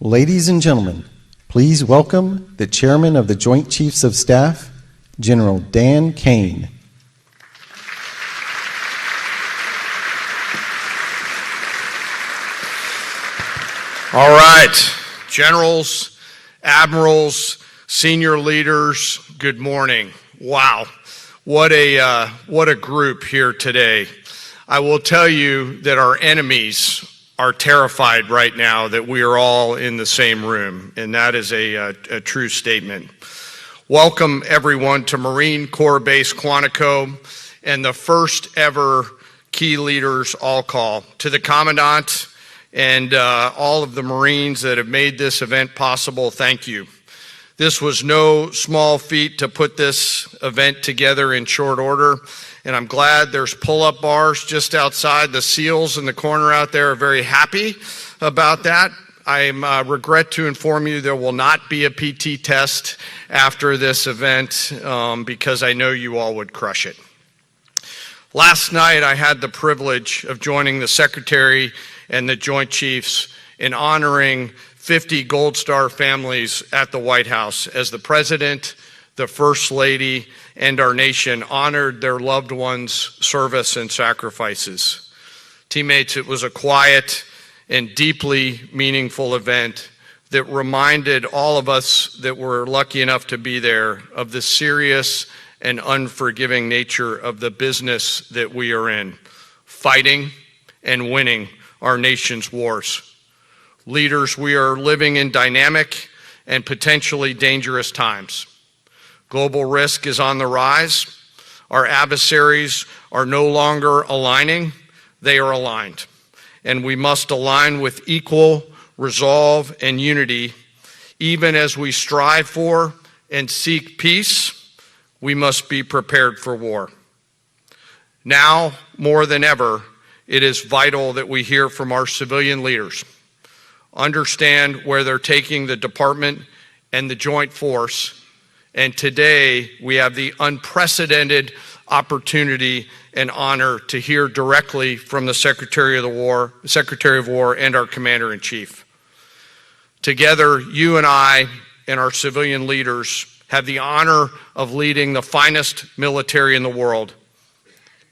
Ladies and gentlemen, please welcome the Chairman of the Joint Chiefs of Staff, General Dan Kaine. All right, generals, admirals, senior leaders, good morning. Wow, what a group here today. I will tell you that our enemies are terrified right now that we are all in the same room, and that is a true statement. Welcome everyone to Marine Corps Base Quantico and the first ever Key Leaders All Call. To the Commandant and all of the Marines that have made this event possible, thank you. This was no small feat to put this event together in short order, and I'm glad there's pull-up bars just outside. The SEALs in the corner out there are very happy about that. I regret to inform you there will not be a PT test after this event because I know you all would crush it. Last night I had the privilege of joining the Secretary and the Joint Chiefs in honoring 50 Gold Star families at the White House as the President, the First Lady, and our nation honored their loved ones' service and sacrifices. Teammates, it was a quiet and deeply meaningful event that reminded all of us that were lucky enough to be there of the serious and unforgiving nature of the business that we are in, fighting and winning our nation's wars. Leaders, we are living in dynamic and potentially dangerous times. Global risk is on the rise. Our adversaries are no longer aligning, they are aligned. And we must align with equal resolve and unity. Even as we strive for and seek peace, we must be prepared for war. Now, more than ever, it is vital that we hear from our civilian leaders, understand where they're taking the department and the joint force. And today, we have the unprecedented opportunity and honor to hear directly from the Secretary of War and our Commander-in-Chief. Together, you and I and our civilian leaders have the honor of leading the finest military in the world,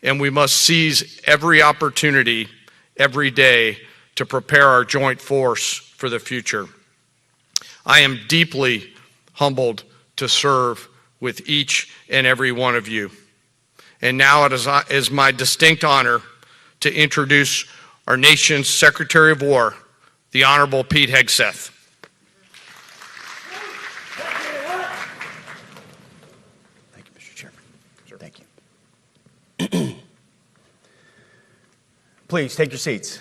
and we must seize every opportunity every day to prepare our joint force for the future. I am deeply humbled to serve with each and every one of you. And now it is my distinct honor to introduce our nation's Secretary of War, the Honorable Pete Hegseth. Thank you, Mr. Chairman. Sure. Thank you. Please take your seats.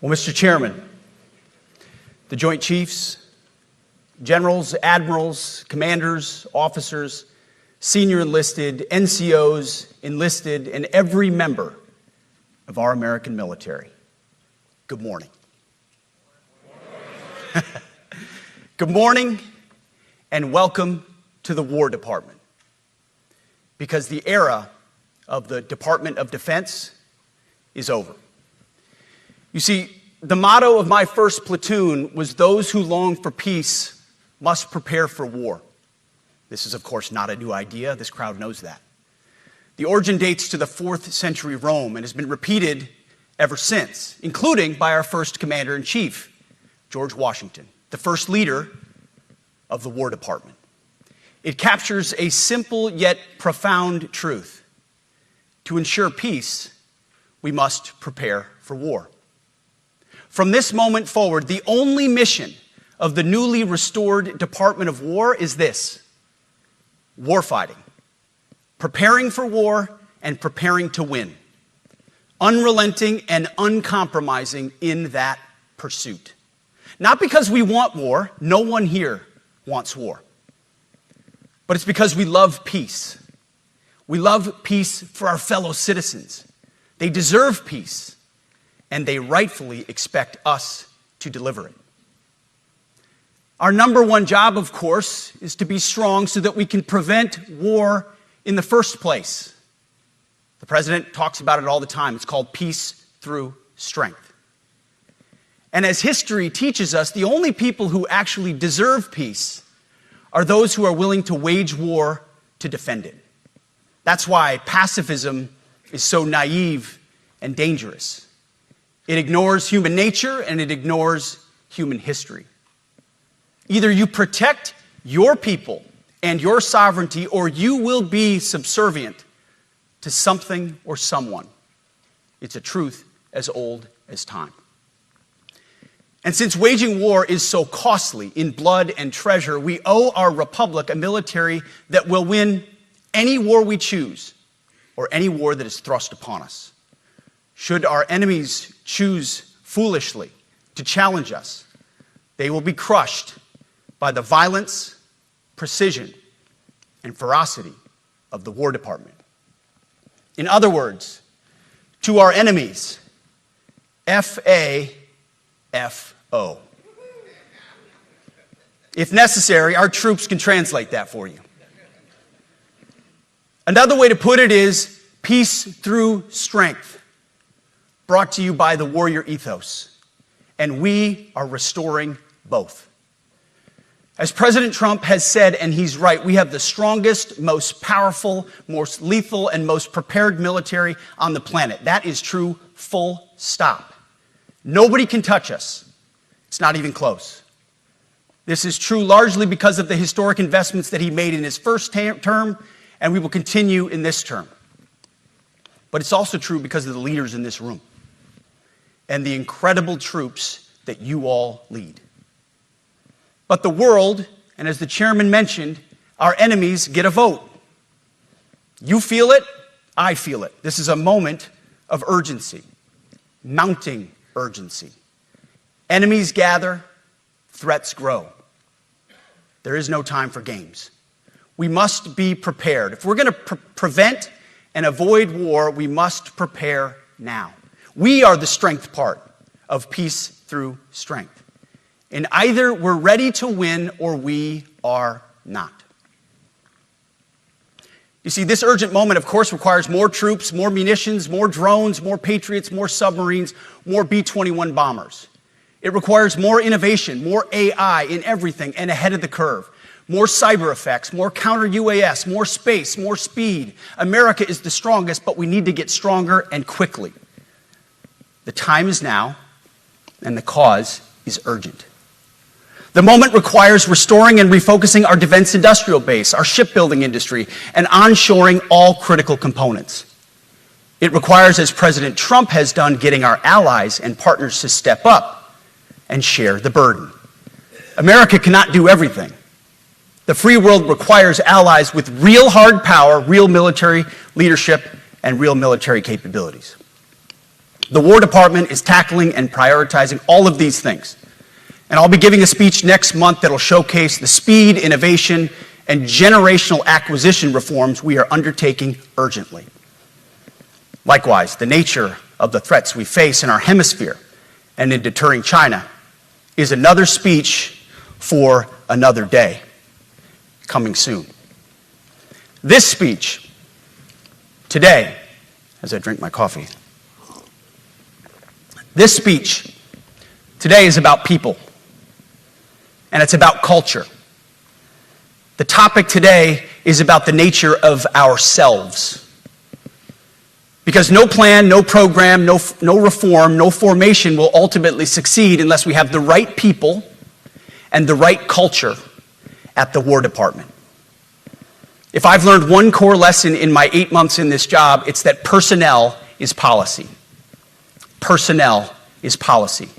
Well, Mr. Chairman, the Joint Chiefs, generals, admirals, commanders, officers, senior enlisted, NCOs, enlisted, and every member of our American military, good morning. Good morning and welcome to the War Department, because the era of the Department of Defense is over. You see, the motto of my first platoon was, "Those who long for peace must prepare for war." This is, of course, not a new idea. This crowd knows that. The origin dates to the 4th century Rome and has been repeated ever since, including by our first commander-in-chief, George Washington, the first leader of the War Department. It captures a simple yet profound truth. To ensure peace, we must prepare for war. From this moment forward, the only mission of the newly restored Department of War is this: warfighting, preparing for war and preparing to win, unrelenting and uncompromising in that pursuit. Not because we want war, no one here wants war, but it's because we love peace. We love peace for our fellow citizens. They deserve peace, and they rightfully expect us to deliver it. Our number one job, of course, is to be strong so that we can prevent war in the first place. The president talks about it all the time. It's called peace through strength. And as history teaches us, the only people who actually deserve peace are those who are willing to wage war to defend it. That's why pacifism is so naive and dangerous. It ignores human nature and it ignores human history. Either you protect your people and your sovereignty, or you will be subservient to something or someone. It's a truth as old as time. And since waging war is so costly in blood and treasure, we owe our republic a military that will win any war we choose, or any war that is thrust upon us. Should our enemies choose foolishly to challenge us, they will be crushed by the violence, precision, and ferocity of the War Department. In other words, to our enemies, F-A-F-O. If necessary, our troops can translate that for you. Another way to put it is peace through strength, brought to you by the warrior ethos. And we are restoring both. As President Trump has said, and he's right, we have the strongest, most powerful, most lethal, and most prepared military on the planet. That is true, full stop. Nobody can touch us. It's not even close. This is true largely because of the historic investments that he made in his first term, and we will continue in this term. But it's also true because of the leaders in this room and the incredible troops that you all lead. But the world, and as the chairman mentioned, our enemies get a vote. You feel it, I feel it. This is a moment of urgency, mounting urgency. Enemies gather, threats grow. There is no time for games. We must be prepared. If we're going to prevent and avoid war, we must prepare now. We are the strength part of peace through strength. And either we're ready to win or we are not. You see, this urgent moment, of course, requires more troops, more munitions, more drones, more Patriots, more submarines, more B-21 bombers. It requires more innovation, more AI in everything and ahead of the curve, more cyber effects, more counter-UAS, more space, more speed. America is the strongest, but we need to get stronger and quickly. The time is now, and the cause is urgent. The moment requires restoring and refocusing our defense industrial base, our shipbuilding industry, and onshoring all critical components. It requires, as President Trump has done, getting our allies and partners to step up and share the burden. America cannot do everything. The free world requires allies with real hard power, real military leadership, and real military capabilities. The War Department is tackling and prioritizing all of these things. And I'll be giving a speech next month that'll showcase the speed, innovation, and generational acquisition reforms we are undertaking urgently. Likewise, the nature of the threats we face in our hemisphere and in deterring China is another speech for another day, coming soon. This speech today, as I drink my coffee, this speech today is about people. And it's about culture. The topic today is about the nature of ourselves. Because no plan, no program, no reform, no formation will ultimately succeed unless we have the right people and the right culture at the War Department. If I've learned one core lesson in my 8 months in this job, it's that personnel is policy. Personnel is policy.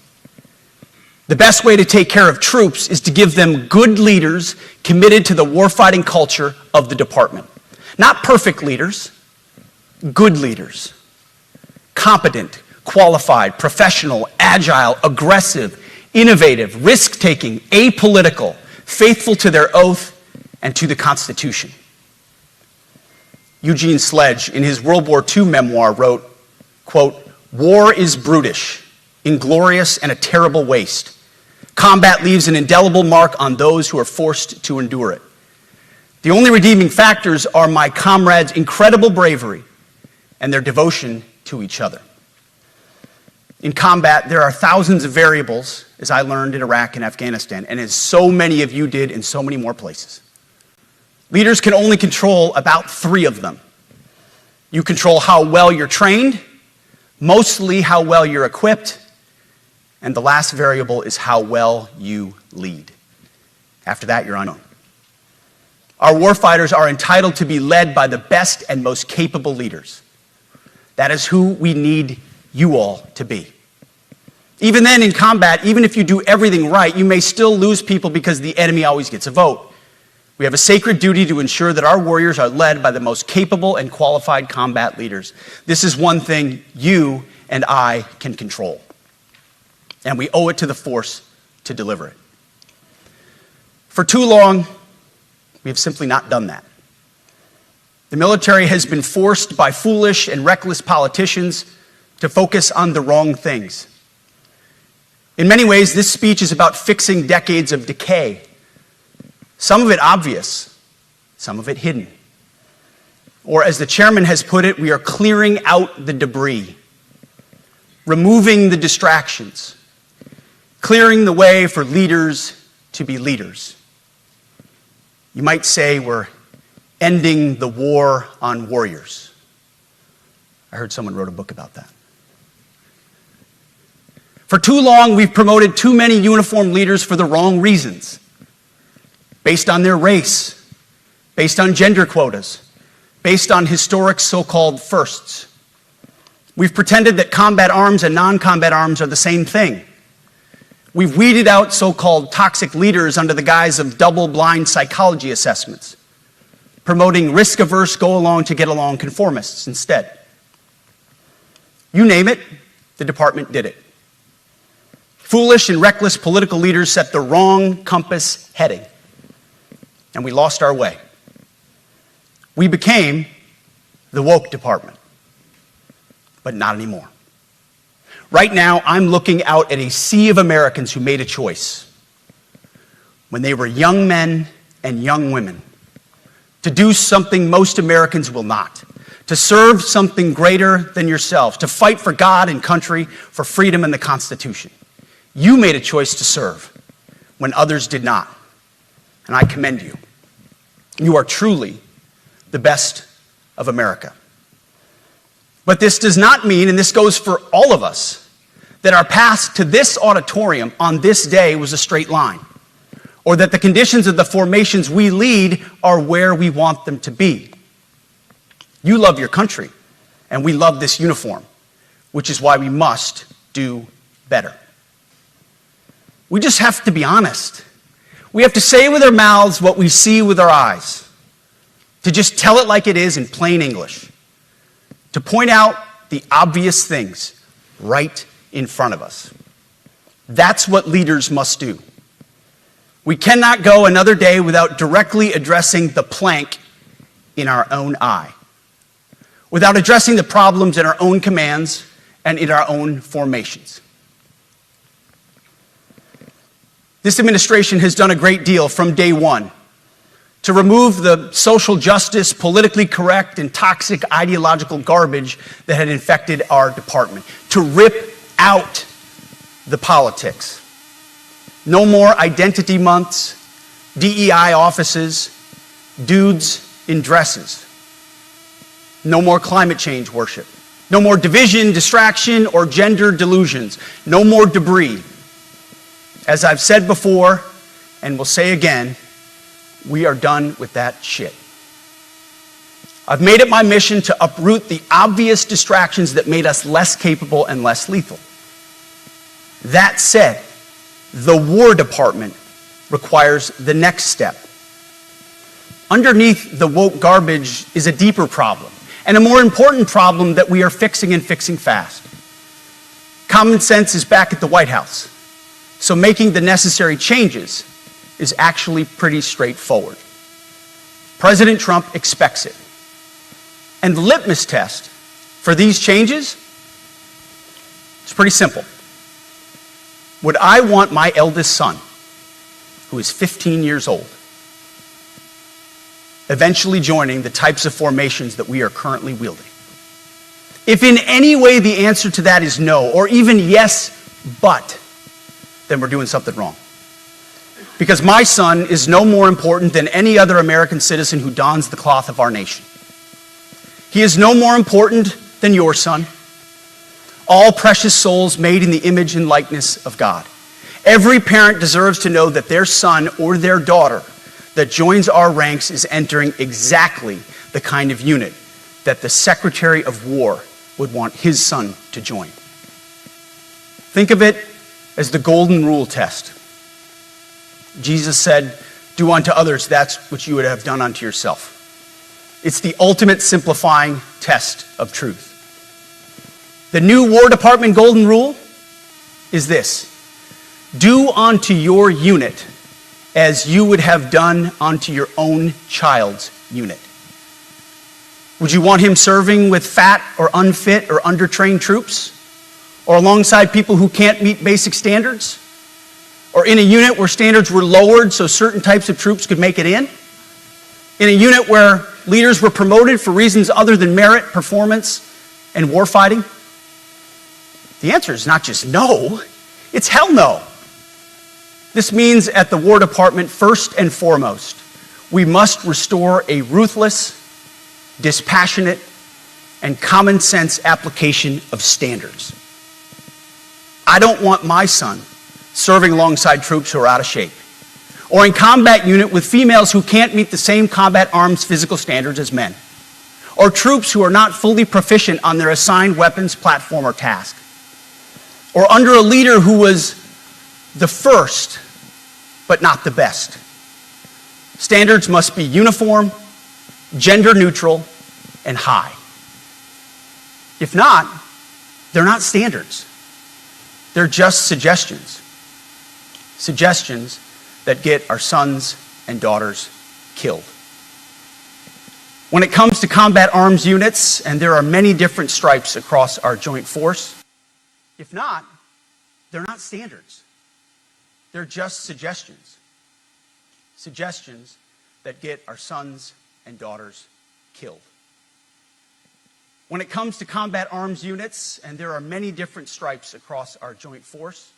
The best way to take care of troops is to give them good leaders committed to the warfighting culture of the department. Not perfect leaders, good leaders. Competent, qualified, professional, agile, aggressive, innovative, risk-taking, apolitical, faithful to their oath and to the Constitution. Eugene Sledge, in his World War II memoir, wrote, quote, "War is brutish, inglorious, and a terrible waste. Combat leaves an indelible mark on those who are forced to endure it. The only redeeming factors are my comrades' incredible bravery and their devotion to each other." In combat, there are thousands of variables, as I learned in Iraq and Afghanistan, and as so many of you did in so many more places. Leaders can only control about 3 of them. You control how well you're trained, mostly how well you're equipped, and the last variable is how well you lead. After that, you're unknown. Our warfighters are entitled to be led by the best and most capable leaders. That is who we need you all to be. Even then, in combat, even if you do everything right, you may still lose people because the enemy always gets a vote. We have a sacred duty to ensure that our warriors are led by the most capable and qualified combat leaders. This is one thing you and I can control. And we owe it to the force to deliver it. For too long, we have simply not done that. The military has been forced by foolish and reckless politicians to focus on the wrong things. In many ways, this speech is about fixing decades of decay. Some of it obvious, some of it hidden. Or as the chairman has put it, we are clearing out the debris, removing the distractions, clearing the way for leaders to be leaders. You might say we're ending the war on warriors. I heard someone wrote a book about that. For too long, we've promoted too many uniformed leaders for the wrong reasons, based on their race, based on gender quotas, based on historic so-called firsts. We've pretended that combat arms and non-combat arms are the same thing. We've weeded out so-called toxic leaders under the guise of double-blind psychology assessments, promoting risk-averse, go-along-to-get-along conformists instead. You name it, the department did it. Foolish and reckless political leaders set the wrong compass heading, and we lost our way. We became the woke department, but not anymore. Right now, I'm looking out at a sea of Americans who made a choice when they were young men and young women, to do something most Americans will not, to serve something greater than yourselves, to fight for God and country, for freedom and the Constitution. You made a choice to serve when others did not, and I commend you. You are truly the best of America. But this does not mean, and this goes for all of us, that our path to this auditorium on this day was a straight line, or that the conditions of the formations we lead are where we want them to be. You love your country, and we love this uniform, which is why we must do better. We just have to be honest. We have to say with our mouths what we see with our eyes, to just tell it like it is in plain English, to point out the obvious things right in front of us. That's what leaders must do. We cannot go another day without directly addressing the plank in our own eye, without addressing the problems in our own commands and in our own formations. This administration has done a great deal from day one to remove the social justice, politically correct, and toxic ideological garbage that had infected our department, to rip out the politics. No more identity months, DEI offices, dudes in dresses. No more climate change worship. No more division, distraction, or gender delusions. No more debris. As I've said before, and will say again, we are done with that shit. I've made it my mission to uproot the obvious distractions that made us less capable and less lethal. That said, the War Department requires the next step. Underneath the woke garbage is a deeper problem, and a more important problem that we are fixing and fixing fast. Common sense is back at the White House, so making the necessary changes is actually pretty straightforward. President Trump expects it. And the litmus test for these changes is pretty simple. Would I want my eldest son, who is 15 years old, eventually joining the types of formations that we are currently wielding? If in any way the answer to that is no, or even yes, but, then we're doing something wrong. Because my son is no more important than any other American citizen who dons the cloth of our nation. He is no more important than your son. All precious souls made in the image and likeness of God. Every parent deserves to know that their son or their daughter that joins our ranks is entering exactly the kind of unit that the Secretary of War would want his son to join. Think of it as the golden rule test. Jesus said, "Do unto others that which you would have done unto yourself." It's the ultimate simplifying test of truth. The new War Department golden rule is this: do unto your unit as you would have done unto your own child's unit. Would you want him serving with fat or unfit or undertrained troops? Or alongside people who can't meet basic standards? Or in a unit where standards were lowered so certain types of troops could make it in? In a unit where leaders were promoted for reasons other than merit, performance, and warfighting? The answer is not just no, it's hell no. This means at the War Department, first and foremost, we must restore a ruthless, dispassionate, and common sense application of standards. I don't want my son serving alongside troops who are out of shape, or in combat unit with females who can't meet the same combat arms physical standards as men, or troops who are not fully proficient on their assigned weapons, platform, or task, or under a leader who was the first, but not the best. Standards must be uniform, gender neutral, and high. If not, they're not standards. They're just suggestions. Suggestions that get our sons and daughters killed. When it comes to combat arms units, and there are many different stripes across our joint force, if not, they're not standards. They're just suggestions. Suggestions that get our sons and daughters killed. When it comes to combat arms units, and there are many different stripes across our joint force,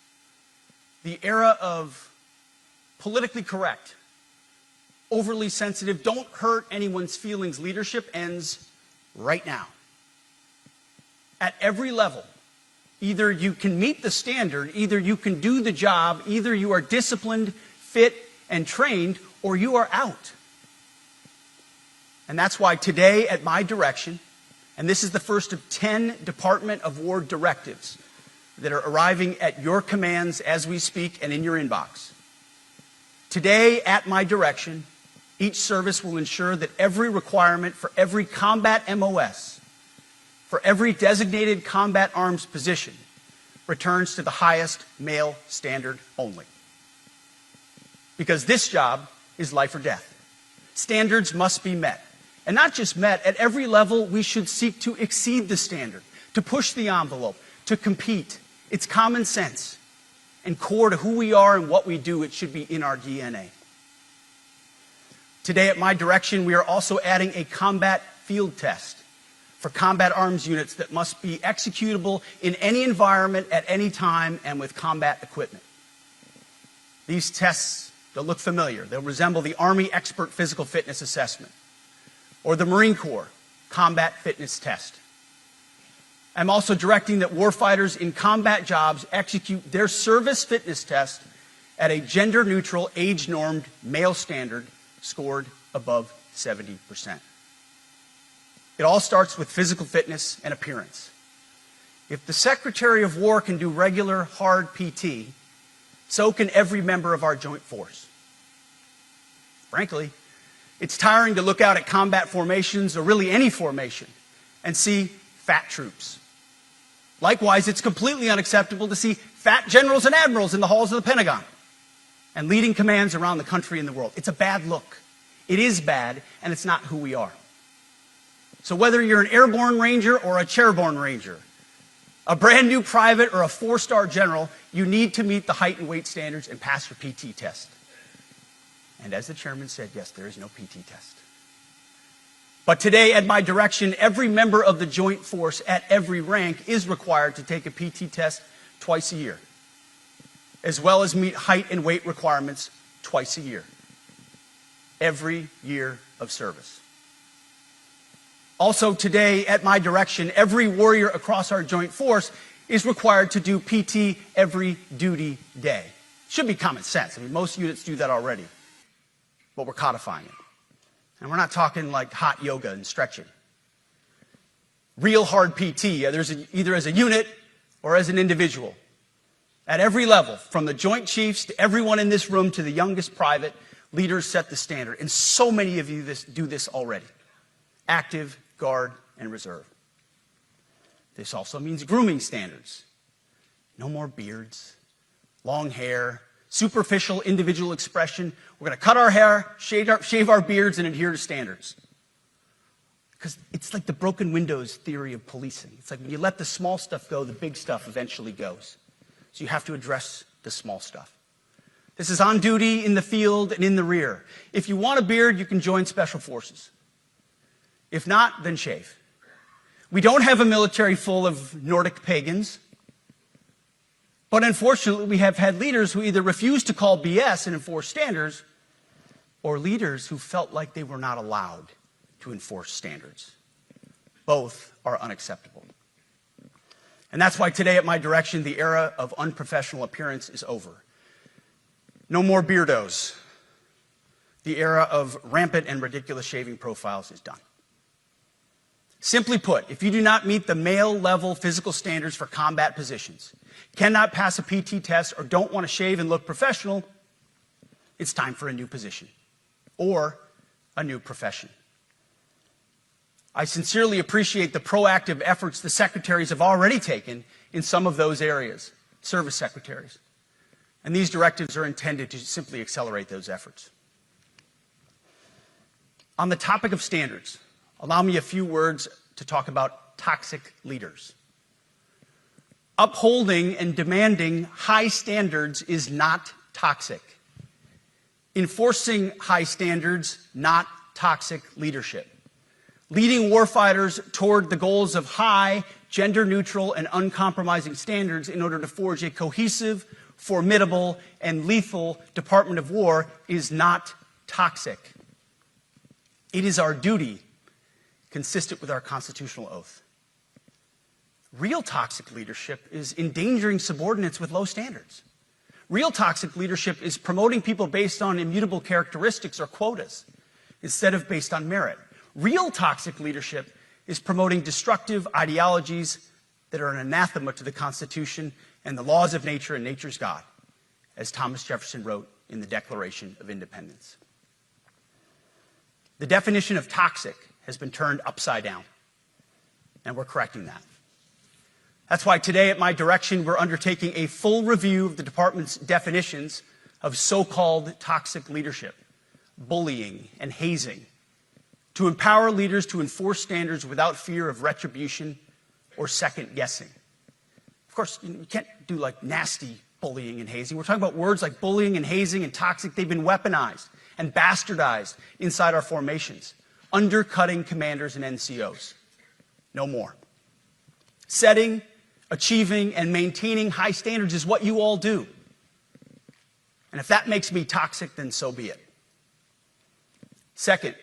the era of politically correct, overly sensitive, don't hurt anyone's feelings leadership ends right now. At every level, either you can meet the standard, either you can do the job, either you are disciplined, fit, and trained, or you are out. And that's why today, at my direction, and this is the first of 10 Department of War directives that are arriving at your commands as we speak and in your inbox. Today, at my direction, each service will ensure that every requirement for every combat MOS, for every designated combat arms position, returns to the highest male standard only. Because this job is life or death. Standards must be met. And not just met, at every level we should seek to exceed the standard, to push the envelope, to compete. It's common sense and core to who we are and what we do. It should be in our DNA. Today, at my direction, we are also adding a combat field test for combat arms units that must be executable in any environment at any time and with combat equipment. These tests, they'll look familiar. They'll resemble the Army Expert Physical Fitness Assessment or the Marine Corps Combat Fitness Test. I'm also directing that warfighters in combat jobs execute their service fitness test at a gender-neutral, age-normed male standard scored above 70%. It all starts with physical fitness and appearance. If the Secretary of War can do regular, hard PT, so can every member of our joint force. Frankly, it's tiring to look out at combat formations, or really any formation, and see fat troops. Likewise, it's completely unacceptable to see fat generals and admirals in the halls of the Pentagon and leading commands around the country and the world. It's a bad look. It is bad, and it's not who we are. So whether you're an airborne ranger or a chairborne ranger, a brand new private or a 4-star general, you need to meet the height and weight standards and pass your PT test. And as the chairman said, yes, there is no PT test. But today, at my direction, every member of the joint force at every rank is required to take a PT test twice a year, as well as meet height and weight requirements twice a year, every year of service. Also today, at my direction, every warrior across our joint force is required to do PT every duty day. Should be common sense. I mean, most units do that already, but we're codifying it. And we're not talking like hot yoga and stretching. Real hard PT, either as a unit or as an individual. At every level, from the Joint Chiefs to everyone in this room to the youngest private, leaders set the standard. And so many of you do this already. Active, Guard, and Reserve. This also means grooming standards. No more beards, long hair, superficial individual expression. We're going to cut our hair, shave our beards, and adhere to standards. Because it's like the broken windows theory of policing. It's like when you let the small stuff go, the big stuff eventually goes. So you have to address the small stuff. This is on duty, in the field, and in the rear. If you want a beard, you can join Special Forces. If not, then shave. We don't have a military full of Nordic pagans. But unfortunately, we have had leaders who either refuse to call BS and enforce standards, or leaders who felt like they were not allowed to enforce standards. Both are unacceptable. And that's why today, at my direction, the era of unprofessional appearance is over. No more beardos. The era of rampant and ridiculous shaving profiles is done. Simply put, if you do not meet the male-level physical standards for combat positions, cannot pass a PT test, or don't want to shave and look professional, it's time for a new position or a new profession. I sincerely appreciate the proactive efforts the secretaries have already taken in some of those areas, service secretaries. And these directives are intended to simply accelerate those efforts. On the topic of standards, allow me a few words to talk about toxic leaders. Upholding and demanding high standards is not toxic. Enforcing high standards, not toxic leadership. Leading warfighters toward the goals of high, gender-neutral, and uncompromising standards in order to forge a cohesive, formidable, and lethal Department of War is not toxic. It is our duty, consistent with our constitutional oath. Real toxic leadership is endangering subordinates with low standards. Real toxic leadership is promoting people based on immutable characteristics or quotas instead of based on merit. Real toxic leadership is promoting destructive ideologies that are an anathema to the Constitution and the laws of nature and nature's God, as Thomas Jefferson wrote in the Declaration of Independence. The definition of toxic has been turned upside down, and we're correcting that. That's why today, at my direction, we're undertaking a full review of the department's definitions of so-called toxic leadership, bullying, and hazing, to empower leaders to enforce standards without fear of retribution or second guessing. Of course, you can't do like nasty bullying and hazing. We're talking about words like bullying and hazing and toxic. They've been weaponized and bastardized inside our formations, undercutting commanders and NCOs. No more. Setting, achieving, and maintaining high standards is what you all do. And if that makes me toxic, then so be it. Second,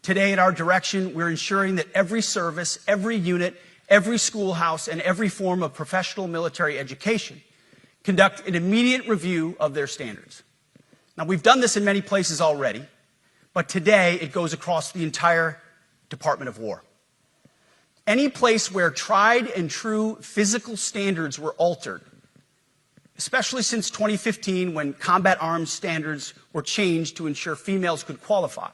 today at our direction, we're ensuring that every service, every unit, every schoolhouse, and every form of professional military education conduct an immediate review of their standards. Now, we've done this in many places already, but today it goes across the entire Department of War. Any place where tried and true physical standards were altered, especially since 2015 when combat arms standards were changed to ensure females could qualify,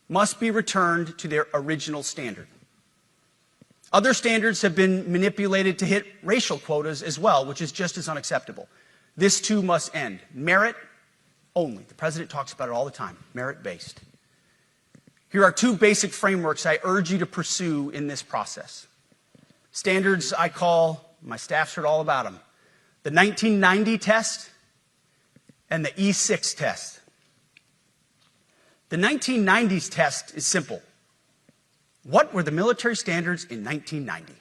must be returned to their original standard. Other standards have been manipulated to hit racial quotas as well, which is just as unacceptable. This too must end. Merit only. The president talks about it all the time, merit-based. Here are two basic frameworks I urge you to pursue in this process. Standards I call, my staff's heard all about them, the 1990 test and the E6 test. The 1990s test is simple. What were the military standards in 1990?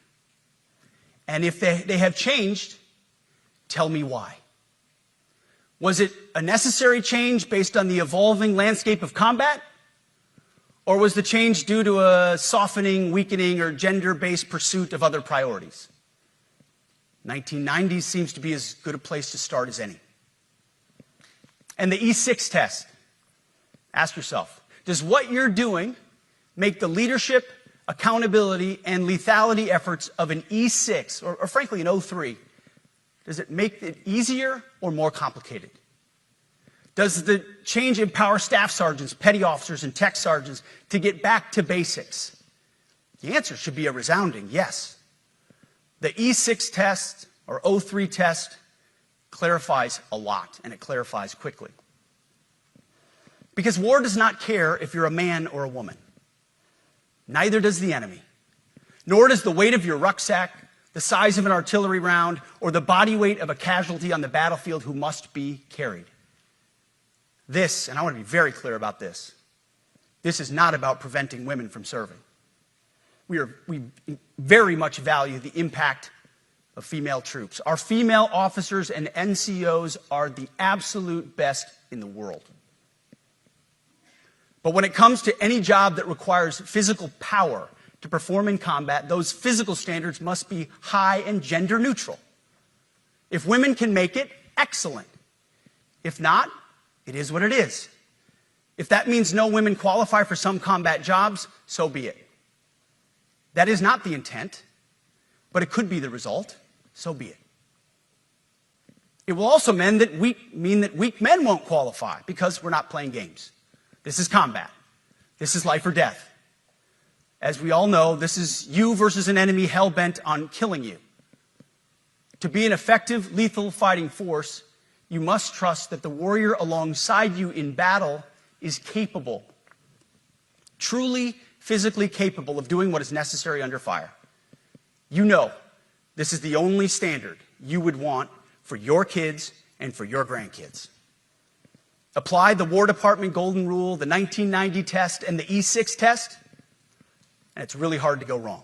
And if they have changed, tell me why. Was it a necessary change based on the evolving landscape of combat? Or was the change due to a softening, weakening, or gender-based pursuit of other priorities? 1990s seems to be as good a place to start as any. And the E6 test. Ask yourself, does what you're doing make the leadership, accountability, and lethality efforts of an E6, or frankly an O3, does it make it easier or more complicated? Does the change empower staff sergeants, petty officers, and tech sergeants to get back to basics? The answer should be a resounding yes. The E6 test, or O3 test, clarifies a lot, and it clarifies quickly. Because war does not care if you're a man or a woman. Neither does the enemy. Nor does the weight of your rucksack, the size of an artillery round, or the body weight of a casualty on the battlefield who must be carried. This, and I want to be very clear about this, this is not about preventing women from serving. We very much value the impact of female troops. Our female officers and NCOs are the absolute best in the world. But when it comes to any job that requires physical power to perform in combat, those physical standards must be high and gender neutral. If women can make it, excellent. If not, it is what it is. If that means no women qualify for some combat jobs, so be it. That is not the intent, but it could be the result, so be it. It will also mean that weak men won't qualify because we're not playing games. This is combat. This is life or death. As we all know, this is you versus an enemy hell-bent on killing you. To be an effective, lethal fighting force, you must trust that the warrior alongside you in battle is capable, truly physically capable of doing what is necessary under fire. You know this is the only standard you would want for your kids and for your grandkids. Apply the War Department Golden Rule, the 1990 test, and the E6 test, and it's really hard to go wrong.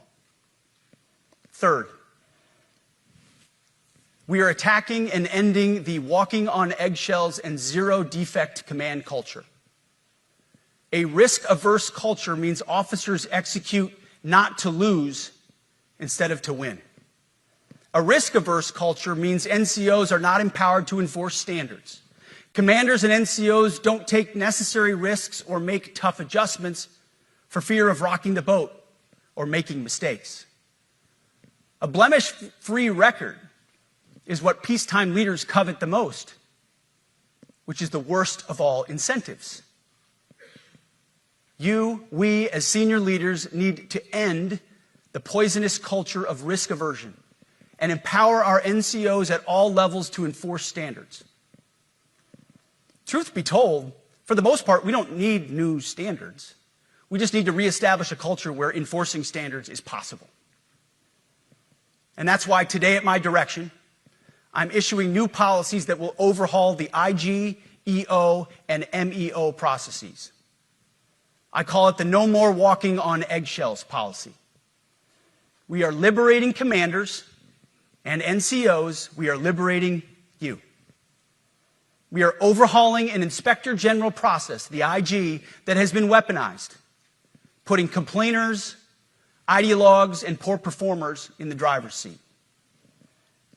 Third, we are attacking and ending the walking on eggshells and zero defect command culture. A risk-averse culture means officers execute not to lose instead of to win. A risk-averse culture means NCOs are not empowered to enforce standards. Commanders and NCOs don't take necessary risks or make tough adjustments for fear of rocking the boat or making mistakes. A blemish-free record is what peacetime leaders covet the most, which is the worst of all incentives. We, as senior leaders, need to end the poisonous culture of risk aversion and empower our NCOs at all levels to enforce standards. Truth be told, for the most part, we don't need new standards. We just need to reestablish a culture where enforcing standards is possible. And that's why today, at my direction, I'm issuing new policies that will overhaul the IG, EO, and MEO processes. I call it the No More Walking on Eggshells policy. We are liberating commanders and NCOs. We are liberating you. We are overhauling an inspector general process, the IG, that has been weaponized, putting complainers, ideologues, and poor performers in the driver's seat.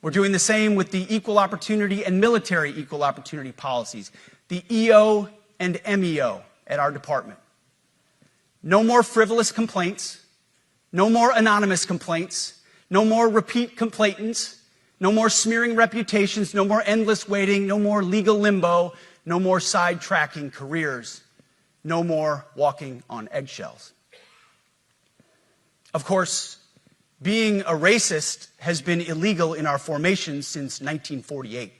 We're doing the same with the equal opportunity and military equal opportunity policies, the EO and MEO at our department. No more frivolous complaints, no more anonymous complaints, no more repeat complainants, no more smearing reputations, no more endless waiting, no more legal limbo, no more sidetracking careers, no more walking on eggshells. Of course, being a racist has been illegal in our formations since 1948.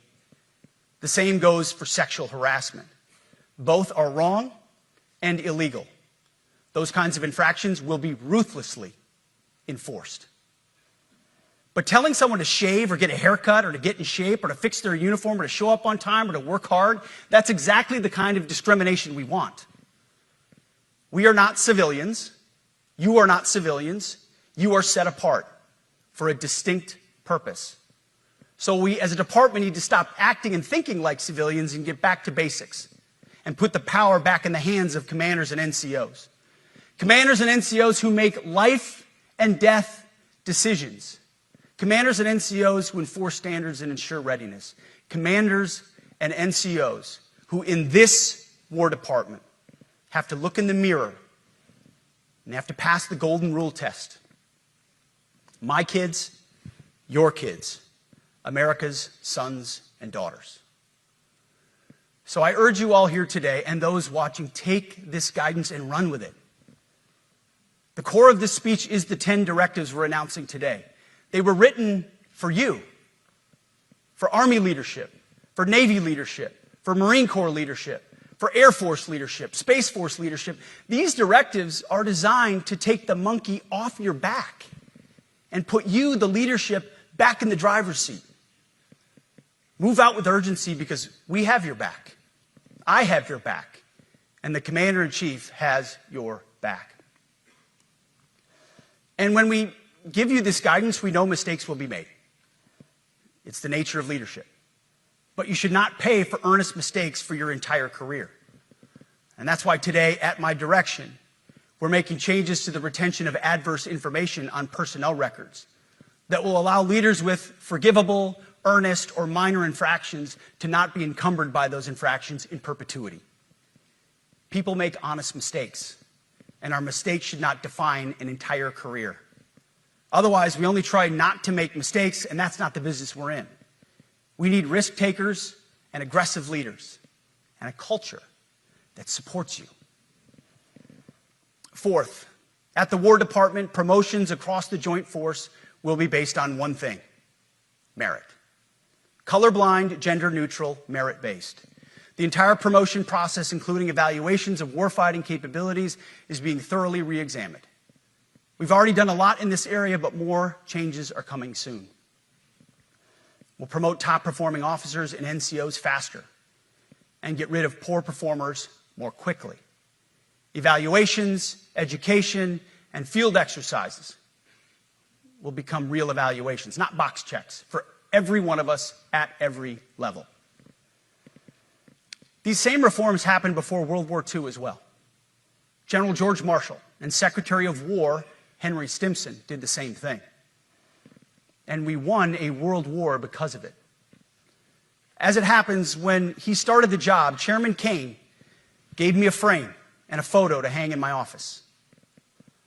The same goes for sexual harassment. Both are wrong and illegal. Those kinds of infractions will be ruthlessly enforced. But telling someone to shave or get a haircut or to get in shape or to fix their uniform or to show up on time or to work hard, that's exactly the kind of discrimination we want. We are not civilians. You are not civilians. You are set apart for a distinct purpose. So we, as a department, need to stop acting and thinking like civilians and get back to basics and put the power back in the hands of commanders and NCOs. Commanders and NCOs who make life and death decisions. Commanders and NCOs who enforce standards and ensure readiness. Commanders and NCOs who, in this War Department, have to look in the mirror and have to pass the Golden Rule test. My kids, your kids, America's sons and daughters. So I urge you all here today and those watching, take this guidance and run with it. The core of this speech is the 10 directives we're announcing today. They were written for you, for Army leadership, for Navy leadership, for Marine Corps leadership, for Air Force leadership, Space Force leadership. These directives are designed to take the monkey off your back and put you, the leadership, back in the driver's seat. Move out with urgency because we have your back. I have your back. And the Commander-in-Chief has your back. And when we give you this guidance, we know mistakes will be made. It's the nature of leadership. But you should not pay for earnest mistakes for your entire career. And that's why today, at my direction, we're making changes to the retention of adverse information on personnel records that will allow leaders with forgivable, earnest, or minor infractions to not be encumbered by those infractions in perpetuity. People make honest mistakes, and our mistakes should not define an entire career. Otherwise, we only try not to make mistakes, and that's not the business we're in. We need risk takers and aggressive leaders and a culture that supports you. Fourth, at the War Department, promotions across the Joint Force will be based on one thing: merit. Colorblind, gender-neutral, merit-based. The entire promotion process, including evaluations of warfighting capabilities, is being thoroughly re-examined. We've already done a lot in this area, but more changes are coming soon. We'll promote top-performing officers and NCOs faster. and get rid of poor performers more quickly. Evaluations, education, and field exercises will become real evaluations, not box checks, for every one of us at every level. These same reforms happened before World War II as well. General George Marshall and Secretary of War Henry Stimson did the same thing. And we won a world war because of it. As it happens, when he started the job, Chairman Kaine gave me a frame and a photo to hang in my office.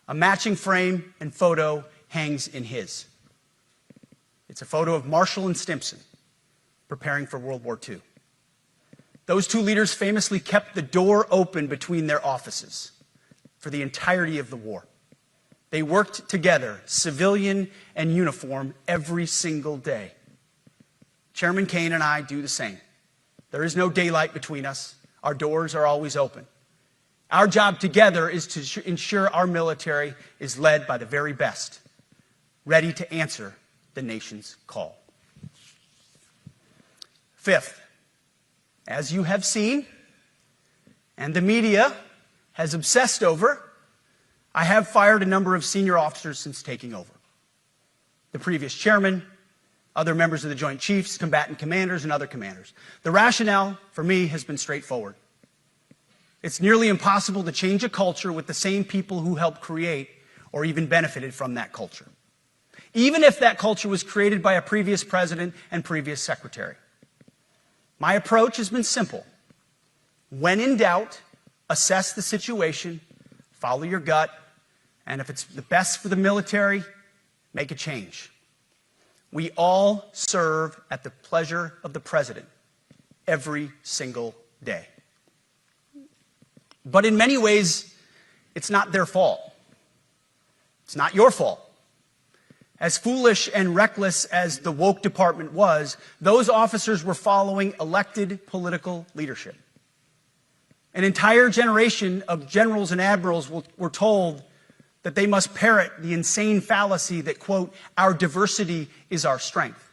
A matching frame and photo hangs in his. It's a photo of Marshall and Stimson preparing for World War II. Those two leaders famously kept the door open between their offices for the entirety of the war. They worked together, civilian and uniform, every single day. Chairman Kaine and I do the same. There is no daylight between us. Our doors are always open. Our job together is to ensure our military is led by the very best, ready to answer the nation's call. Fifth, as you have seen, and the media has obsessed over, I have fired a number of senior officers since taking over. The previous chairman, other members of the Joint Chiefs, combatant commanders, and other commanders. The rationale for me has been straightforward. It's nearly impossible to change a culture with the same people who helped create or even benefited from that culture, even if that culture was created by a previous president and previous secretary. My approach has been simple. When in doubt, assess the situation, follow your gut, and if it's the best for the military, make a change. We all serve at the pleasure of the president every single day. But in many ways, it's not their fault. It's not your fault. As foolish and reckless as the woke department was, those officers were following elected political leadership. An entire generation of generals and admirals were told that they must parrot the insane fallacy that, quote, our diversity is our strength.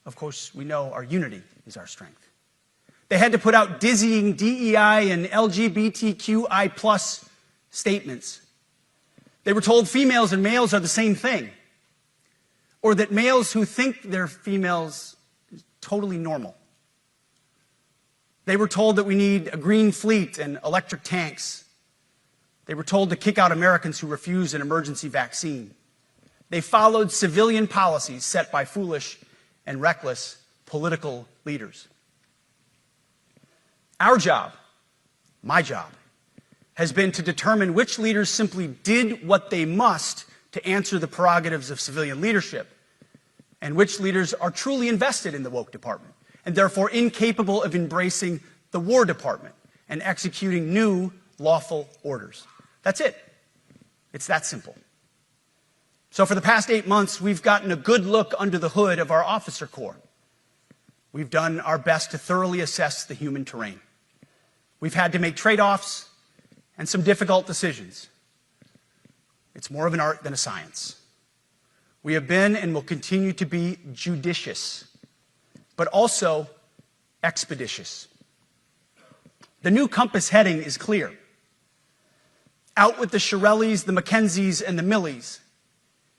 Of course, we know our unity is our strength. They had to put out dizzying DEI and LGBTQI+ statements. They were told females and males are the same thing, or that males who think they're females is totally normal. They were told that we need a green fleet and electric tanks. They were told to kick out Americans who refuse an emergency vaccine. They followed civilian policies set by foolish and reckless political leaders. Our job, my job, has been to determine which leaders simply did what they must to answer the prerogatives of civilian leadership, and which leaders are truly invested in the woke department, and therefore incapable of embracing the War Department and executing new lawful orders. That's it. It's that simple. So for the past 8 months, we've gotten a good look under the hood of our officer corps. We've done our best to thoroughly assess the human terrain. We've had to make trade-offs and some difficult decisions. It's more of an art than a science. We have been and will continue to be judicious, but also expeditious. The new compass heading is clear. Out with the Shirellis, the Mackenzies, and the Millies,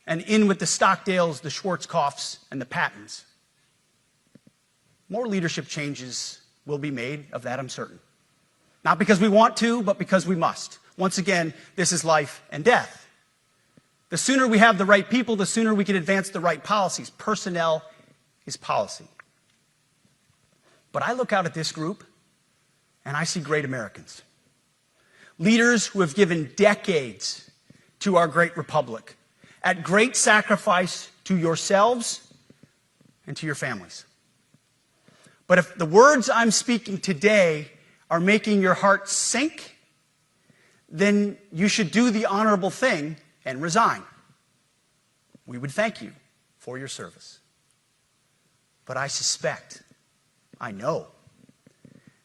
and in with the Stockdales, the Schwarzkopfs, and the Pattons. More leadership changes will be made, of that I'm certain. Not because we want to, but because we must. Once again, this is life and death. The sooner we have the right people, the sooner we can advance the right policies. Personnel is policy. But I look out at this group, and I see great Americans. Leaders who have given decades to our great republic, at great sacrifice to yourselves and to your families. But if the words I'm speaking today are making your heart sink, then you should do the honorable thing and resign. We would thank you for your service. But I suspect, I know,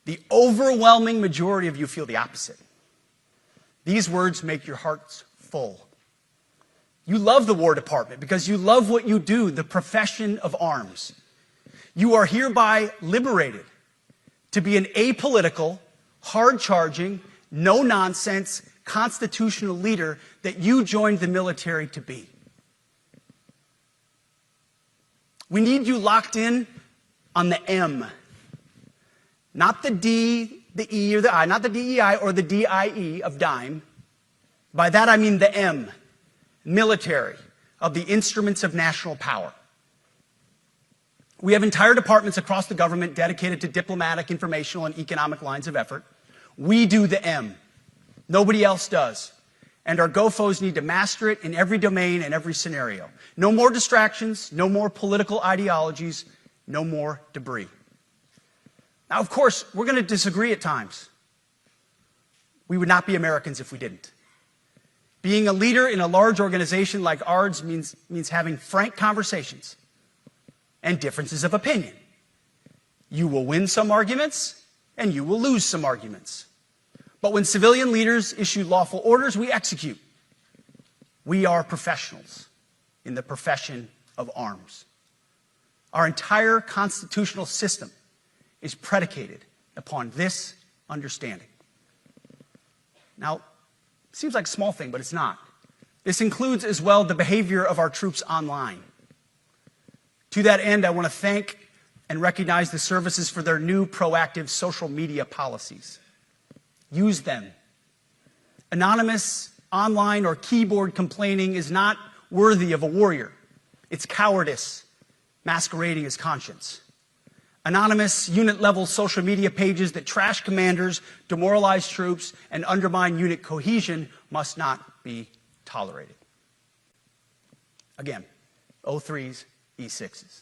the overwhelming majority of you feel the opposite. These words make your hearts full. You love the War Department because you love what you do, the profession of arms. You are hereby liberated to be an apolitical, hard-charging, no-nonsense constitutional leader that you joined the military to be. We need you locked in on the M, not the D, the E, or the I, not the DEI or the DIE of dime. By that I mean the M, military, of the instruments of national power. We have entire departments across the government dedicated to diplomatic, informational, and economic lines of effort. We do the M. Nobody else does. And our GOFOs need to master it in every domain and every scenario. No more distractions, no more political ideologies, no more debris. Now, of course, we're going to disagree at times. We would not be Americans if we didn't. Being a leader in a large organization like ours means having frank conversations and differences of opinion. You will win some arguments, and you will lose some arguments. But when civilian leaders issue lawful orders, we execute. We are professionals in the profession of arms. Our entire constitutional system is predicated upon this understanding. Now, it seems like a small thing, but it's not. This includes as well the behavior of our troops online. To that end, I want to thank and recognize the services for their new proactive social media policies. Use them. Anonymous, online, or keyboard complaining is not worthy of a warrior. It's cowardice masquerading as conscience. Anonymous, unit-level social media pages that trash commanders, demoralize troops, and undermine unit cohesion must not be tolerated. Again, O3s, E6s.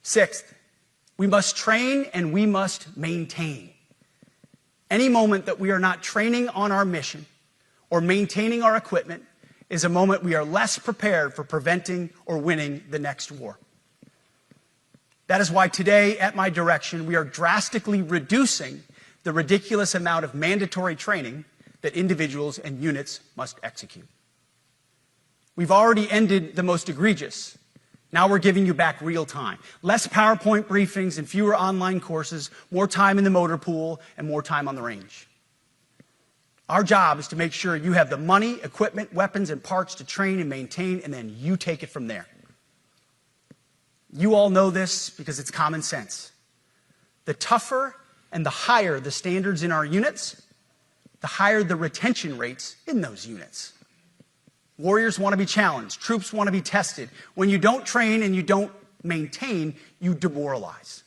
Sixth, we must train and we must maintain. Any moment that we are not training on our mission or maintaining our equipment is a moment we are less prepared for preventing or winning the next war. That is why today, at my direction, we are drastically reducing the ridiculous amount of mandatory training that individuals and units must execute. We've already ended the most egregious. Now we're giving you back real time. Less PowerPoint briefings and fewer online courses, more time in the motor pool, and more time on the range. Our job is to make sure you have the money, equipment, weapons, and parts to train and maintain, and then you take it from there. You all know this because it's common sense. The tougher and the higher the standards in our units, the higher the retention rates in those units. Warriors want to be challenged. Troops want to be tested. When you don't train and you don't maintain, you demoralize.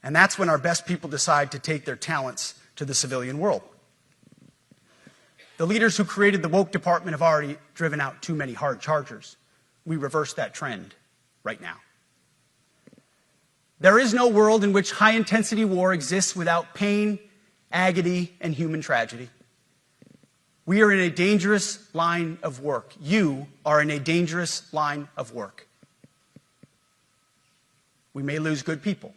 And that's when our best people decide to take their talents to the civilian world. The leaders who created the woke department have already driven out too many hard chargers. We reverse that trend right now. There is no world in which high-intensity war exists without pain, agony, and human tragedy. We are in a dangerous line of work. You are in a dangerous line of work. We may lose good people.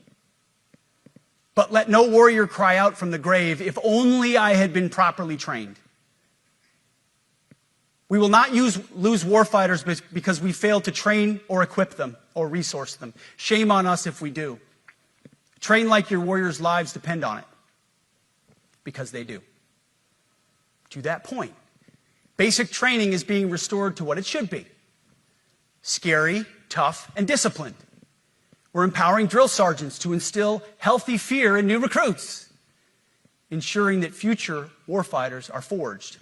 But let no warrior cry out from the grave, "If only I had been properly trained." We will not lose warfighters because we failed to train or equip them or resource them. Shame on us if we do. Train like your warriors' lives depend on it, because they do. To that point, basic training is being restored to what it should be: scary, tough, and disciplined. We're empowering drill sergeants to instill healthy fear in new recruits, ensuring that future warfighters are forged.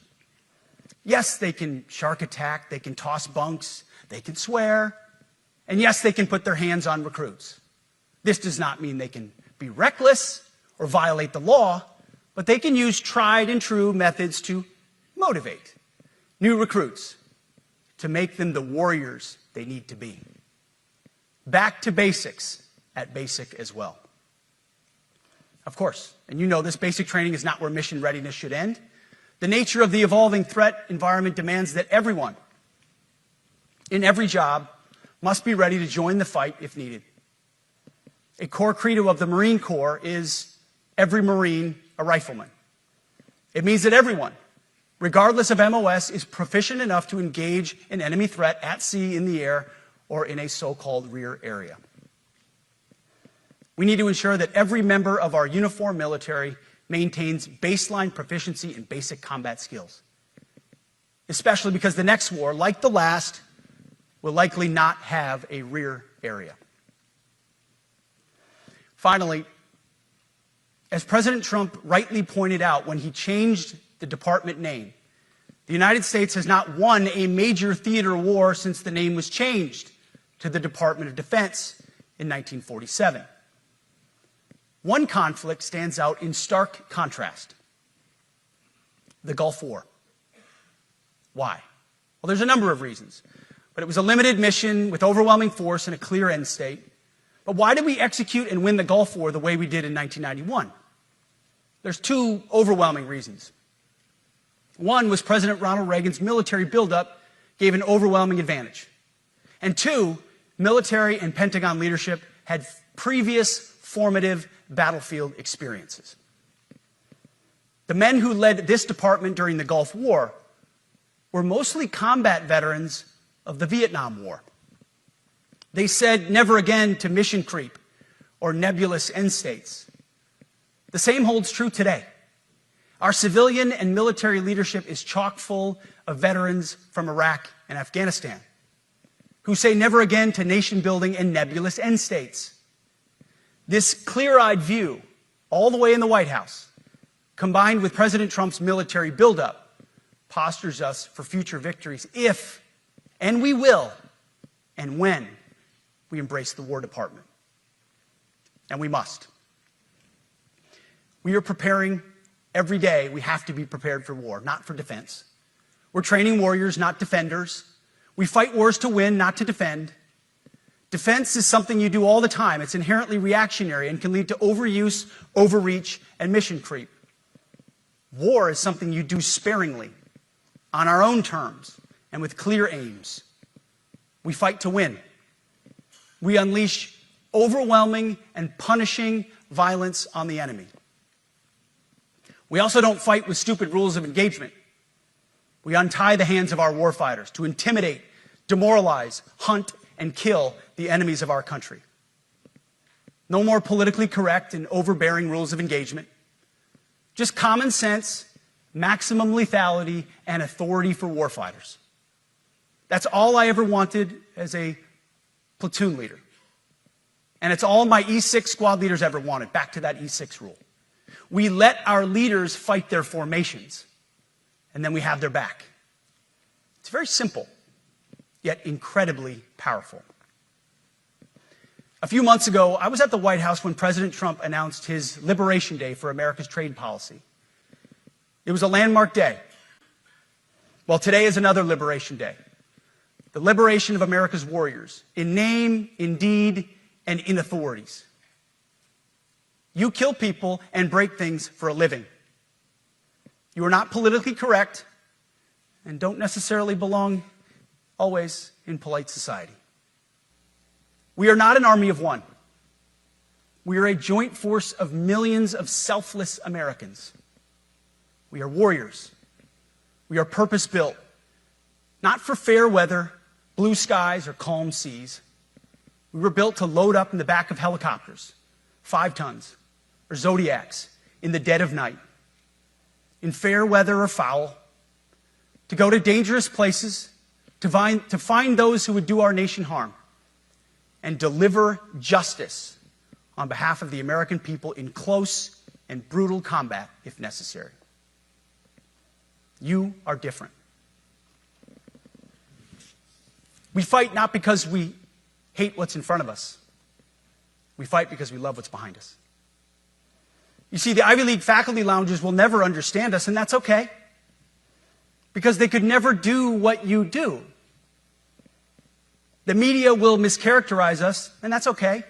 Yes, they can shark attack, they can toss bunks, they can swear, and yes, they can put their hands on recruits. This does not mean they can be reckless or violate the law, but they can use tried and true methods to motivate new recruits, to make them the warriors they need to be. Back to basics at basic as well. Of course, and you know this, basic training is not where mission readiness should end. The nature of the evolving threat environment demands that everyone, in every job, must be ready to join the fight if needed. A core credo of the Marine Corps is every Marine a rifleman. It means that everyone, regardless of MOS, is proficient enough to engage an enemy threat at sea, in the air, or in a so-called rear area. We need to ensure that every member of our uniformed military maintains baseline proficiency in basic combat skills, especially because the next war, like the last, will likely not have a rear area. Finally, as President Trump rightly pointed out when he changed the department name, the United States has not won a major theater war since the name was changed to the Department of Defense in 1947. One conflict stands out in stark contrast: the Gulf War. Why? Well, there's a number of reasons, but it was a limited mission with overwhelming force and a clear end state. But why did we execute and win the Gulf War the way we did in 1991? There's two overwhelming reasons. One was President Ronald Reagan's military buildup gave an overwhelming advantage. And two, military and Pentagon leadership had previous formative battlefield experiences. The men who led this department during the Gulf War were mostly combat veterans of the Vietnam War. They said never again to mission creep or nebulous end states. The same holds true today. Our civilian and military leadership is chock full of veterans from Iraq and Afghanistan who say never again to nation building and nebulous end states. This clear-eyed view, all the way in the White House, combined with President Trump's military buildup, postures us for future victories if, and we will, and when we embrace the War Department. And we must. We are preparing every day. We have to be prepared for war, not for defense. We're training warriors, not defenders. We fight wars to win, not to defend. Defense is something you do all the time. It's inherently reactionary and can lead to overuse, overreach, and mission creep. War is something you do sparingly, on our own terms, and with clear aims. We fight to win. We unleash overwhelming and punishing violence on the enemy. We also don't fight with stupid rules of engagement. We untie the hands of our warfighters to intimidate, demoralize, hunt, and kill the enemies of our country. No more politically correct and overbearing rules of engagement. Just common sense, maximum lethality, and authority for warfighters. That's all I ever wanted as a platoon leader. And it's all my E6 squad leaders ever wanted, back to that E6 rule. We let our leaders fight their formations, and then we have their back. It's very simple, yet incredibly powerful. A few months ago, I was at the White House when President Trump announced his Liberation Day for America's trade policy. It was a landmark day. Well, today is another Liberation Day. The liberation of America's warriors, in name, in deed, and in authorities. You kill people and break things for a living. You are not politically correct and don't necessarily belong always in polite society. We are not an army of one. We are a joint force of millions of selfless Americans. We are warriors. We are purpose-built, not for fair weather, blue skies, or calm seas. We were built to load up in the back of helicopters, 5 tons, or Zodiacs, in the dead of night, in fair weather or foul, to go to dangerous places, to find those who would do our nation harm, and deliver justice on behalf of the American people in close and brutal combat if necessary. You are different. We fight not because we hate what's in front of us. We fight because we love what's behind us. You see, the Ivy League faculty lounges will never understand us, and that's okay, because they could never do what you do. The media will mischaracterize us, and that's okay,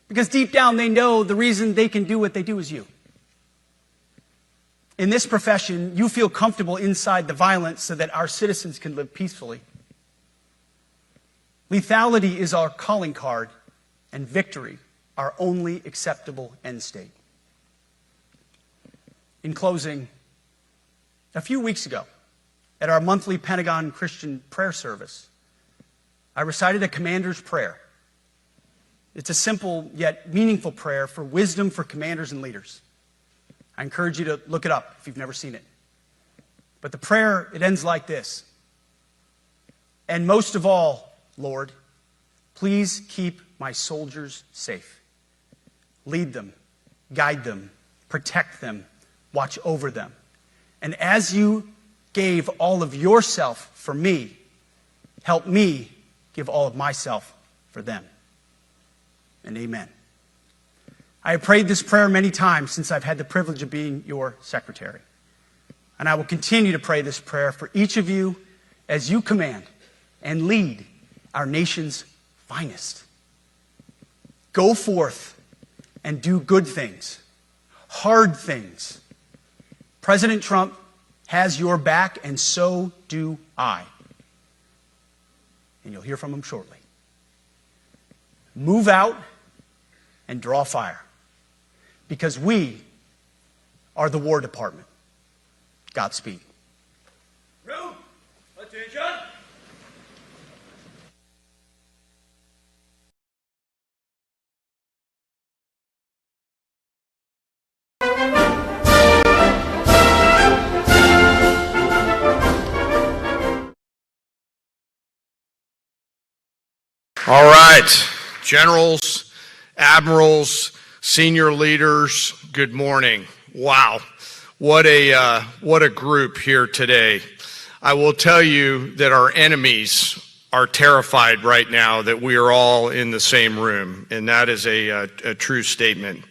because deep down they know the reason they can do what they do is you. In this profession, you feel comfortable inside the violence so that our citizens can live peacefully. Lethality is our calling card, and victory our only acceptable end state. In closing, a few weeks ago, at our monthly Pentagon Christian prayer service, I recited a commander's prayer. It's a simple yet meaningful prayer for wisdom for commanders and leaders. I encourage you to look it up if you've never seen it. But the prayer, it ends like this. And most of all, Lord, please keep my soldiers safe. Lead them, guide them, protect them, watch over them. And as you gave all of yourself for me, help me give all of myself for them. And amen. I have prayed this prayer many times since I've had the privilege of being your secretary. And I will continue to pray this prayer for each of you as you command and lead our nation's finest. Go forth and do good things, hard things. President Trump has your back, and so do I. And you'll hear from him shortly. Move out and draw fire, because we are the War Department. Godspeed. Room, attention. All right, generals, admirals, senior leaders, good morning. Wow, what a group here today. I will tell you that our enemies are terrified right now that we are all in the same room, and that is a true statement.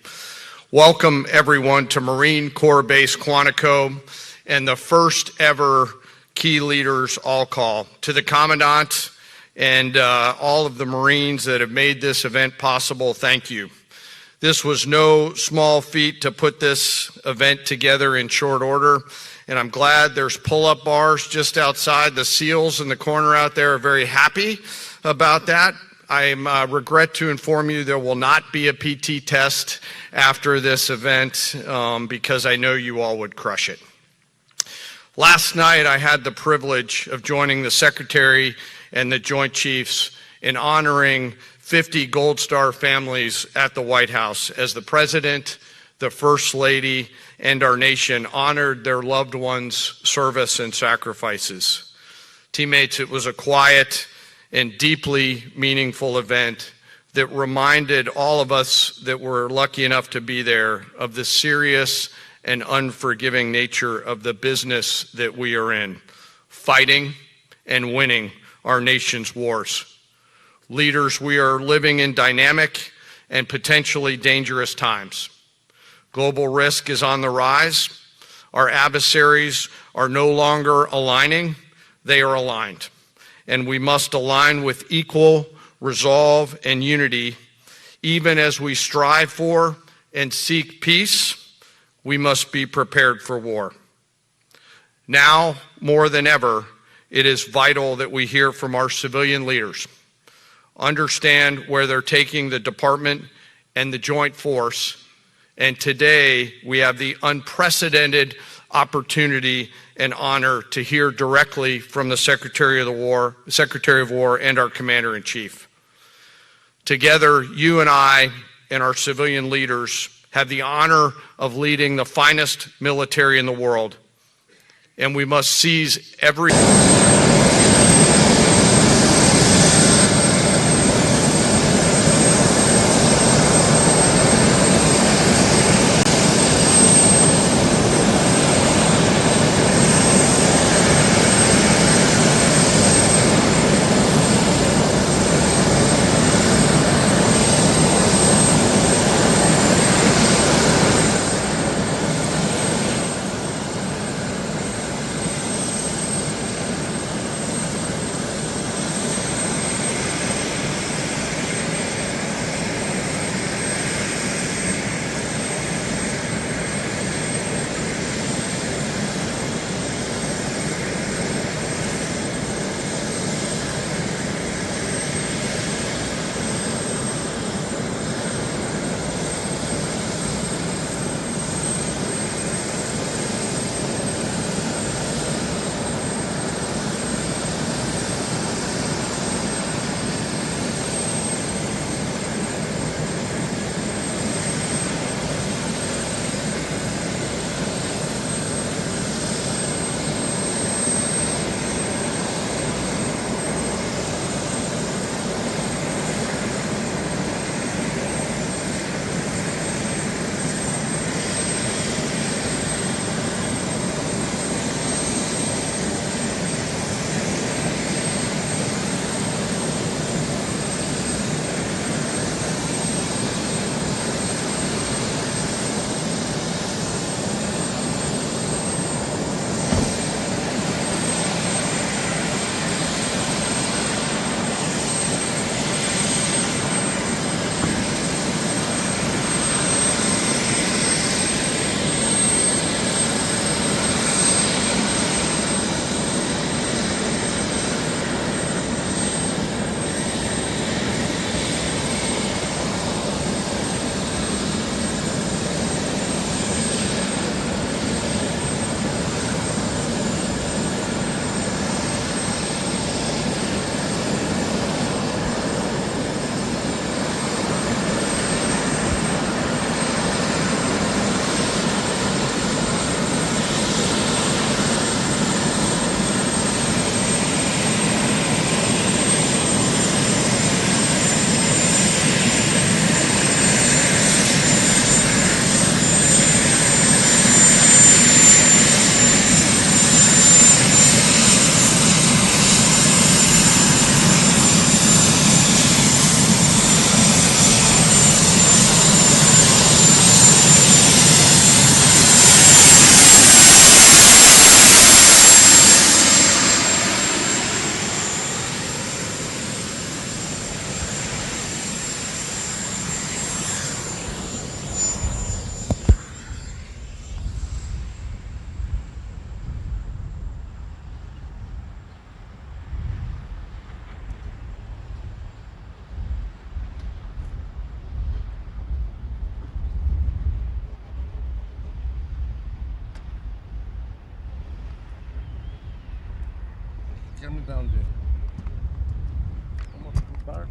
Welcome everyone to Marine Corps Base Quantico and the first ever Key Leaders All Call. To the Commandant and all of the Marines that have made this event possible, thank you. This was no small feat to put this event together in short order, and I'm glad there's pull-up bars just outside. The SEALs in the corner out there are very happy about that. I regret to inform you there will not be a PT test after this event because I know you all would crush it. Last night I had the privilege of joining the Secretary and the Joint Chiefs in honoring 50 Gold Star families at the White House as the President, the First Lady, and our nation honored their loved ones' service and sacrifices. Teammates, it was a quiet and deeply meaningful event that reminded all of us that were lucky enough to be there of the serious and unforgiving nature of the business that we are in, fighting and winning our nation's wars. Leaders, we are living in dynamic and potentially dangerous times. Global risk is on the rise. Our adversaries are no longer aligning, they are aligned. And we must align with equal resolve and unity. Even as we strive for and seek peace, we must be prepared for war. Now, more than ever, it is vital that we hear from our civilian leaders, understand where they're taking the department and the joint force, and today we have the unprecedented opportunity and honor to hear directly from the Secretary of War and our Commander-in-Chief. Together, you and I and our civilian leaders have the honor of leading the finest military in the world, and we must seize every calm it down, dude. Come on, start.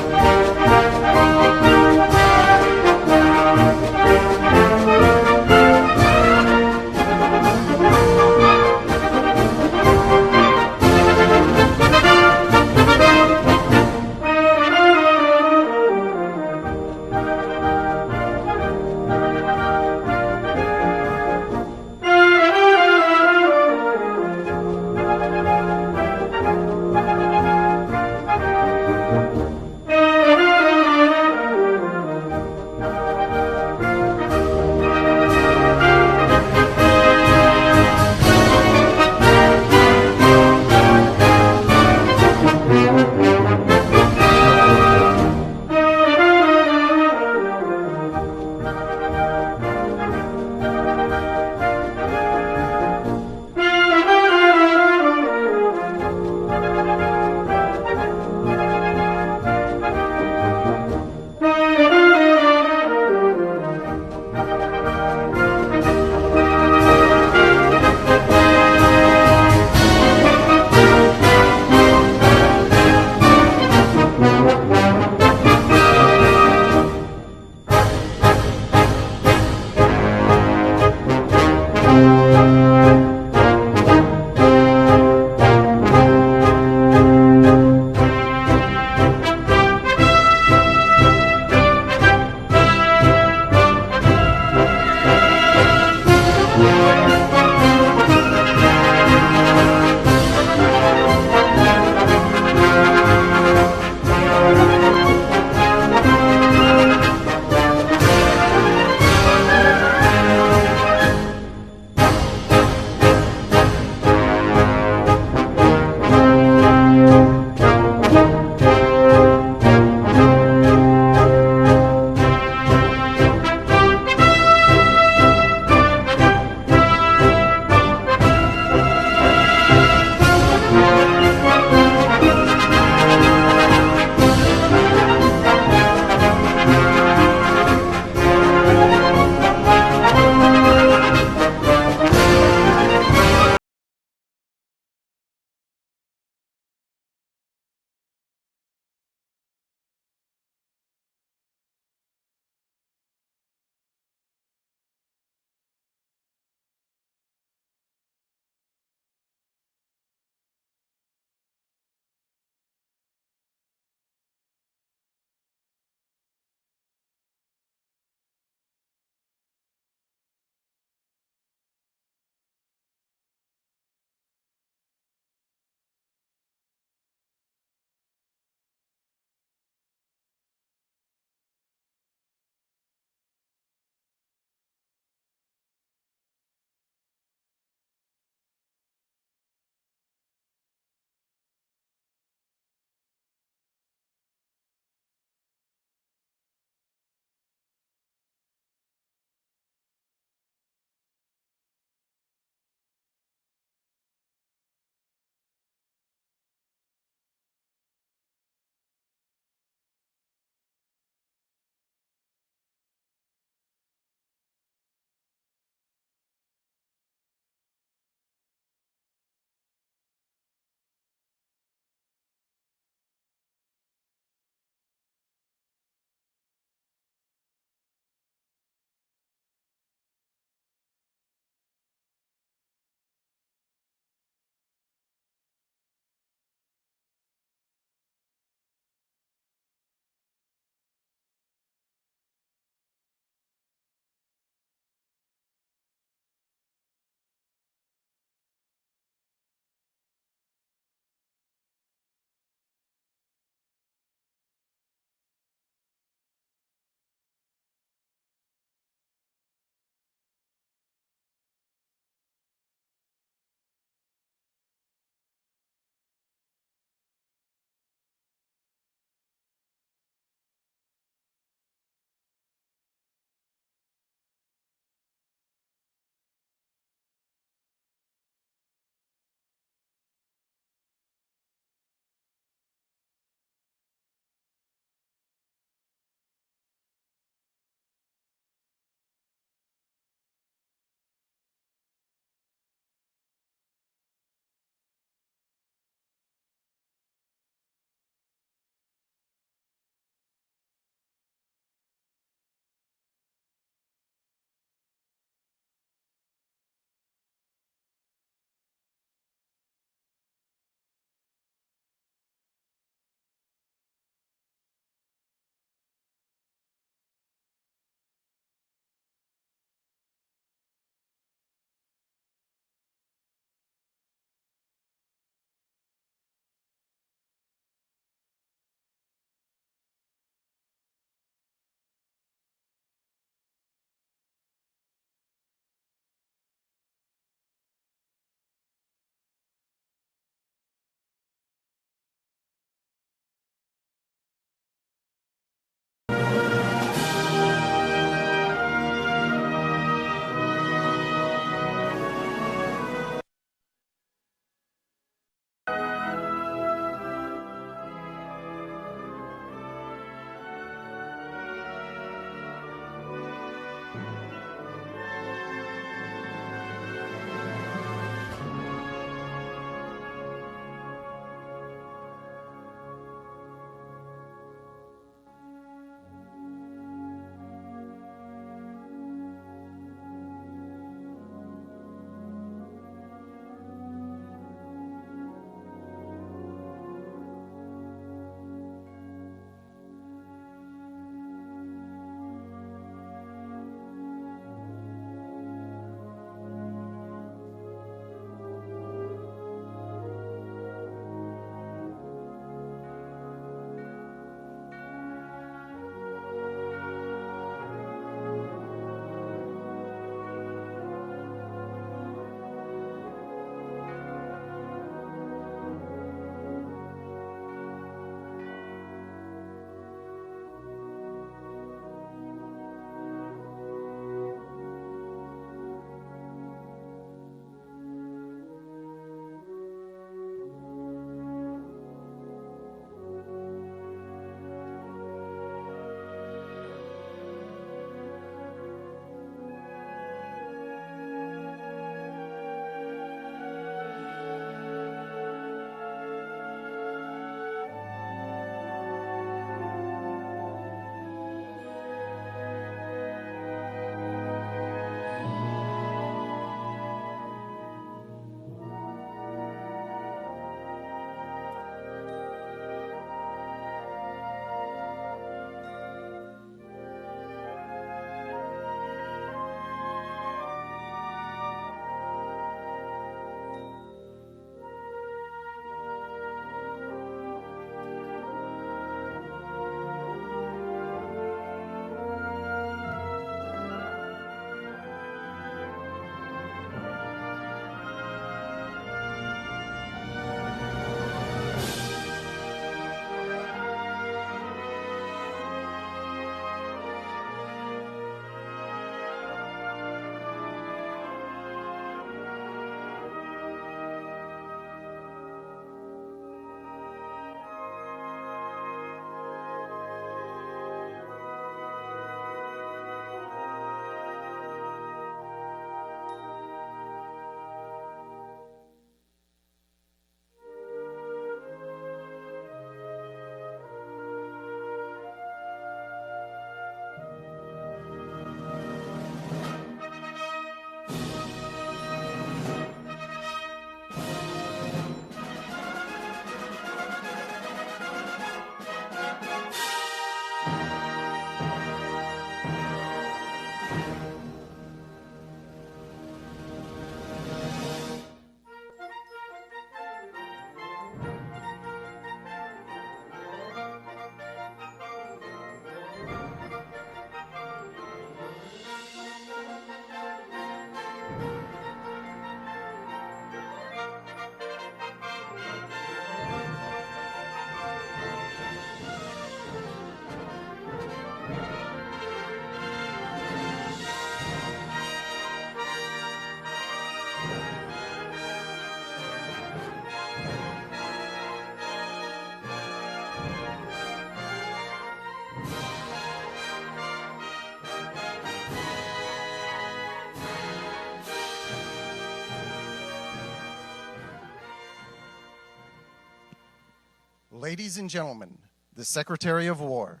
Ladies and gentlemen, the Secretary of War.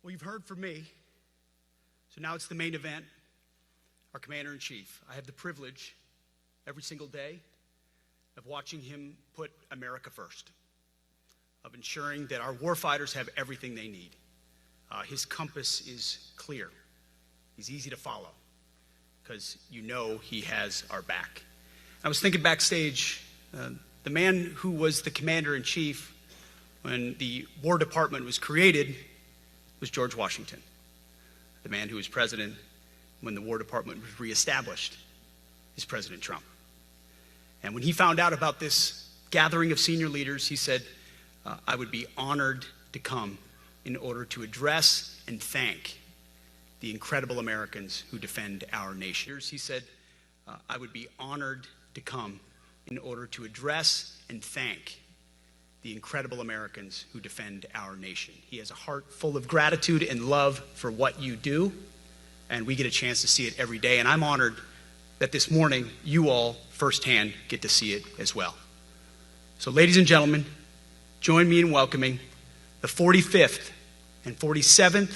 Well, you've heard from me, so now it's the main event, our Commander-in-Chief. I have the privilege every single day of watching him put America first, of ensuring that our warfighters have everything they need. His compass is clear. He's easy to follow because you know he has our back. I was thinking backstage, the man who was the Commander-in-Chief when the War Department was created was George Washington. The man who was president when the War Department was reestablished is President Trump. And when he found out about this gathering of senior leaders, he said, I would be honored to come in order to address and thank the incredible Americans who defend our nation. He said, I would be honored to come in order to address and thank the incredible Americans who defend our nation. He has a heart full of gratitude and love for what you do, and we get a chance to see it every day. And I'm honored that this morning you all firsthand get to see it as well. So ladies and gentlemen, join me in welcoming the 45th and 47th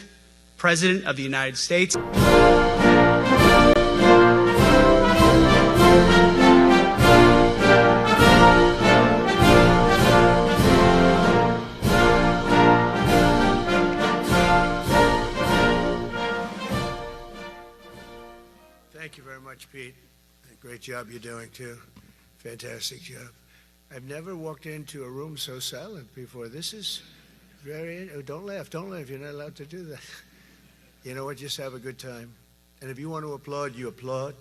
President of the United States. Thank you very much, Pete. Great job you're doing, too. Fantastic job. I've never walked into a room so silent before. This is very... Oh, don't laugh. Don't laugh. You're not allowed to do that. You know what? Just have a good time. And if you want to applaud, you applaud.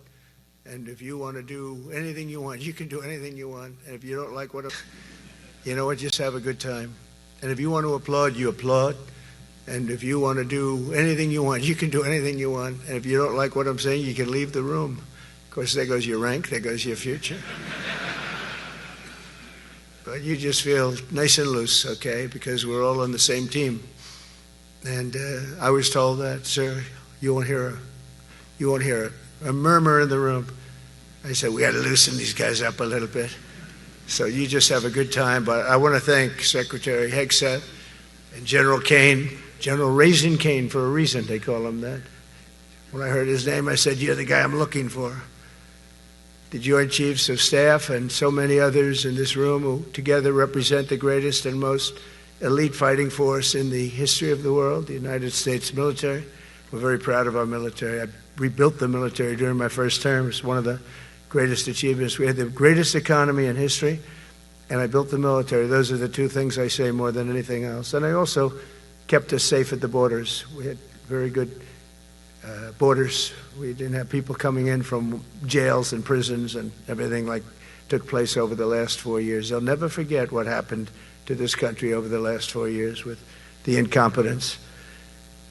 And if you want to do anything you want, you can do anything you want. And if you don't like what... You know what? Just have a good time. And if you want to applaud, you applaud. And if you want to do anything you want, you can do anything you want. And if you don't like what I'm saying, you can leave the room. Of course, there goes your rank, there goes your future. But you just feel nice and loose, okay? Because we're all on the same team. And I was told that, sir, you won't hear a murmur in the room. I said, we got to loosen these guys up a little bit. So you just have a good time. But I want to thank Secretary Hegseth and General Kaine. General Raisin Kaine, for a reason, they call him that. When I heard his name, I said, you're the guy I'm looking for. The Joint Chiefs of Staff and so many others in this room who together represent the greatest and most elite fighting force in the history of the world, the United States military. We're very proud of our military. I rebuilt the military during my first term. It's one of the greatest achievements. We had the greatest economy in history, and I built the military. Those are the two things I say more than anything else. And I also kept us safe at the borders. We had very good borders. We didn't have people coming in from jails and prisons and everything like took place over the last 4 years. They'll never forget what happened to this country over the last 4 years with the incompetence.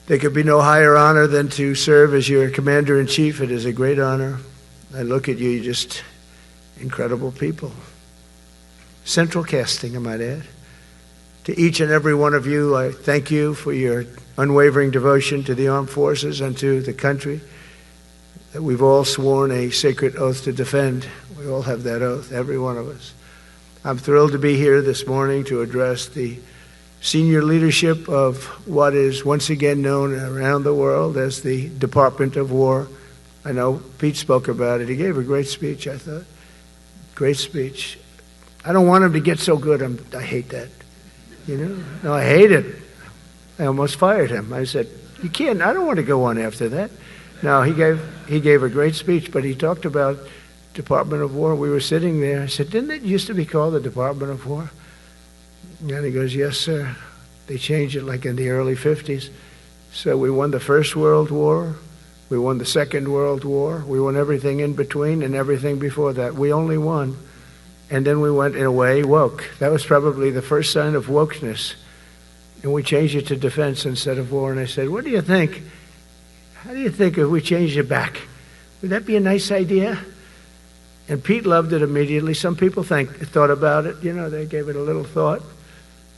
There could be no higher honor than to serve as your Commander-in-Chief. It is a great honor. I look at you, you're just incredible people. Central casting, I might add. To each and every one of you, I thank you for your unwavering devotion to the armed forces and to the country that we've all sworn a sacred oath to defend. We all have that oath, every one of us. I'm thrilled to be here this morning to address the senior leadership of what is once again known around the world as the Department of War. I know Pete spoke about it. He gave a great speech, I thought. Great speech. I don't want him to get so good. I hate that. You know? No, I hate it. I almost fired him. I said, you can't, I don't want to go on after that. No, he gave a great speech, but he talked about Department of War. We were sitting there. I said, didn't it used to be called the Department of War? And he goes, yes, sir. They changed it like in the early 50s. So we won the First World War. We won the Second World War. We won everything in between and everything before that. We only won. And then we went, in a way, woke. That was probably the first sign of wokeness. And we changed it to defense instead of war. And I said, what do you think? How do you think if we changed it back? Would that be a nice idea? And Pete loved it immediately. Some people thought about it. You know, they gave it a little thought.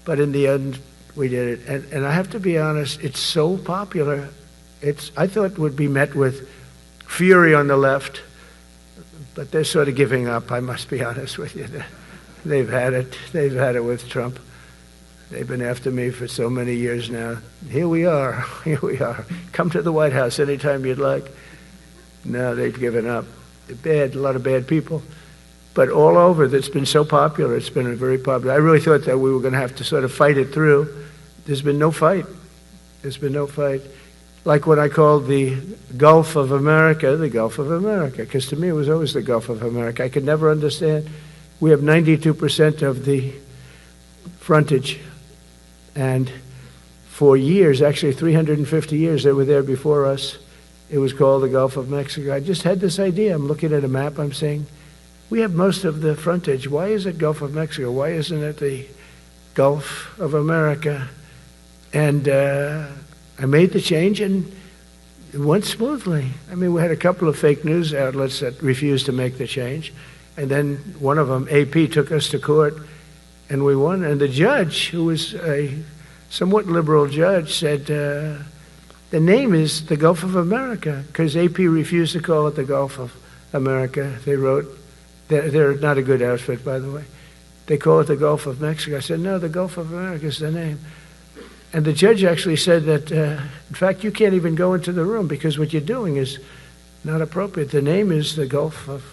But in the end, we did it. And I have to be honest, it's so popular. I thought it would be met with fury on the left, but they're sort of giving up, I must be honest with you. They've had it. They've had it with Trump. They've been after me for so many years now. Here we are. Here we are. Come to the White House anytime you'd like. No, they've given up. They're bad, a lot of bad people. But all over, that's been so popular. It's been very popular. I really thought that we were going to have to sort of fight it through. There's been no fight. There's been no fight. Like what I called the Gulf of America, because to me it was always the Gulf of America. I could never understand. We have 92% of the frontage. And for years, actually 350 years, they were there before us. It was called the Gulf of Mexico. I just had this idea. I'm looking at a map. I'm saying, we have most of the frontage. Why is it Gulf of Mexico? Why isn't it the Gulf of America? And I made the change, and it went smoothly. I mean, we had a couple of fake news outlets that refused to make the change. And then one of them, AP, took us to court, and we won. And the judge, who was a somewhat liberal judge, said, the name is the Gulf of America, because AP refused to call it the Gulf of America. They wrote, they're not a good outfit, by the way. They call it the Gulf of Mexico. I said, no, the Gulf of America is the name. And the judge actually said that, in fact, you can't even go into the room because what you're doing is not appropriate. The name is the Gulf of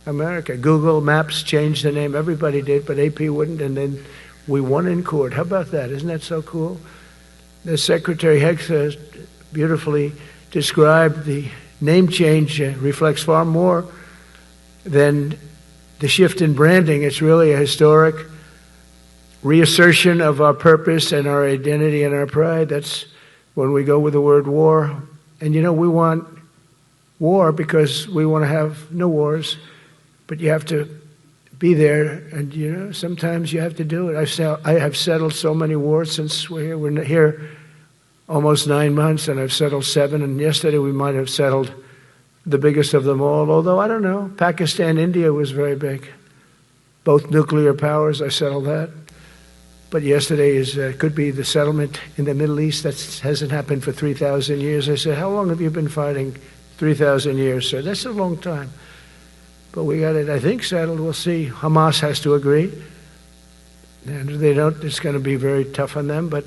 America. Google Maps changed the name. Everybody did, but AP wouldn't, and then we won in court. How about that? Isn't that so cool? The Secretary Hegseth beautifully described the name change reflects far more than the shift in branding. It's really a historic reassertion of our purpose and our identity and our pride. That's when we go with the word war. And you know, we want war because we want to have no wars, but you have to be there, and you know, sometimes you have to do it. I have settled so many wars since we're here almost 9 months, and I've settled 7, and yesterday we might have settled the biggest of them all, although I don't know. Pakistan, India was very big. Both nuclear powers, I settled that. But yesterday could be the settlement in the Middle East. That hasn't happened for 3,000 years. I said, how long have you been fighting? 3,000 years, sir. That's a long time. But we got it, I think, settled. We'll see. Hamas has to agree. And if they don't, it's going to be very tough on them, but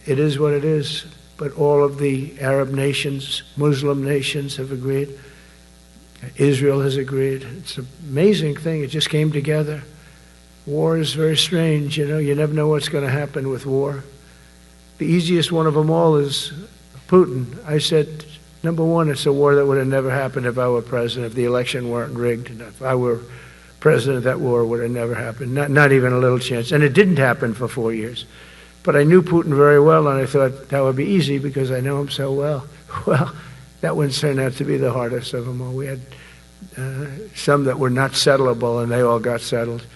it is what it is. But all of the Arab nations, Muslim nations have agreed. Israel has agreed. It's an amazing thing. It just came together. War is very strange, you know. You never know what's going to happen with war. The easiest one of them all is Putin. I said, number one, it's a war that would have never happened if I were president, if the election weren't rigged. And if I were president, that war would have never happened, not even a little chance. And it didn't happen for 4 years. But I knew Putin very well, and I thought that would be easy because I know him so well. Well, that one turned out to be the hardest of them all. We had some that were not settlable, and they all got settled.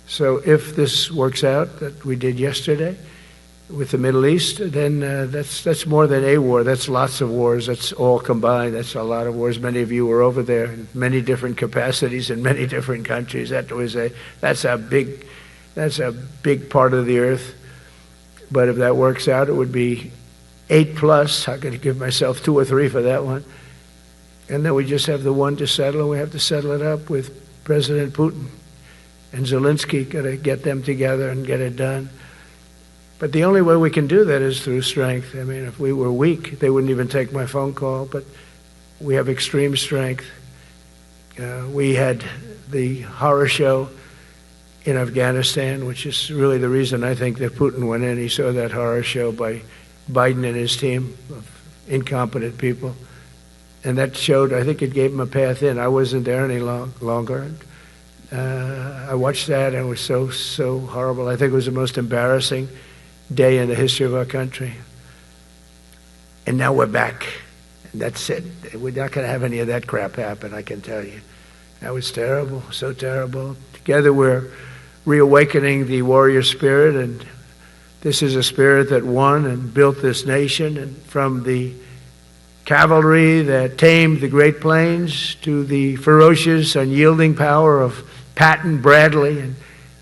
So if this works out, that we did yesterday with the Middle East, then that's more than a war. That's lots of wars. That's all combined. That's a lot of wars. Many of you were over there in many different capacities in many different countries. That's a big part of the earth. But if that works out, it would be 8+. I'm going to give myself 2 or 3 for that one. And then we just have the one to settle, and we have to settle it up with President Putin. And Zelensky, got to get them together and get it done. But the only way we can do that is through strength. I mean, if we were weak, they wouldn't even take my phone call. But we have extreme strength. We had the horror show in Afghanistan, which is really the reason I think that Putin went in. He saw that horror show by Biden and his team of incompetent people. And that showed, I think it gave him a path in. I wasn't there any longer. I watched that, and it was so horrible. I think it was the most embarrassing day in the history of our country. And now we're back. And that's it. We're not going to have any of that crap happen, I can tell you. That was terrible, so terrible. Together we're reawakening the warrior spirit, and this is a spirit that won and built this nation. And from the cavalry that tamed the Great Plains to the ferocious, unyielding power of Patton Bradley and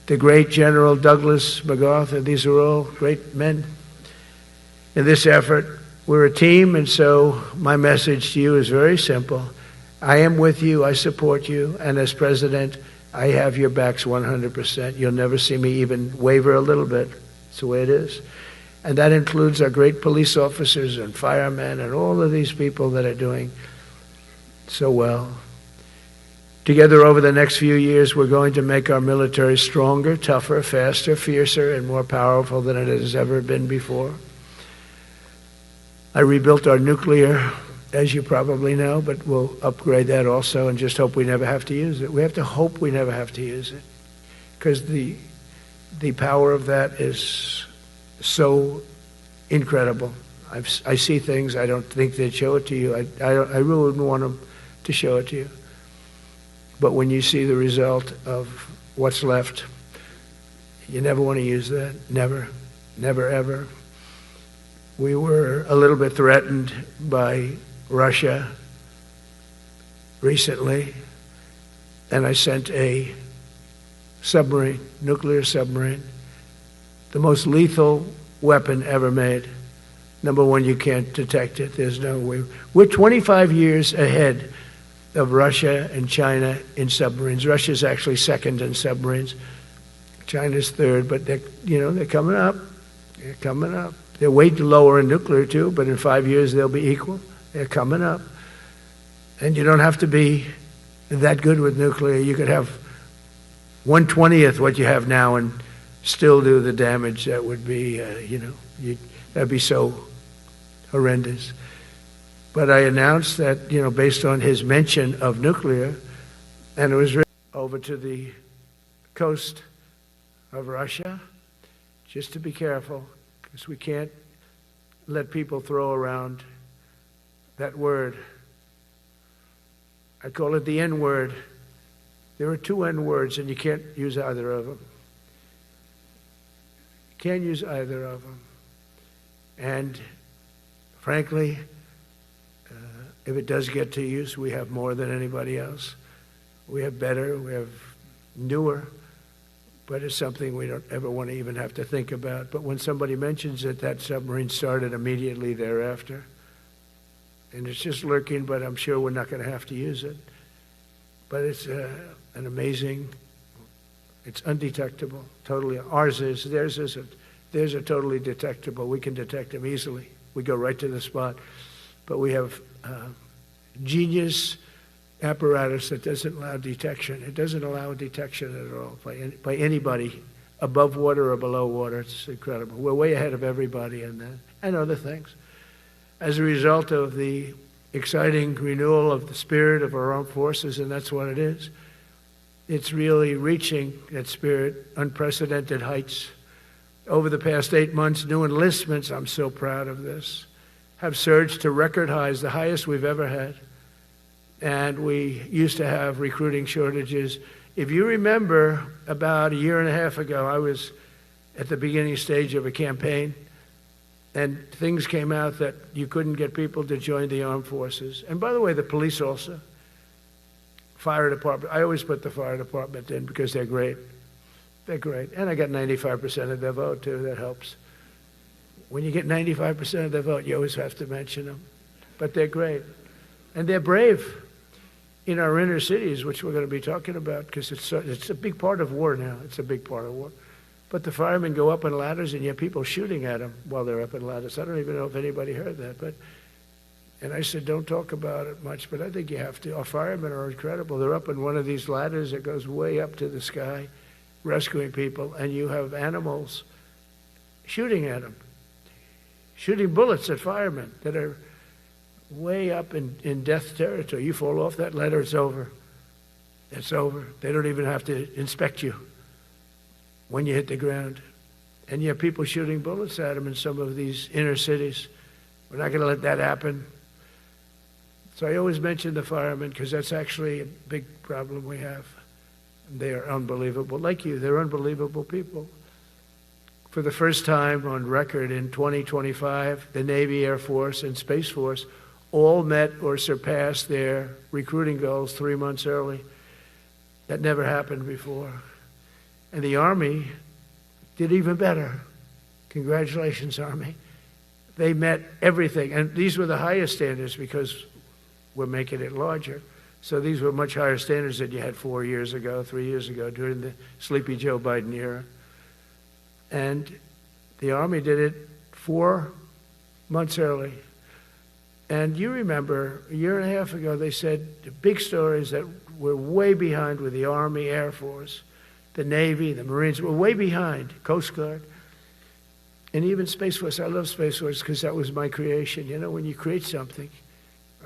the great General Douglas MacArthur. These are all great men in this effort. We're a team, and so my message to you is very simple. I am with you, I support you, and as president, I have your backs 100%. You'll never see me even waver a little bit. It's the way it is. And that includes our great police officers and firemen and all of these people that are doing so well. Together over the next few years, we're going to make our military stronger, tougher, faster, fiercer, and more powerful than it has ever been before. I rebuilt our nuclear, as you probably know, but we'll upgrade that also and just hope we never have to use it. We have to hope we never have to use it, because the power of that is so incredible. I see things, I don't think they'd show it to you. I really wouldn't want them to show it to you. But when you see the result of what's left, you never want to use that. Never, never, ever. We were a little bit threatened by Russia recently, and I sent a submarine, nuclear submarine, the most lethal weapon ever made. Number one, you can't detect it. There's no way. We're 25 years ahead of Russia and China in submarines. Russia's actually second in submarines. China's third, but they're coming up. They're coming up. They're way lower in nuclear too, but in 5 years they'll be equal. They're coming up. And you don't have to be that good with nuclear. You could have 1/20th what you have now and still do the damage that would be, that'd be so horrendous. But I announced that, based on his mention of nuclear, and it was written over to the coast of Russia, just to be careful, because we can't let people throw around that word. I call it the N word. There are two N words, and you can't use either of them. You can't use either of them. And frankly, if it does get to use, we have more than anybody else. We have better, we have newer, but it's something we don't ever want to even have to think about. But when somebody mentions it, that submarine started immediately thereafter. And it's just lurking, but I'm sure we're not going to have to use it. But it's an amazing, it's undetectable, totally. Ours is, theirs isn't. Theirs are totally detectable. We can detect them easily. We go right to the spot. But we have genius apparatus that doesn't allow detection. It doesn't allow detection at all by anybody above water or below water. It's incredible. We're way ahead of everybody in that and other things. As a result of the exciting renewal of the spirit of our armed forces, and that's what it is. It's really reaching that spirit, unprecedented heights. Over the past 8 months, new enlistments, I'm so proud of this, have surged to record highs, the highest we've ever had. And we used to have recruiting shortages. If you remember, about a year and a half ago, I was at the beginning stage of a campaign, and things came out that you couldn't get people to join the armed forces. And by the way, the police also. Fire department. I always put the fire department in because they're great. They're great. And I got 95% of their vote, too. That helps. When you get 95% of their vote, you always have to mention them. But they're great. And they're brave in our inner cities, which we're going to be talking about, because it's a big part of war now. It's a big part of war. But the firemen go up in ladders, and you have people shooting at them while they're up in ladders. I don't even know if anybody heard that. And I said, don't talk about it much, but I think you have to. Our firemen are incredible. They're up in one of these ladders that goes way up to the sky, rescuing people, and you have animals shooting at them, shooting bullets at firemen that are way up in death territory. You fall off that ladder, it's over. It's over. They don't even have to inspect you when you hit the ground. And you have people shooting bullets at them in some of these inner cities. We're not going to let that happen. So I always mention the firemen because that's actually a big problem we have. They are unbelievable. Like you, they're unbelievable people. For the first time on record in 2025, the Navy, Air Force, and Space Force all met or surpassed their recruiting goals 3 months early. That never happened before. And the Army did even better. Congratulations, Army. they met everything. And these were the highest standards because we're making it larger. So these were much higher standards than you had 4 years ago, 3 years ago, during the Sleepy Joe Biden era. And the Army did it 4 months early. And you remember, a year and a half ago, they said the big stories that we're way behind with the Army, Air Force, the Navy, the Marines. We're way behind, Coast Guard. And even Space Force. I love Space Force because that was my creation. You know, when you create something,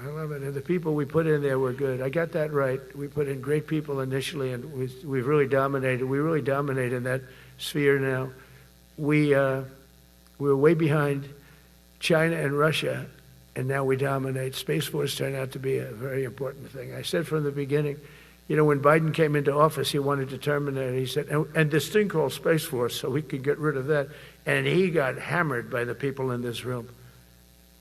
I love it. And the people we put in there were good. I got that right. We put in great people initially, and we've really dominated. We really dominate in that sphere now. We're way behind China and Russia, and now we dominate. Space Force turned out to be a very important thing. I said from the beginning, you know, when Biden came into office, he wanted to terminate it. He said, and this thing called Space Force, so we could get rid of that. And he got hammered by the people in this room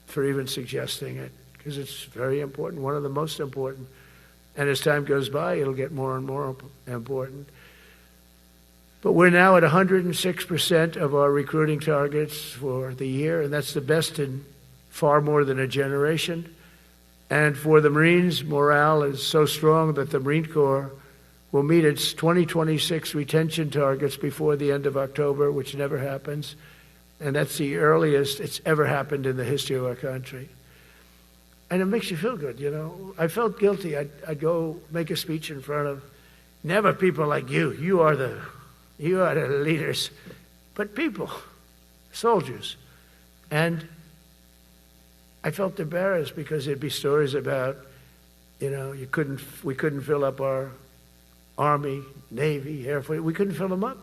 for even suggesting it, because it's very important, one of the most important. And as time goes by, it'll get more and more important. But we're now at 106% of our recruiting targets for the year, and that's the best in far more than a generation. And for the Marines, morale is so strong that the Marine Corps will meet its 2026 retention targets before the end of October, which never happens. And that's the earliest it's ever happened in the history of our country. And it makes you feel good, you know. I felt guilty. I'd go make a speech in front of never people like you. You are the leaders. But people, soldiers. And I felt embarrassed because there'd be stories about, you know, we couldn't fill up our Army, Navy, Air Force. We couldn't fill them up.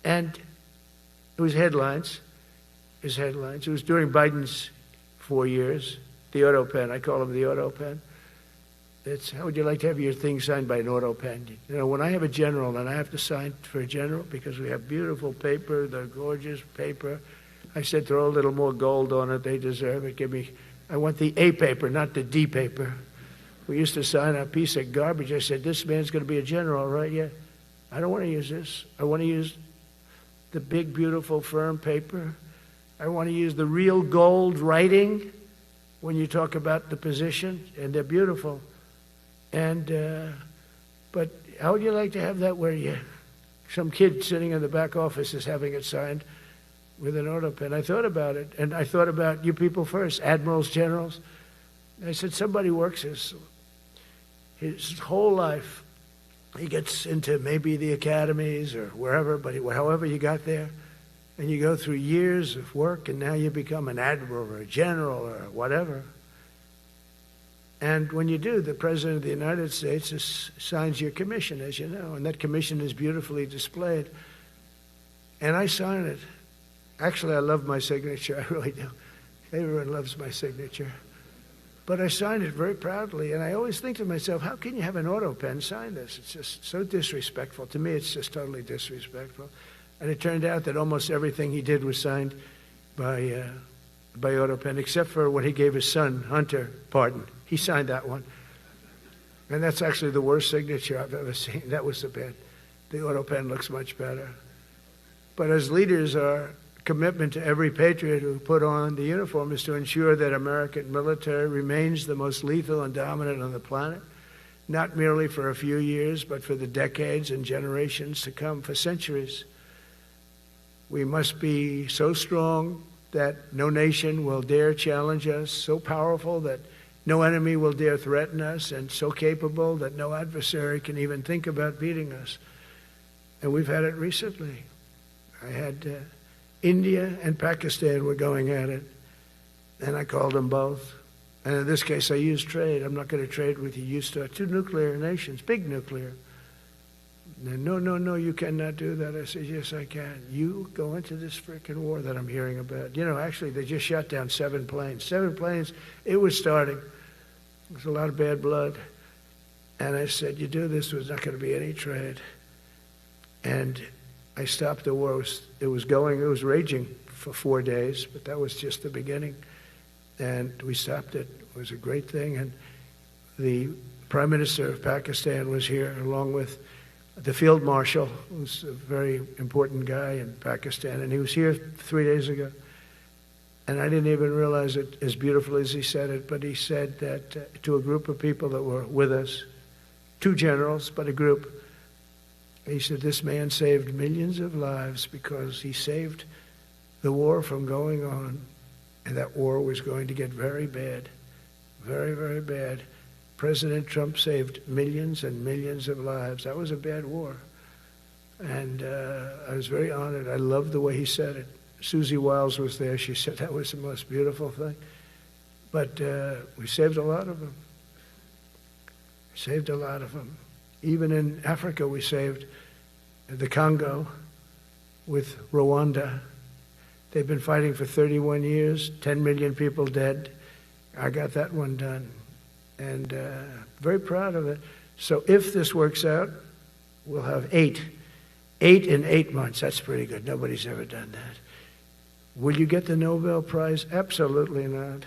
And it was headlines. It was during Biden's 4 years. The auto pen, I call him the auto pen. It's, how would you like to have your thing signed by an auto pen? You know, when I have a general and I have to sign for a general because we have beautiful paper, the gorgeous paper, I said throw a little more gold on it. They deserve it. I want the A paper, not the D paper. We used to sign a piece of garbage. I said, this man's going to be a general, right? Yeah. I don't want to use this. I want to use the big, beautiful, firm paper. I want to use the real gold writing when you talk about the position, and they're beautiful. And, but how would you like to have that where some kid sitting in the back office is having it signed with an auto pen? I thought about it, and I thought about you people first, admirals, generals. I said, somebody works his whole life. He gets into maybe the academies or wherever, but however you got there, and you go through years of work, and now you become an admiral or a general or whatever. And when you do, the President of the United States signs your commission, as you know, and that commission is beautifully displayed. And I sign it. Actually, I love my signature. I really do. Everyone loves my signature. But I signed it very proudly, and I always think to myself, how can you have an auto pen sign this? It's just so disrespectful. To me, it's just totally disrespectful. And it turned out that almost everything he did was signed by auto pen, except for when he gave his son, Hunter, pardon. He signed that one. And that's actually the worst signature I've ever seen. That was the bad. The auto pen looks much better. But as leaders, our commitment to every patriot who put on the uniform is to ensure that American military remains the most lethal and dominant on the planet, not merely for a few years, but for the decades and generations to come, for centuries. We must be so strong that no nation will dare challenge us, so powerful that no enemy will dare threaten us, and so capable that no adversary can even think about beating us. And we've had it recently. I had India and Pakistan were going at it, and I called them both. And in this case, I used trade. I'm not going to trade with you. You start two nuclear nations, big nuclear. No, you cannot do that. I said, yes, I can. You go into this frickin' war that I'm hearing about. You know, actually, they just shot down 7 planes. 7 planes, it was starting. There was a lot of bad blood. And I said, you do this, there's not going to be any trade. And I stopped the war. It was raging for 4 days, but that was just the beginning. And we stopped it. It was a great thing. And the Prime Minister of Pakistan was here, along with the Field Marshal, who's a very important guy in Pakistan, and he was here 3 days ago. And I didn't even realize it as beautiful as he said it, but he said that to a group of people that were with us, 2 generals, but a group, he said, this man saved millions of lives because he saved the war from going on, and that war was going to get very bad, very, very bad. President Trump saved millions and millions of lives. That was a bad war. And I was very honored. I loved the way he said it. Susie Wiles was there. She said that was the most beautiful thing. But we saved a lot of them. Saved a lot of them. Even in Africa, we saved the Congo with Rwanda. They've been fighting for 31 years, 10 million people dead. I got that one done. And very proud of it. So if this works out, we'll have 8 in 8 months. That's pretty good. Nobody's ever done that. Will you get the Nobel Prize? Absolutely not.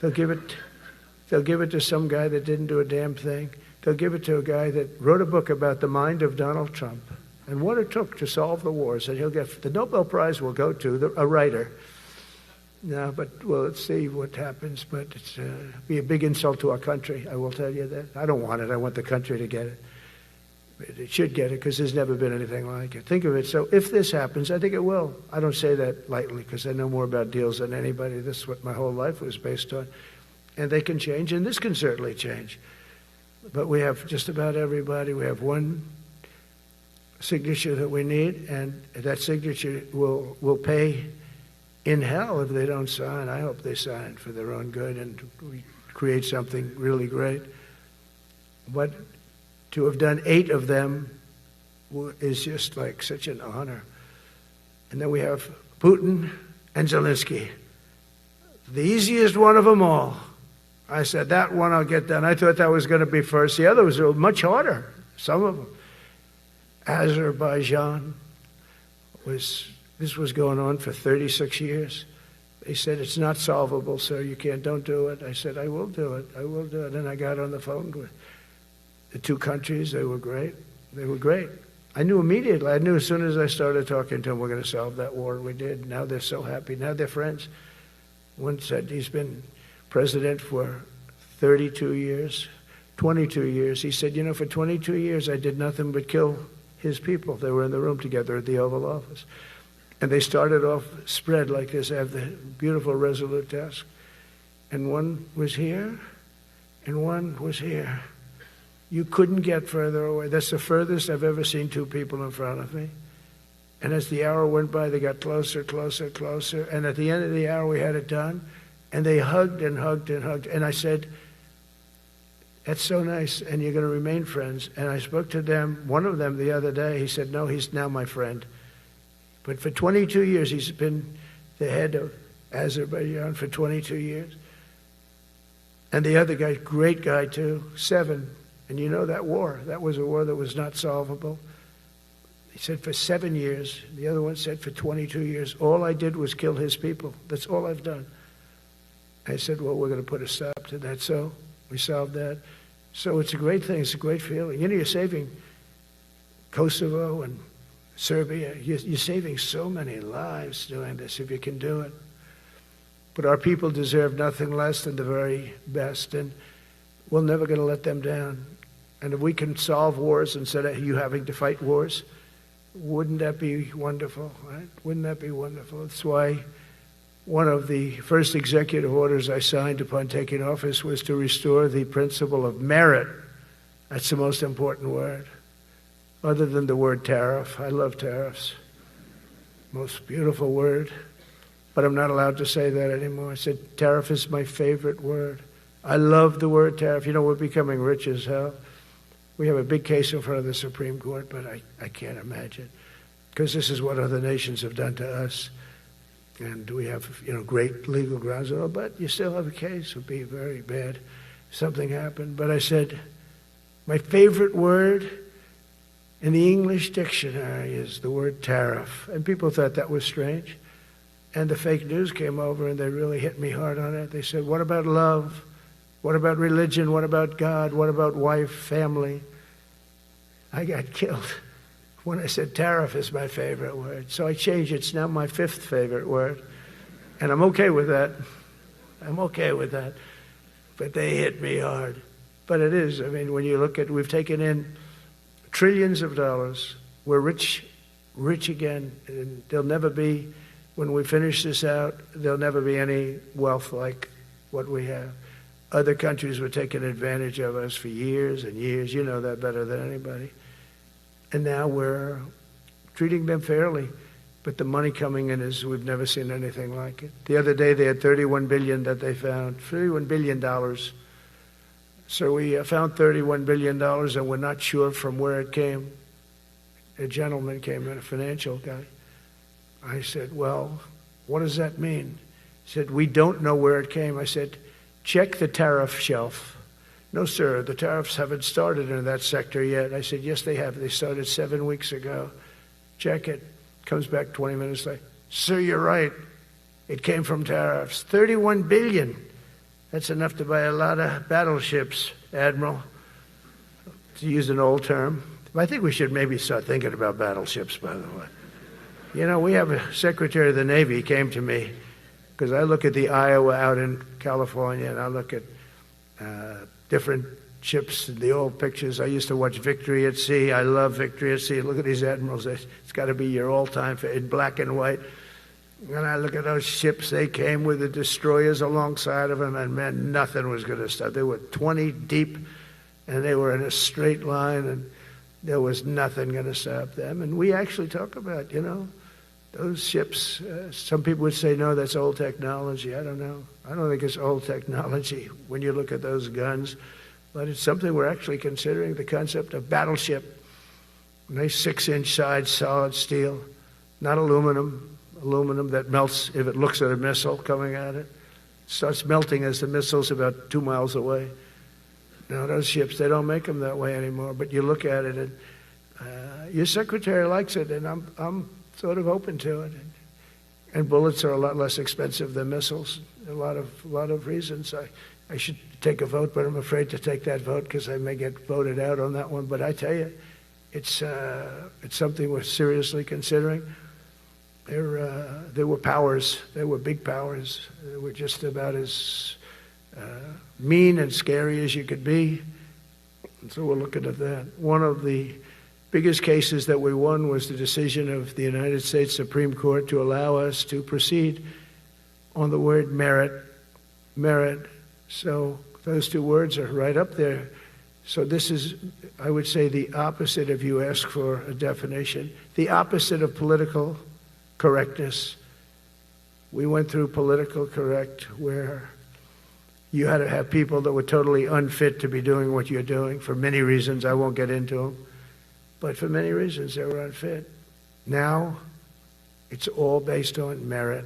They'll give it to some guy that didn't do a damn thing. They'll give it to a guy that wrote a book about the mind of Donald Trump and what it took to solve the wars. And he'll get the Nobel Prize will go to a writer. No, but well, let's see what happens. But it's be a big insult to our country. I will tell you that. I don't want it. I want the country to get it. It should get it because there's never been anything like it. Think of it. So if this happens, I think it will. I don't say that lightly because I know more about deals than anybody. This is what my whole life was based on. And they can change, and this can certainly change. But we have just about everybody. We have one signature that we need, and that signature will pay in hell if they don't sign. I hope they sign for their own good and we create something really great. But to have done 8 of them is just like such an honor. And then we have Putin and Zelensky. The easiest one of them all. I said, that one I'll get done. I thought that was going to be first. The others are much harder, some of them. Azerbaijan this was going on for 36 years. They said, it's not solvable, sir. Don't do it. I said, I will do it. I will do it. And I got on the phone with the 2 countries. They were great. They were great. I knew immediately. I knew as soon as I started talking to them, we're going to solve that war. We did. Now they're so happy. Now they're friends. One said he's been president for 32 years, 22 years. He said, for 22 years, I did nothing but kill his people. They were in the room together at the Oval Office. And they started off spread like this. I have the beautiful Resolute desk. And one was here, and one was here. You couldn't get further away. That's the furthest I've ever seen 2 people in front of me. And as the hour went by, they got closer, closer, closer. And at the end of the hour, we had it done. And they hugged and hugged and hugged. And I said, that's so nice, and you're going to remain friends. And I spoke to them, one of them the other day. He said, no, he's now my friend. But for 22 years, he's been the head of Azerbaijan for 22 years. And the other guy, great guy too, 7. And you know that war, that was a war that was not solvable. He said for 7 years. The other one said for 22 years. All I did was kill his people. That's all I've done. I said, well, we're going to put a stop to that. So we solved that. So it's a great thing. It's a great feeling. You're saving Kosovo and Serbia. You're saving so many lives doing this if you can do it. But our people deserve nothing less than the very best, and we're never going to let them down. And if we can solve wars instead of you having to fight wars, wouldn't that be wonderful, right? Wouldn't that be wonderful? That's why one of the first executive orders I signed upon taking office was to restore the principle of merit. That's the most important word, other than the word tariff. I love tariffs. Most beautiful word. But I'm not allowed to say that anymore. I said tariff is my favorite word. I love the word tariff. We're becoming rich as hell. We have a big case in front of the Supreme Court, but I can't imagine. Because this is what other nations have done to us. And we have, great legal grounds and all, but you still have a case. It would be very bad if something happened. But I said, my favorite word in the English dictionary is the word tariff. And people thought that was strange. And the fake news came over and they really hit me hard on it. They said, what about love? What about religion? What about God? What about wife, family? I got killed when I said tariff is my favorite word. So I changed it. It's now my 5th favorite word. And I'm okay with that. I'm okay with that. But they hit me hard. But it is. I mean, when you look at, we've taken in trillions of dollars. We're rich again. And there'll never be, when we finish this out, there'll never be any wealth like what we have. Other countries were taking advantage of us for years and years. You know that better than anybody. And now we're treating them fairly. But the money coming in is, we've never seen anything like it. The other day they had $31 billion that they found, $31 billion. So we found $31 billion and we're not sure from where it came. A gentleman came in, a financial guy. I said, well, what does that mean? He said, we don't know where it came. I said, check the tariff shelf. No, sir, the tariffs haven't started in that sector yet. I said, yes, they have. They started 7 weeks ago. Check it. Comes back 20 minutes later. Sir, you're right. It came from tariffs. $31 billion. That's enough to buy a lot of battleships, Admiral, to use an old term. I think we should maybe start thinking about battleships, by the way. You know, we have a Secretary of the Navy came to me, because I look at the Iowa out in California, and I look at different ships, the old pictures. I used to watch Victory at Sea. I love Victory at Sea. Look at these admirals. It's got to be your all-time in black and white. And I look at those ships. They came with the destroyers alongside of them, and man, nothing was going to stop. They were 20 deep, and they were in a straight line, and there was nothing going to stop them. And we actually talk about, you know, those ships. Some people would say, no, that's old technology. I don't know. I don't think it's old technology when you look at those guns. But it's something we're actually considering, the concept of battleship. Nice 6-inch sides, solid steel, not aluminum. Aluminum that melts if it looks at a missile coming at it. It starts melting as the missile's about 2 miles away. Now, those ships, they don't make them that way anymore. But you look at it, and your secretary likes it, and I'm sort of open to it. And bullets are a lot less expensive than missiles. A lot of reasons. I should take a vote, but I'm afraid to take that vote because I may get voted out on that one. But I tell you, it's something we're seriously considering. There were powers. There were big powers. They were just about as mean and scary as you could be. And so we're looking at that. One of the biggest cases that we won was the decision of the United States Supreme Court to allow us to proceed on the word merit. Merit. So those two words are right up there. So this is, I would say, the opposite if you ask for a definition. The opposite of political correctness. We went through political correct where you had to have people that were totally unfit to be doing what you're doing for many reasons. I won't get into them. But for many reasons, they were unfit. Now, it's all based on merit.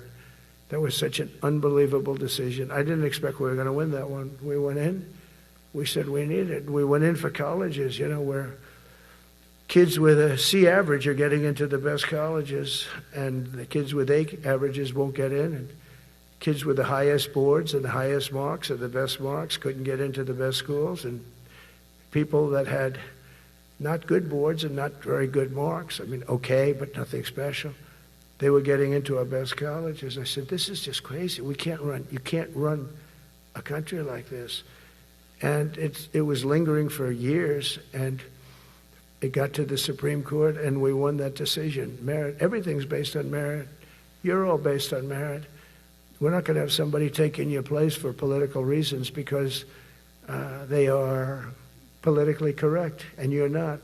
That was such an unbelievable decision. I didn't expect we were going to win that one. We went in. We said we needed it. We went in for colleges, you know, where kids with a C average are getting into the best colleges, and the kids with A averages won't get in. And kids with the highest boards and the highest marks and the best marks couldn't get into the best schools. And people that had not good boards and not very good marks, I mean, okay, but nothing special, they were getting into our best colleges. I said, this is just crazy. You can't run a country like this. And it was lingering for years, and it got to the Supreme Court, and we won that decision. Merit, everything's based on merit. You're all based on merit. We're not going to have somebody taking your place for political reasons because they are politically correct, and you're not.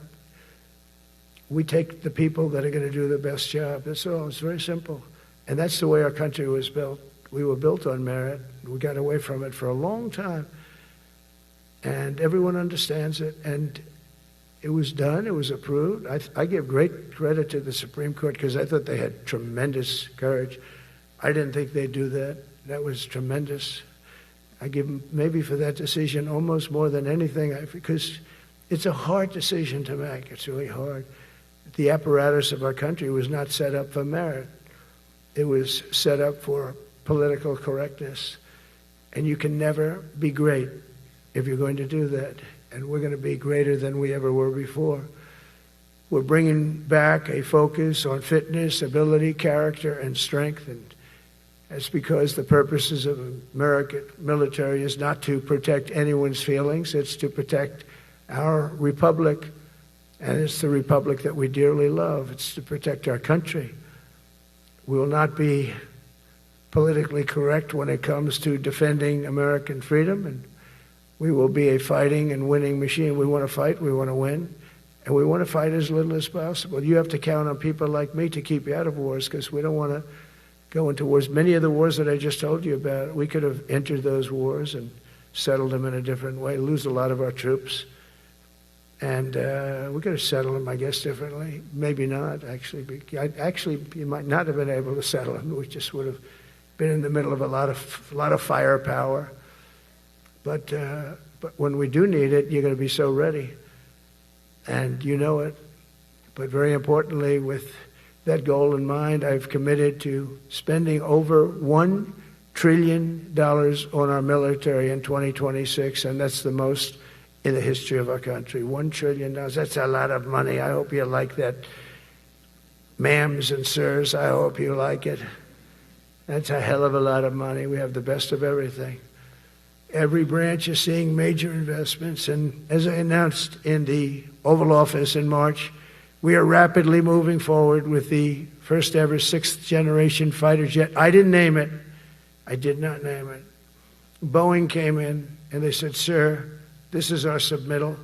We take the people that are going to do the best job. That's all. It's very simple. And that's the way our country was built. We were built on merit. We got away from it for a long time. And everyone understands it. And it was done. It was approved. I give great credit to the Supreme Court because I thought they had tremendous courage. I didn't think they'd do that. That was tremendous. I give them maybe for that decision almost more than anything because it's a hard decision to make. It's really hard. The apparatus of our country was not set up for merit. It was set up for political correctness. And you can never be great if you're going to do that. And we're going to be greater than we ever were before. We're bringing back a focus on fitness, ability, character, and strength. That's because the purposes of American military is not to protect anyone's feelings. It's to protect our republic, and it's the republic that we dearly love. It's to protect our country. We will not be politically correct when it comes to defending American freedom, and we will be a fighting and winning machine. We want to fight, we want to win, and we want to fight as little as possible. You have to count on people like me to keep you out of wars, because we don't want to go into wars. Many of the wars that I just told you about, we could have entered those wars and settled them in a different way, lose a lot of our troops. And we could have settled them, I guess, differently. Maybe not, actually. Actually, you might not have been able to settle them. We just would have been in the middle of a lot of firepower. But when we do need it, you're going to be so ready. And you know it. But very importantly, with that goal in mind, I've committed to spending over $1 trillion on our military in 2026, and that's the most in the history of our country. $1 trillion. That's a lot of money. I hope you like that. Ma'ams and sirs, I hope you like it. That's a hell of a lot of money. We have the best of everything. Every branch is seeing major investments, and as I announced in the Oval Office in March, we are rapidly moving forward with the first ever 6th generation fighter jet. I didn't name it. I did not name it. Boeing came in and they said, "Sir, this is our submittal.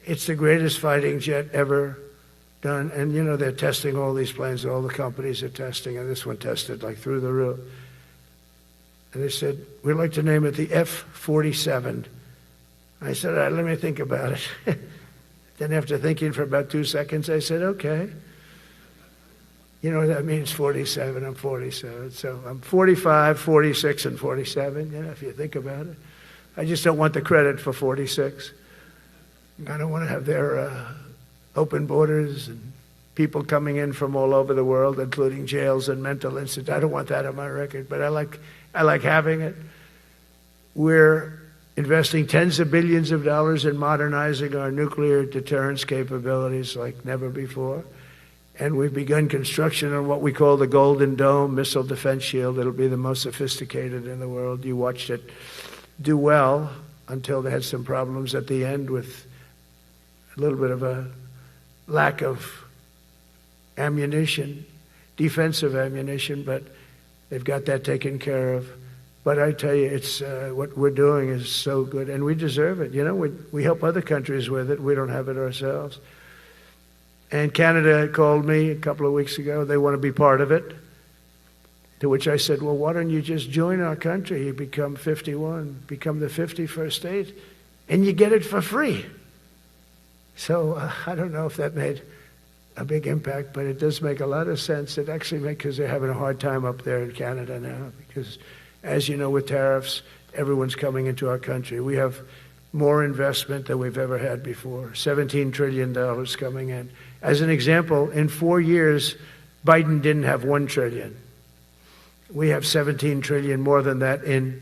It's the greatest fighting jet ever done." And you know, they're testing all these planes, all the companies are testing, and this one tested like through the roof. And they said, "We'd like to name it the F-47. I said, "All right, let me think about it." Then after thinking for about 2 seconds, I said, "Okay." You know what that means, 47, I'm 47. So I'm 45, 46, and 47, yeah, if you think about it. I just don't want the credit for 46. I don't want to have their open borders and people coming in from all over the world, including jails and mental institutes. I don't want that on my record, but I like having it. We're investing tens of billions of dollars in modernizing our nuclear deterrence capabilities like never before. And we've begun construction on what we call the Golden Dome missile defense shield. It'll be the most sophisticated in the world. You watched it do well until they had some problems at the end with a little bit of a lack of ammunition, defensive ammunition, but they've got that taken care of. But I tell you, it's what we're doing is so good, and we deserve it. You know, we help other countries with it. We don't have it ourselves. And Canada called me a couple of weeks ago. They want to be part of it. To which I said, "Well, why don't you just join our country? You become 51, become the 51st state, and you get it for free." So I don't know if that made a big impact, but it does make a lot of sense. It actually makes, because they're having a hard time up there in Canada now, because as you know, with tariffs, everyone's coming into our country. We have more investment than we've ever had before, $17 trillion coming in. As an example, in 4 years, Biden didn't have $1 trillion. We have $17 trillion, more than that, in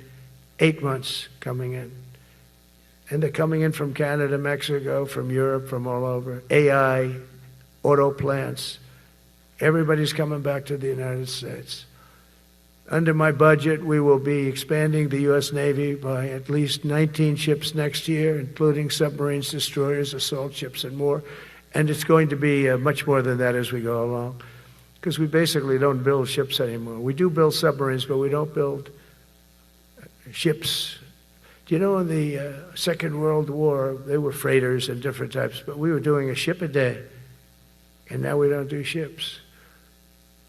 8 months coming in. And they're coming in from Canada, Mexico, from Europe, from all over. AI, auto plants. Everybody's coming back to the United States. Under my budget, we will be expanding the U.S. Navy by at least 19 ships next year, including submarines, destroyers, assault ships, and more. And it's going to be much more than that as we go along, because we basically don't build ships anymore. We do build submarines, but we don't build ships. Do you know in the Second World War, they were freighters and different types, but we were doing a ship a day, and now we don't do ships.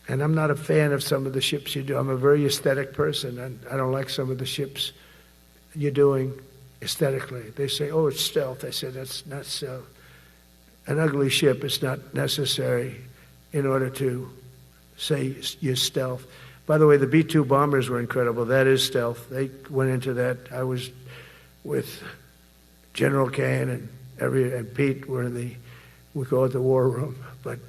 And I'm not a fan of some of the ships you do. I'm a very aesthetic person, and I don't like some of the ships you're doing aesthetically. They say, "Oh, it's stealth." I say, "That's not stealth. An ugly ship is not necessary in order to say you're stealth." By the way, the B-2 bombers were incredible. That is stealth. They went into that. I was with General Kaine and Pete were in we call it the war room, but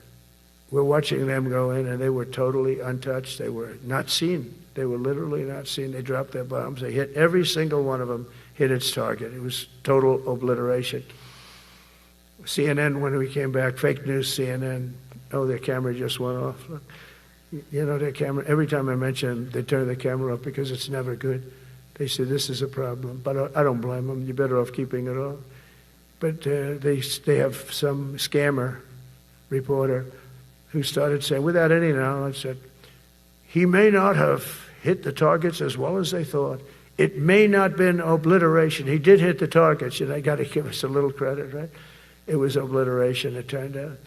we're watching them go in, and they were totally untouched. They were not seen. They were literally not seen. They dropped their bombs. They hit every single one of them, hit its target. It was total obliteration. CNN, when we came back, fake news CNN, oh, their camera just went off. Look. You know, their camera, every time I mention them, they turn the camera off because it's never good. They say, this is a problem. But I don't blame them. You're better off keeping it off. But they have some scammer reporter who started saying, without any knowledge, that he may not have hit the targets as well as they thought. It may not have been obliteration. He did hit the targets, and I got to give us a little credit, right? It was obliteration, it turned out.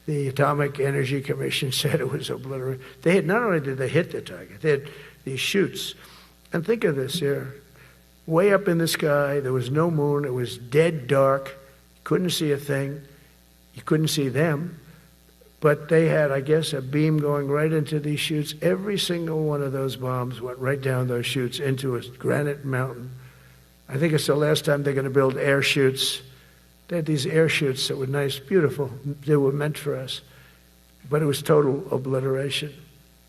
The Atomic Energy Commission said it was obliteration. They had, not only did they hit the target, they had these chutes. And think of this here. Way up in the sky, there was no moon. It was dead dark. Couldn't see a thing. You couldn't see them. But they had, I guess, a beam going right into these chutes. Every single one of those bombs went right down those chutes into a granite mountain. I think it's the last time they're going to build air chutes. They had these air chutes that were nice, beautiful. They were meant for us. But it was total obliteration.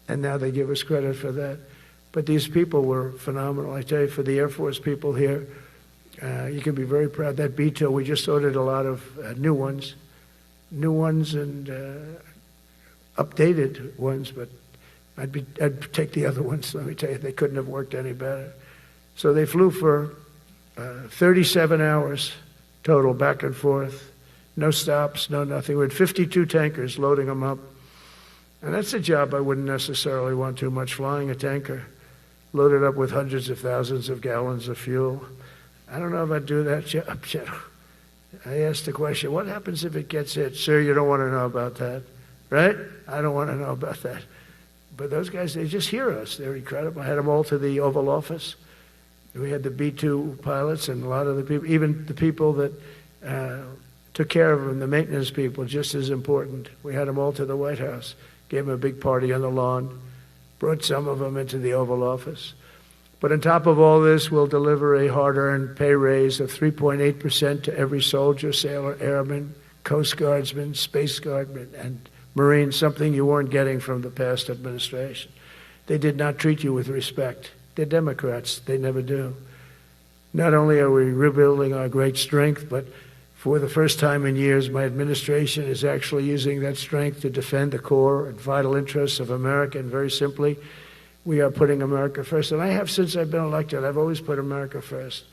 And now they give us credit for that. But these people were phenomenal. I tell you, for the Air Force people here, you can be very proud. That B-2, we just ordered a lot of new ones and updated ones, but I'd take the other ones. Let me tell you, they couldn't have worked any better. So they flew for 37 hours total, back and forth, no stops, no nothing. We had 52 tankers loading them up. And that's a job I wouldn't necessarily want too much, flying a tanker, loaded up with hundreds of thousands of gallons of fuel. I don't know if I'd do that job. I asked the question, what happens if it gets hit? Sir, you don't want to know about that, right? I don't want to know about that. But those guys, they just hear us. They're incredible. I had them all to the Oval Office. We had the B-2 pilots and a lot of the people, even the people that took care of them, the maintenance people, just as important. We had them all to the White House, gave them a big party on the lawn, brought some of them into the Oval Office. But on top of all this, we'll deliver a hard-earned pay raise of 3.8% to every soldier, sailor, airman, Coast Guardsman, Space Guardman, and Marine, something you weren't getting from the past administration. They did not treat you with respect. They're Democrats. They never do. Not only are we rebuilding our great strength, but for the first time in years, my administration is actually using that strength to defend the core and vital interests of America. And very simply, we are putting America first. And I have since I've been elected. I've always put America first.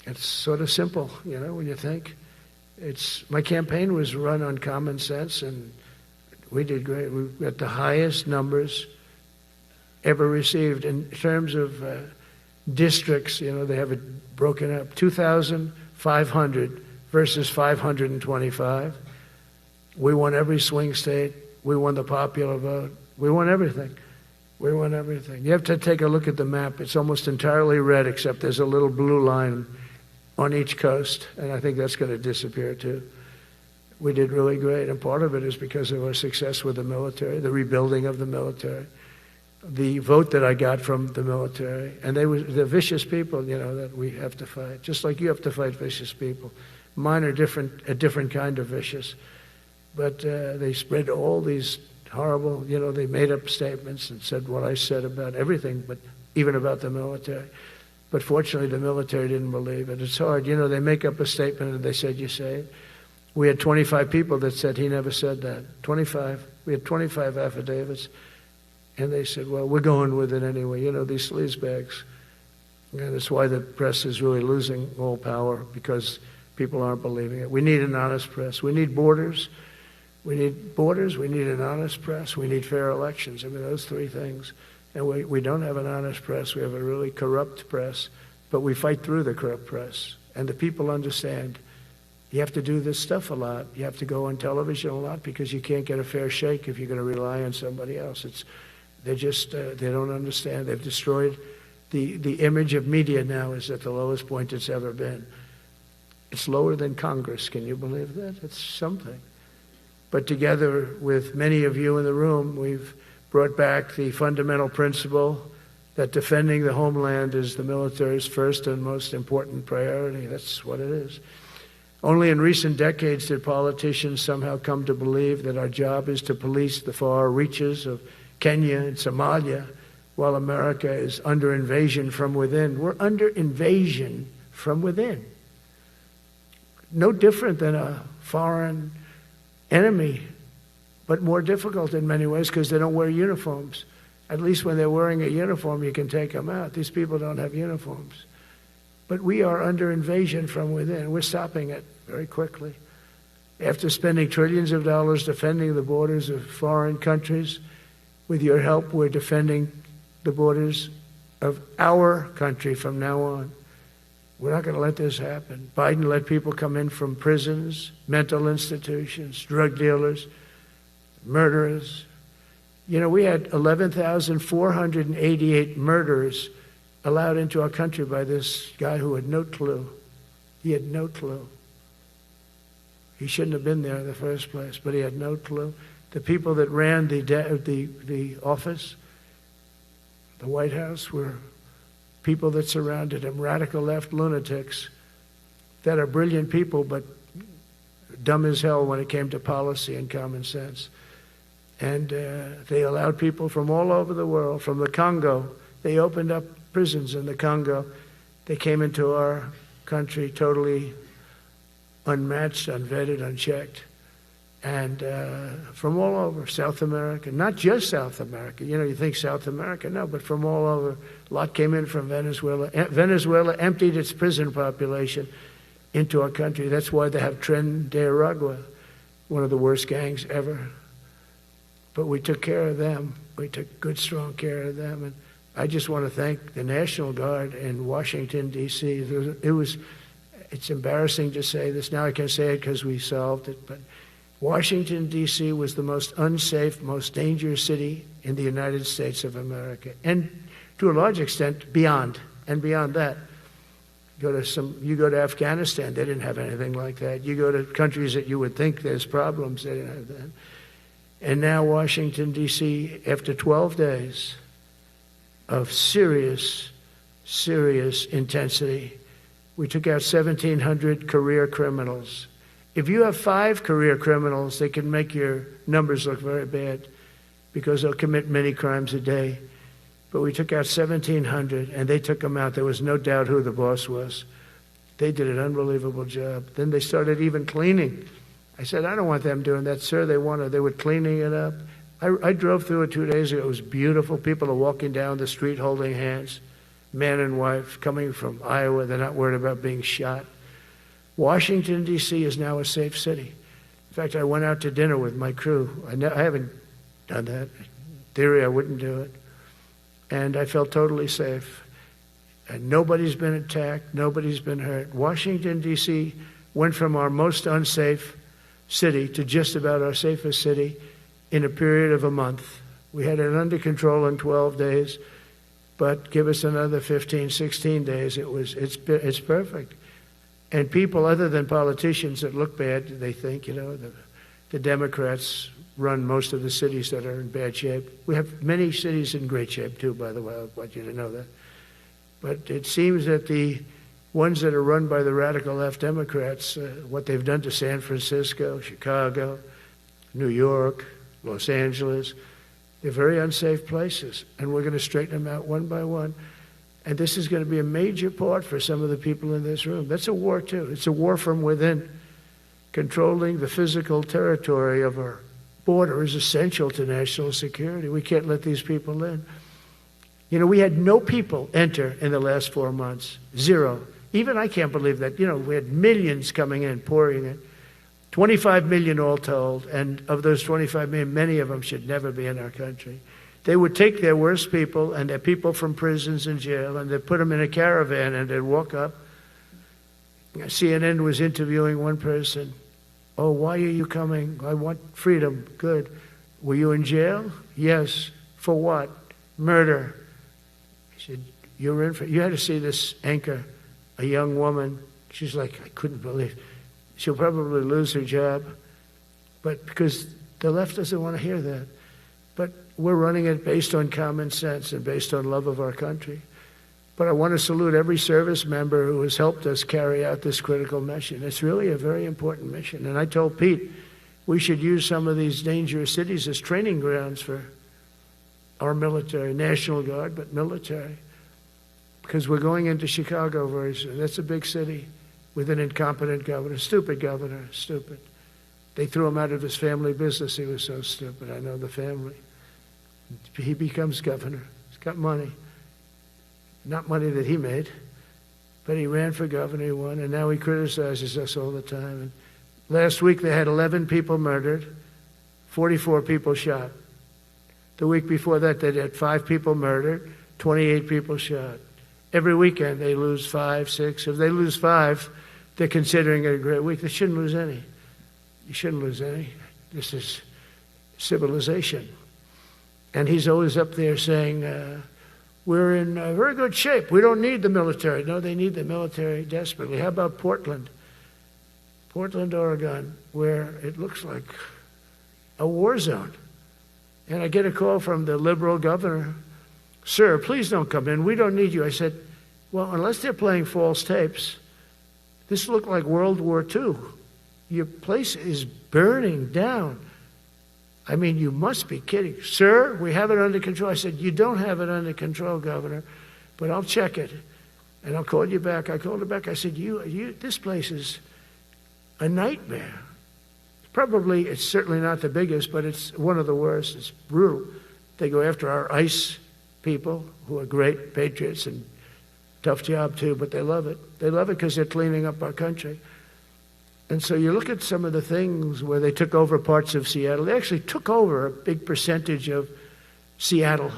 It's sort of simple, you know, when you think. My campaign was run on common sense, and we did great. We got the highest numbers ever received in terms of districts. You know, they have it broken up, 2,500 versus 525. We won every swing state. We won the popular vote. We won everything. We won everything. You have to take a look at the map. It's almost entirely red, except there's a little blue line on each coast, and I think that's going to disappear too. We did really great, and part of it is because of our success with the military, the rebuilding of the military, the vote that I got from the military, and they're vicious people, you know, that we have to fight, just like you have to fight vicious people. Mine are different, a different kind of vicious, but they spread all these horrible, you know, they made up statements and said what I said about everything, but even about the military. But fortunately, the military didn't believe it. It's hard. You know, they make up a statement and they said, you say it. We had 25 people that said he never said that. 25. We had 25 affidavits. And they said, well, we're going with it anyway. You know, these sleazebags. And it's why the press is really losing all power, because people aren't believing it. We need an honest press. We need borders. We need borders. We need an honest press. We need fair elections. I mean, those three things. And we don't have an honest press. We have a really corrupt press. But we fight through the corrupt press. And the people understand you have to do this stuff a lot. You have to go on television a lot, because you can't get a fair shake if you're going to rely on somebody else. They don't understand. They've destroyed the image of media. Now is at the lowest point it's ever been. It's lower than Congress. Can you believe that? It's something. But together with many of you in the room, we've brought back the fundamental principle that defending the homeland is the military's first and most important priority. That's what it is. Only in recent decades did politicians somehow come to believe that our job is to police the far reaches of Kenya and Somalia, while America is under invasion from within. We're under invasion from within. No different than a foreign enemy. but more difficult in many ways because they don't wear uniforms. At least when they're wearing a uniform, you can take them out. These people don't have uniforms. But we are under invasion from within. We're stopping it very quickly. After spending trillions of dollars defending the borders of foreign countries, with your help, we're defending the borders of our country from now on. We're not going to let this happen. Biden let people come in from prisons, mental institutions, drug dealers, murderers. You know, we had 11,488 murderers allowed into our country by this guy who had no clue. He had no clue. He shouldn't have been there in the first place, but he had no clue. The people that ran the office, the White House, were people that surrounded him, radical left lunatics that are brilliant people, but dumb as hell when it came to policy and common sense. And they allowed people from all over the world, from the Congo. They opened up prisons in the Congo. They came into our country totally unmatched, unvetted, unchecked. And from all over, South America, not just South America. You know, you think South America, no, but from all over. A lot came in from Venezuela. Venezuela emptied its prison population into our country. That's why they have Tren de Aragua, one of the worst gangs ever. But we took care of them. We took good, strong care of them. And I just want to thank the National Guard in Washington, D.C. It's embarrassing to say this. Now I can say it because we solved it. But Washington, D.C. was the most unsafe, most dangerous city in the United States of America. And to a large extent, beyond. And beyond that. You go to Afghanistan, they didn't have anything like that. You go to countries that you would think there's problems, they didn't have that. And now Washington, D.C., after 12 days of serious, serious intensity, we took out 1,700 career criminals. If you have 5 career criminals, they can make your numbers look very bad because they'll commit many crimes a day. But we took out 1,700, and they took them out. There was no doubt who the boss was. They did an unbelievable job. Then they started even cleaning. I said, I don't want them doing that, sir. They were cleaning it up. I drove through it 2 days ago. It was beautiful. People are walking down the street holding hands, man and wife, coming from Iowa. They're not worried about being shot. Washington, D.C. is now a safe city. In fact, I went out to dinner with my crew. I haven't done that. In theory, I wouldn't do it. And I felt totally safe. And nobody's been attacked. Nobody's been hurt. Washington, D.C. went from our most unsafe city to just about our safest city in a period of a month. We had it under control in 12 days, but give us another 15, 16 days, it's perfect. And people other than politicians that look bad, they think, you know, the Democrats run most of the cities that are in bad shape. We have many cities in great shape too, by the way, I want you to know that. But it seems that the ones that are run by the radical left Democrats, what they've done to San Francisco, Chicago, New York, Los Angeles, they're very unsafe places, and we're going to straighten them out one by one. And this is going to be a major part for some of the people in this room. That's a war, too. It's a war from within. Controlling the physical territory of our border is essential to national security. We can't let these people in. You know, we had no people enter in the last 4 months. 0. Even I can't believe that. You know, we had millions coming in, pouring in. 25 million all told, and of those 25 million, many of them should never be in our country. They would take their worst people and their people from prisons and jail, and they'd put them in a caravan and they'd walk up. CNN was interviewing one person. Oh, why are you coming? I want freedom. Good. Were you in jail? Yes. For what? Murder. He said, you're in for, you had to see this anchor, a young woman. She's like, I couldn't believe it. She'll probably lose her job, but because the left doesn't want to hear that. But we're running it based on common sense and based on love of our country. But I want to salute every service member who has helped us carry out this critical mission. It's really a very important mission. And I told Pete, we should use some of these dangerous cities as training grounds for our military, National Guard, but military. Because we're going into Chicago very soon. That's a big city with an incompetent governor, stupid, They threw him out of his family business. He was so stupid. I know the family. He becomes governor. He's got money. Not money that he made, but he ran for governor, he won, and now he criticizes us all the time. And last week they had 11 people murdered, 44 people shot. The week before that they had 5 people murdered, 28 people shot. Every weekend they lose 5, 6. If they lose 5, they're considering it a great week. They shouldn't lose any. You shouldn't lose any. This is civilization. And he's always up there saying, we're in very good shape. We don't need the military. No, they need the military desperately. How about Portland? Portland, Oregon, where it looks like a war zone. And I get a call from the liberal governor. Sir, please don't come in. We don't need you. I said, well, unless they're playing false tapes, this looked like World War II. Your place is burning down. I mean, you must be kidding. Sir, we have it under control. I said, you don't have it under control, Governor, but I'll check it, and I'll call you back. I called her back. I said, this place is a nightmare. Probably, it's certainly not the biggest, but it's one of the worst. It's brutal. They go after our ICE people, who are great patriots and tough job too, but they love it. They love it because they're cleaning up our country. And so you look at some of the things where they took over parts of Seattle. They actually took over a big percentage of Seattle.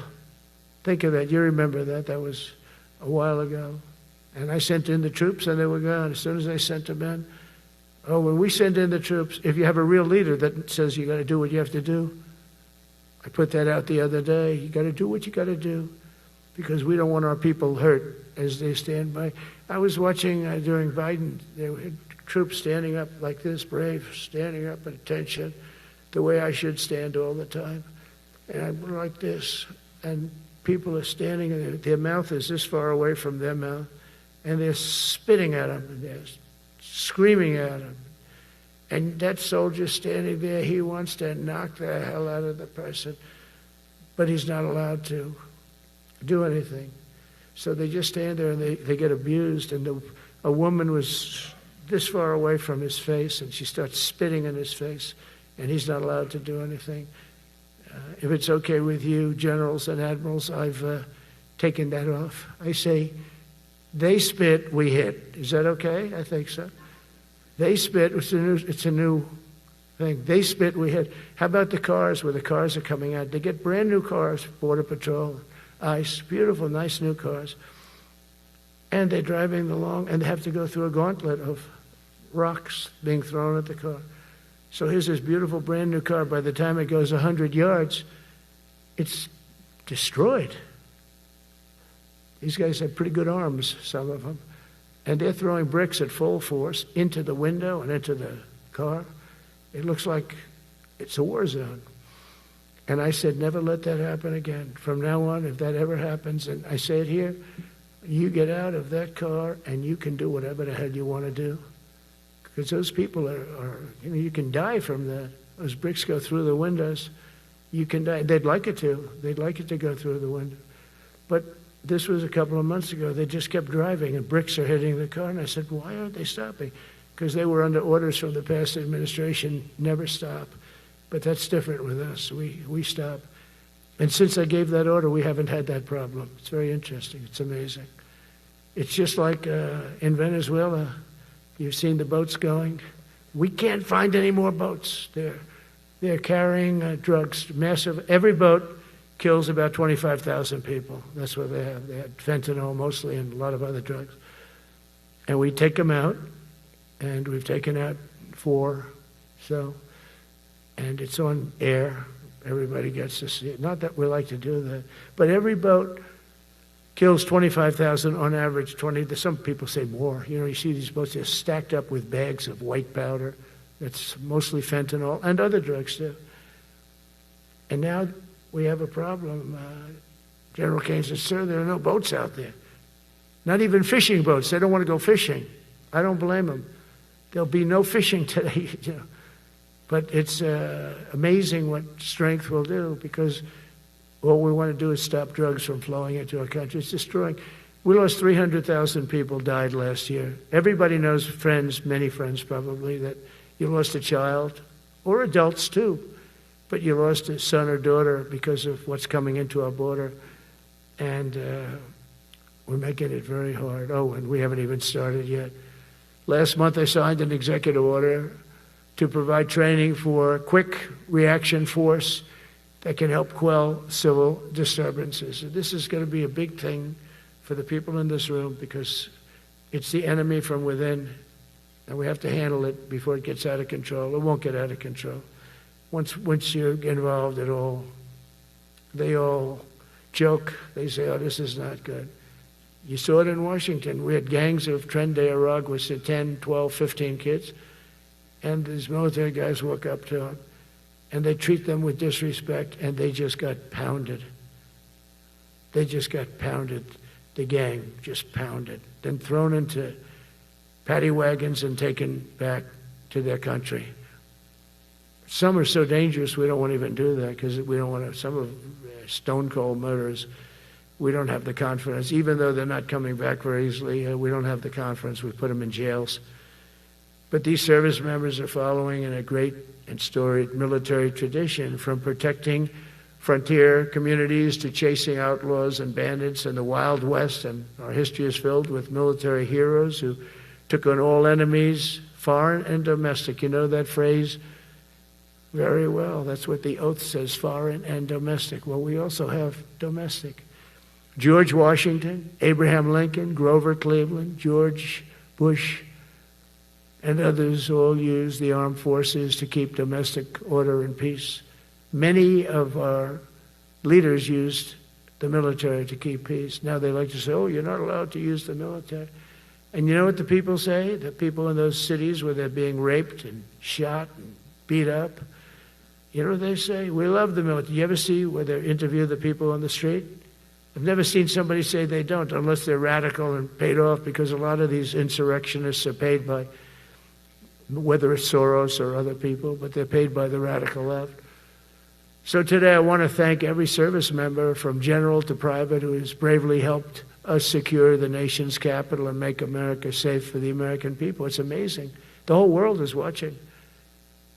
Think of that. You remember that. That was a while ago. And I sent in the troops and they were gone. As soon as I sent them in, when we send in the troops, if you have a real leader that says you got to do what you have to do, I put that out the other day. You got to do what you got to do because we don't want our people hurt as they stand by. I was watching during Biden, there were troops standing up like this, brave, standing up at attention, the way I should stand all the time. And I'm like this, and people are standing, and their mouth is this far away from their mouth, and they're spitting at them, and they're screaming at them. And that soldier standing there, he wants to knock the hell out of the person, but he's not allowed to do anything. So they just stand there and they get abused. And a woman was this far away from his face, and she starts spitting in his face, and he's not allowed to do anything. If it's okay with you, generals and admirals, I've taken that off. I say, they spit, we hit. Is that okay? I think so. They spit, it's a new thing. They spit, we hit. How about the cars, where the cars are coming out? They get brand new cars, Border Patrol, ICE, beautiful, nice new cars. And they're driving along, and they have to go through a gauntlet of rocks being thrown at the car. So here's this beautiful brand new car. By the time it goes 100 yards, it's destroyed. These guys have pretty good arms, some of them. And they're throwing bricks at full force into the window and into the car. It looks like it's a war zone. And I said, never let that happen again. From now on, if that ever happens, and I say it here, you get out of that car and you can do whatever the hell you want to do. Because those people are you can die from that. Those bricks go through the windows. You can die. They'd like it to. They'd like it to go through the window. But this was a couple of months ago. They just kept driving and bricks are hitting the car. And I said, why aren't they stopping? Because they were under orders from the past administration, never stop. But that's different with us. We stop. And since I gave that order, we haven't had that problem. It's very interesting. It's amazing. It's just like in Venezuela. You've seen the boats going. We can't find any more boats. They're carrying drugs, massive. Every boat kills about 25,000 people. That's what they have. They had fentanyl mostly and a lot of other drugs. And we take them out, and we've taken out 4. And it's on air. Everybody gets to see it. Not that we like to do that, but every boat kills 25,000 on average, 20. Some people say more. You know, you see these boats, they're stacked up with bags of white powder. That's mostly fentanyl and other drugs too. And now we have a problem. General Kaine says, sir, there are no boats out there. Not even fishing boats. They don't want to go fishing. I don't blame them. There'll be no fishing today, you know. But it's amazing what strength will do, because all we want to do is stop drugs from flowing into our country. It's destroying. We lost 300,000 people died last year. Everybody knows, friends, many friends probably, that you lost a child or adults too, but you lost a son or daughter because of what's coming into our border, and we're making it very hard. Oh, and we haven't even started yet. Last month I signed an executive order to provide training for quick reaction force that can help quell civil disturbances. And this is going to be a big thing for the people in this room because it's the enemy from within, and we have to handle it before it gets out of control. It won't get out of control. Once you're involved at all, they all joke. They say, oh, this is not good. You saw it in Washington. We had gangs of Tren de Arag with 10, 12, 15 kids, and these military guys walk up to them, and they treat them with disrespect, and they just got pounded. They just got pounded. The gang just pounded, then thrown into paddy wagons and taken back to their country. Some are so dangerous we don't want to even do that because we don't want to, some of stone cold murderers, we don't have the confidence. Even though they're not coming back very easily, we don't have the confidence. We put them in jails. But these service members are following in a great and storied military tradition, from protecting frontier communities to chasing outlaws and bandits in the Wild West. And our history is filled with military heroes who took on all enemies, foreign and domestic. You know that phrase very well. That's what the oath says, foreign and domestic. Well, we also have domestic. George Washington, Abraham Lincoln, Grover Cleveland, George Bush, and others all used the armed forces to keep domestic order and peace. Many of our leaders used the military to keep peace. Now they like to say, oh, you're not allowed to use the military. And you know what the people say? The people in those cities where they're being raped and shot and beat up, you know what they say? We love the military. You ever see where they interview the people on the street? I've never seen somebody say they don't, unless they're radical and paid off, because a lot of these insurrectionists are paid by, whether it's Soros or other people, but they're paid by the radical left. So today I want to thank every service member from general to private who has bravely helped us secure the nation's capital and make America safe for the American people. It's amazing. The whole world is watching.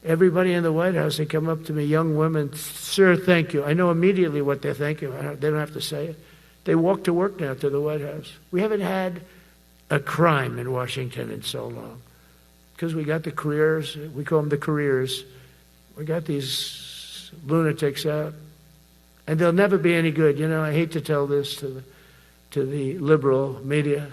Everybody in the White House, they come up to me, young women, sir, thank you. I know immediately what they're thanking. They don't have to say it. They walk to work now to the White House. We haven't had a crime in Washington in so long because we got the careers. We call them the careers. We got these lunatics out, and they'll never be any good. You know, I hate to tell this to the liberal media.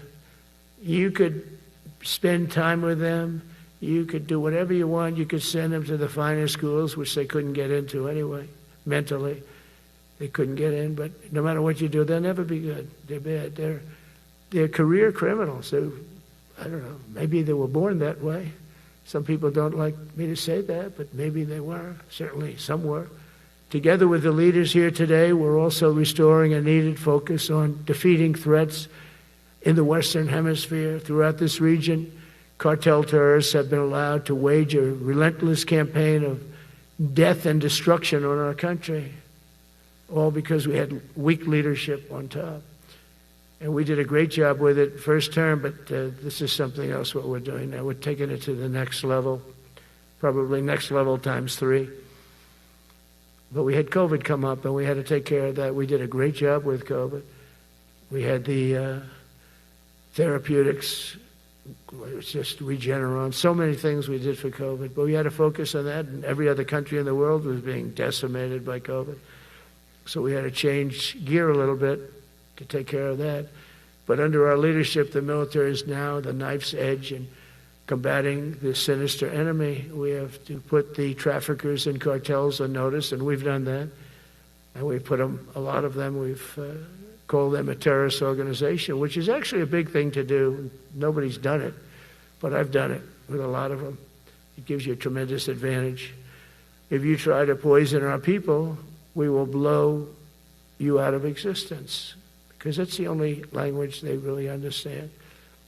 You could spend time with them. You could do whatever you want. You could send them to the finer schools, which they couldn't get into anyway, mentally. They couldn't get in, but no matter what you do, they'll never be good. They're bad. They're career criminals. I don't know, maybe they were born that way. Some people don't like me to say that, but maybe they were. Certainly some were. Together with the leaders here today, we're also restoring a needed focus on defeating threats in the Western Hemisphere. Throughout this region, cartel terrorists have been allowed to wage a relentless campaign of death and destruction on our country, all because we had weak leadership on top. And we did a great job with it first term, but this is something else what we're doing now. We're taking it to the next level, probably next level times 3. But we had COVID come up, and we had to take care of that. We did a great job with COVID. We had the therapeutics. It's just Regeneron, so many things we did for COVID, but we had to focus on that, and every other country in the world was being decimated by COVID. So we had to change gear a little bit to take care of that. But under our leadership, the military is now the knife's edge in combating this sinister enemy. We have to put the traffickers and cartels on notice, and we've done that. And we've put them, a lot of them, we've called them a terrorist organization, which is actually a big thing to do. Nobody's done it, but I've done it with a lot of them. It gives you a tremendous advantage. If you try to poison our people, we will blow you out of existence, because that's the only language they really understand.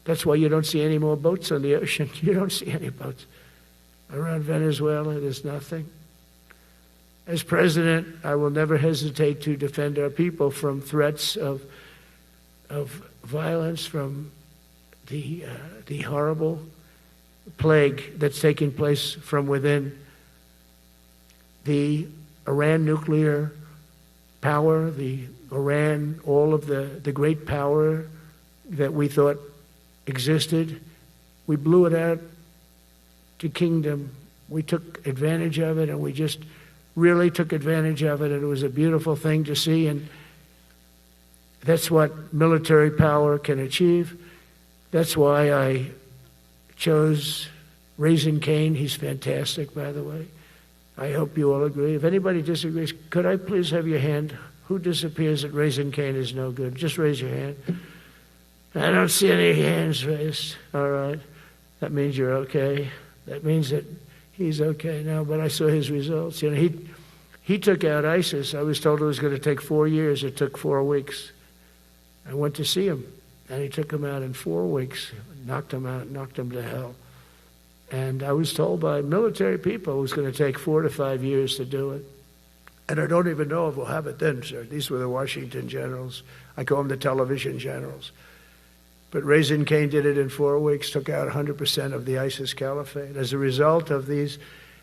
That's why you don't see any more boats on the ocean. You don't see any boats. Around Venezuela, there's nothing. As president, I will never hesitate to defend our people from threats of violence, from the horrible plague that's taking place from within the Iran nuclear power, the Iran, all of the great power that we thought existed, we blew it out to kingdom. We took advantage of it, and we just really took advantage of it, and it was a beautiful thing to see, and that's what military power can achieve. That's why I chose Raising Kaine. He's fantastic, by the way. I hope you all agree. If anybody disagrees, could I please have your hand? Who disappears that Raising Kaine is no good? Just raise your hand. I don't see any hands raised. All right. That means you're okay. That means that he's okay now, but I saw his results. You know, he took out ISIS. I was told it was going to take 4 years. It took 4 weeks. I went to see him, and he took him out in 4 weeks, knocked him out, knocked him to hell. And I was told by military people it was going to take 4 to 5 years to do it. And I don't even know if we'll have it then, sir. These were the Washington generals. I call them the television generals. But Raising Kaine did it in 4 weeks, took out 100% of the ISIS caliphate. As a result of these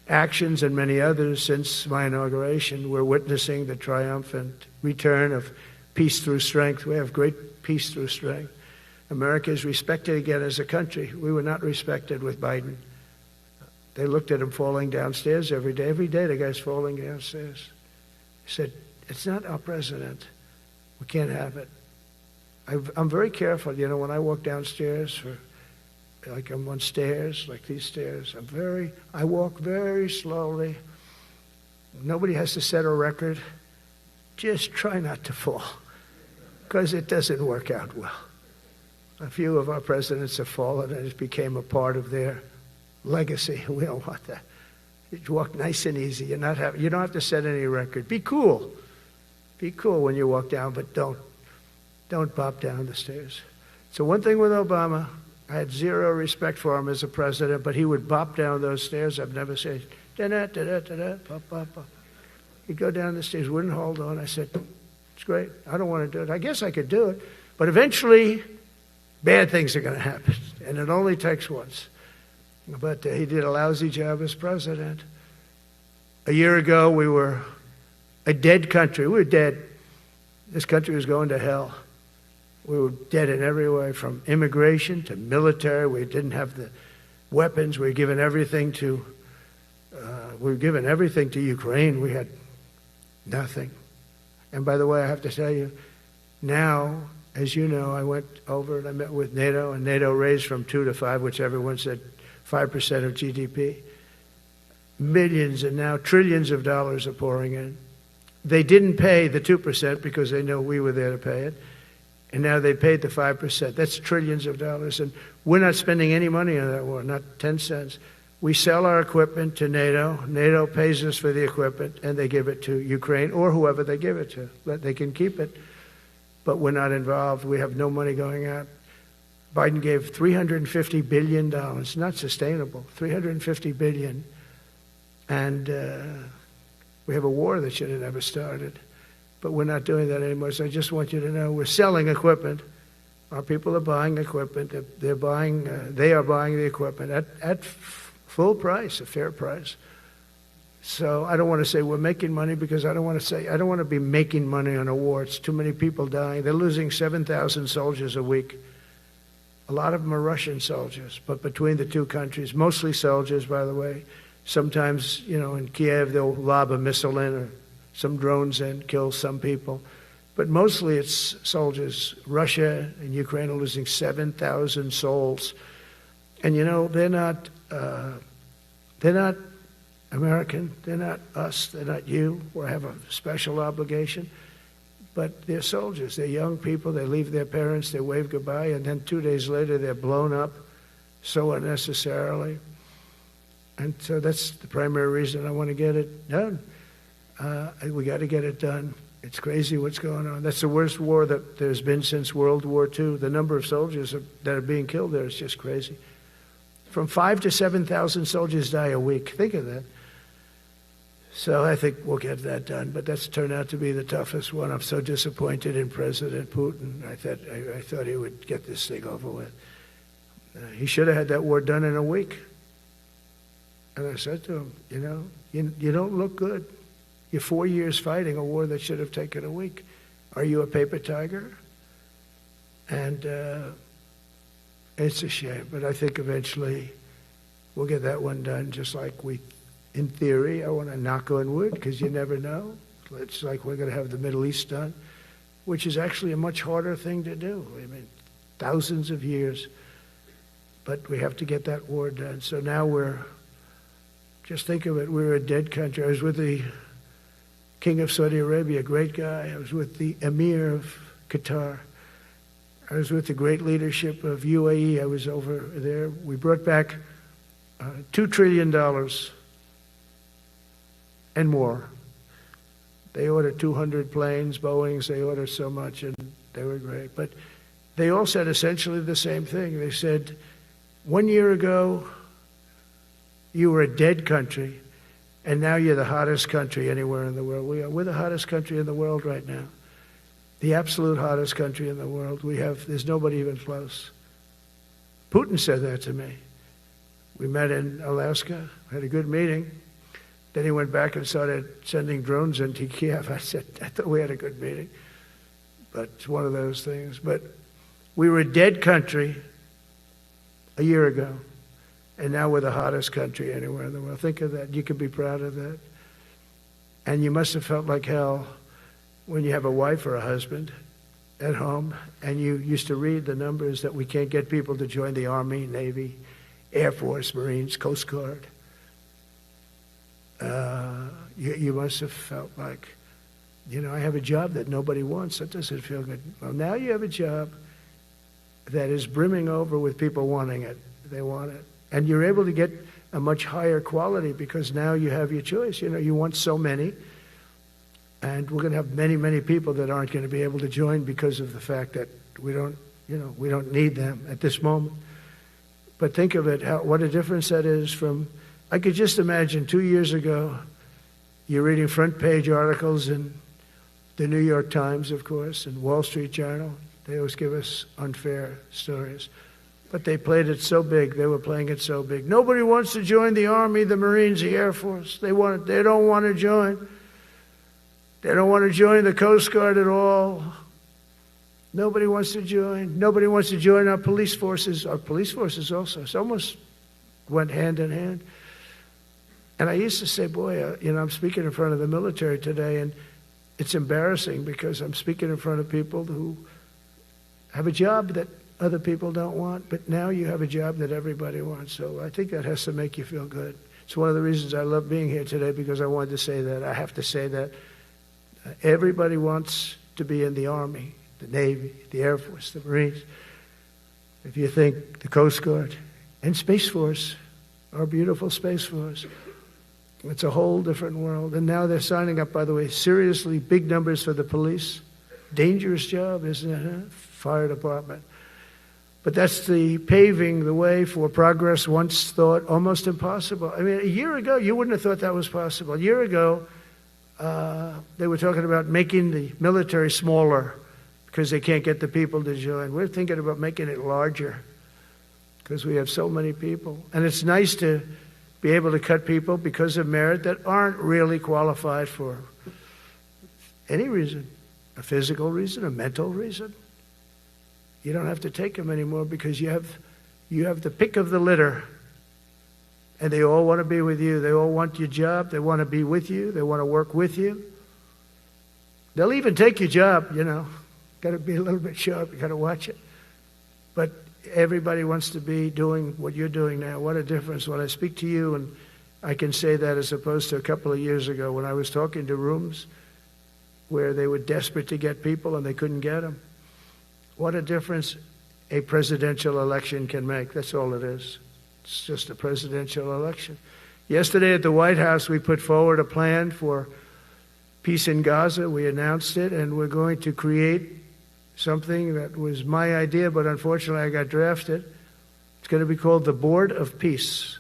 actions and many others since my inauguration, we're witnessing the triumphant return of peace through strength. We have great peace through strength. America is respected again as a country. We were not respected with Biden. They looked at him falling downstairs every day. Every day the guy's falling downstairs. He said, it's not our president. We can't have it. I'm very careful, you know, when I walk downstairs, like I'm on stairs, like these stairs, I walk very slowly. Nobody has to set a record. Just try not to fall, because it doesn't work out well. A few of our presidents have fallen, and it became a part of their legacy. We don't want that. You walk nice and easy. You don't have to set any record. Be cool. Be cool when you walk down, but don't bop down the stairs. So one thing with Obama, I had zero respect for him as a president, but he would bop down those stairs. I've never said, da-da-da-da-da-da, bop, bop, bop. He'd go down the stairs, wouldn't hold on. I said, it's great. I don't want to do it. I guess I could do it. But eventually, bad things are going to happen, and it only takes once. But he did a lousy job as president. A year ago, we were a dead country. We were dead. This country was going to hell. We were dead in every way, from immigration to military. We didn't have the weapons. We were given everything to Ukraine. We had nothing. And by the way, I have to tell you, now, as you know, I went over and I met with NATO, and NATO raised from 2 to 5, which everyone said 5% of GDP. Millions and now trillions of dollars are pouring in. They didn't pay the 2% because they know we were there to pay it. And now they paid the 5%. That's trillions of dollars. And we're not spending any money on that war, not 10 cents. We sell our equipment to NATO. NATO pays us for the equipment, and they give it to Ukraine or whoever they give it to. They can keep it, but we're not involved. We have no money going out. Biden gave $350 billion. Not sustainable. $350 billion. And we have a war that should have never started. But we're not doing that anymore. So I just want you to know we're selling equipment. Our people are buying equipment. They are buying the equipment at full price, a fair price. So I don't want to say we're making money, because I don't want to be making money on a war. It's too many people dying. They're losing 7,000 soldiers a week. A lot of them are Russian soldiers, but between the two countries, mostly soldiers, by the way. Sometimes, you know, in Kiev, they'll lob a missile in, or some drones in, kill some people. But mostly it's soldiers. Russia and Ukraine are losing 7,000 souls. And, you know, they're not American. They're not us. They're not you. We have a special obligation. But they're soldiers. They're young people. They leave their parents. They wave goodbye. And then 2 days later, they're blown up so unnecessarily. And so that's the primary reason I want to get it done. We got to get it done. It's crazy what's going on. That's the worst war that there's been since World War II. The number of soldiers that are being killed there is just crazy. From 5,000 to 7,000 soldiers die a week. Think of that. So I think we'll get that done. But that's turned out to be the toughest one. I'm so disappointed in President Putin. I thought he would get this thing over with. He should have had that war done in a week. And I said to him, you know, you don't look good. You're 4 years fighting a war that should have taken a week. Are you a paper tiger? And it's a shame, but I think eventually we'll get that one done, just like in theory, I want to knock on wood, because you never know. It's like we're going to have the Middle East done, which is actually a much harder thing to do. I mean, thousands of years, but we have to get that war done. So now just think of it, we're a dead country. I was with the King of Saudi Arabia, a great guy. I was with the Emir of Qatar. I was with the great leadership of UAE. I was over there. We brought back $2 trillion and more. They ordered 200 planes, Boeings. They ordered so much, and they were great. But they all said essentially the same thing. They said, 1 year ago, you were a dead country, and now you're the hottest country anywhere in the world. We're the hottest country in the world right now. The absolute hottest country in the world. There's nobody even close. Putin said that to me. We met in Alaska, had a good meeting. Then he went back and started sending drones into Kiev. I thought we had a good meeting. But it's one of those things. But we were a dead country a year ago, and now we're the hottest country anywhere in the world. Think of that. You can be proud of that. And you must have felt like hell when you have a wife or a husband at home, and you used to read the numbers that we can't get people to join the Army, Navy, Air Force, Marines, Coast Guard. You must have felt like, I have a job that nobody wants. That doesn't feel good. Well, now you have a job that is brimming over with people wanting it. They want it. And you're able to get a much higher quality because now you have your choice. You want so many. And we're going to have many, many people that aren't going to be able to join because of the fact that we don't need them at this moment. But think of it, what a difference that is from, I could just imagine 2 years ago, you're reading front page articles in the New York Times, of course, and Wall Street Journal. They always give us unfair stories. But they played it so big, they were playing it so big. Nobody wants to join the Army, the Marines, the Air Force. They don't want to join. They don't want to join the Coast Guard at all. Nobody wants to join. Nobody wants to join our police forces. Our police forces also. It's almost went hand in hand. And I used to say, boy, I'm speaking in front of the military today, and it's embarrassing because I'm speaking in front of people who have a job that other people don't want, but now you have a job that everybody wants. So I think that has to make you feel good. It's one of the reasons I love being here today, because I wanted to say that. I have to say that. Everybody wants to be in the Army, the Navy, the Air Force, the Marines. If you think the Coast Guard and Space Force, our beautiful Space Force, it's a whole different world. And now they're signing up, by the way, seriously big numbers for the police. Dangerous job, isn't it? Huh? Fire department. But that's the paving the way for progress once thought almost impossible. I mean, a year ago, you wouldn't have thought that was possible. A year ago, they were talking about making the military smaller because they can't get the people to join. We're thinking about making it larger because we have so many people. And it's nice to be able to cut people because of merit that aren't really qualified for any reason, a physical reason, a mental reason. You don't have to take them anymore because you have the pick of the litter. And they all want to be with you. They all want your job. They want to be with you. They want to work with you. They'll even take your job, Got to be a little bit sharp. You got to watch it. But everybody wants to be doing what you're doing now. What a difference when I speak to you, and I can say that as opposed to a couple of years ago when I was talking to rooms where they were desperate to get people and they couldn't get them. What a difference a presidential election can make. That's all it is. It's just a presidential election. Yesterday at the White House, we put forward a plan for peace in Gaza. We announced it, and we're going to create something that was my idea, but unfortunately I got drafted. It's going to be called the Board of Peace,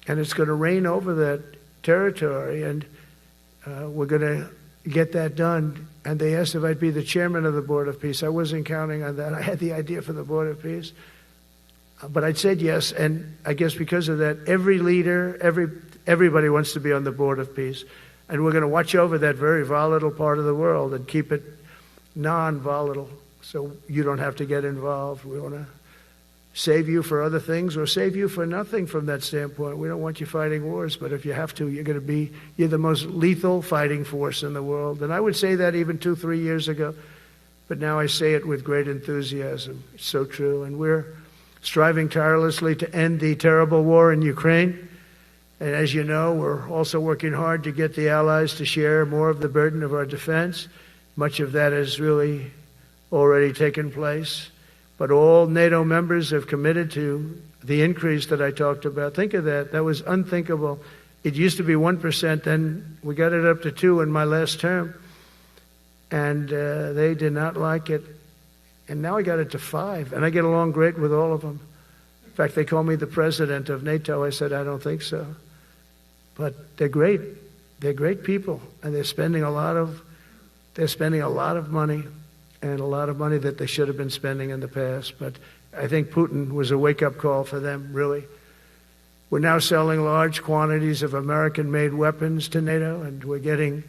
and it's going to reign over that territory, and we're going to get that done. And they asked if I'd be the chairman of the Board of Peace. I wasn't counting on that. I had the idea for the Board of Peace. But I said yes, and I guess because of that, every leader, everybody wants to be on the Board of Peace. And we're going to watch over that very volatile part of the world and keep it non-volatile so you don't have to get involved. We want to save you for other things or save you for nothing from that standpoint. We don't want you fighting wars, but if you have to, you're the most lethal fighting force in the world. And I would say that even 2-3 years ago, but now I say it with great enthusiasm. It's so true. And we're striving tirelessly to end the terrible war in Ukraine. And as you know, we're also working hard to get the allies to share more of the burden of our defense. Much of that has really already taken place. But all NATO members have committed to the increase that I talked about. Think of that. That was unthinkable. It used to be 1%, then we got it up to 2% in my last term. And they did not like it. And now I got it to 5%, and I get along great with all of them. In fact, they call me the president of NATO. I said, I don't think so. But they're great. They're great people, and they're spending a lot of money, and a lot of money that they should have been spending in the past. But I think Putin was a wake-up call for them, really. We're now selling large quantities of American-made weapons to NATO, and we're getting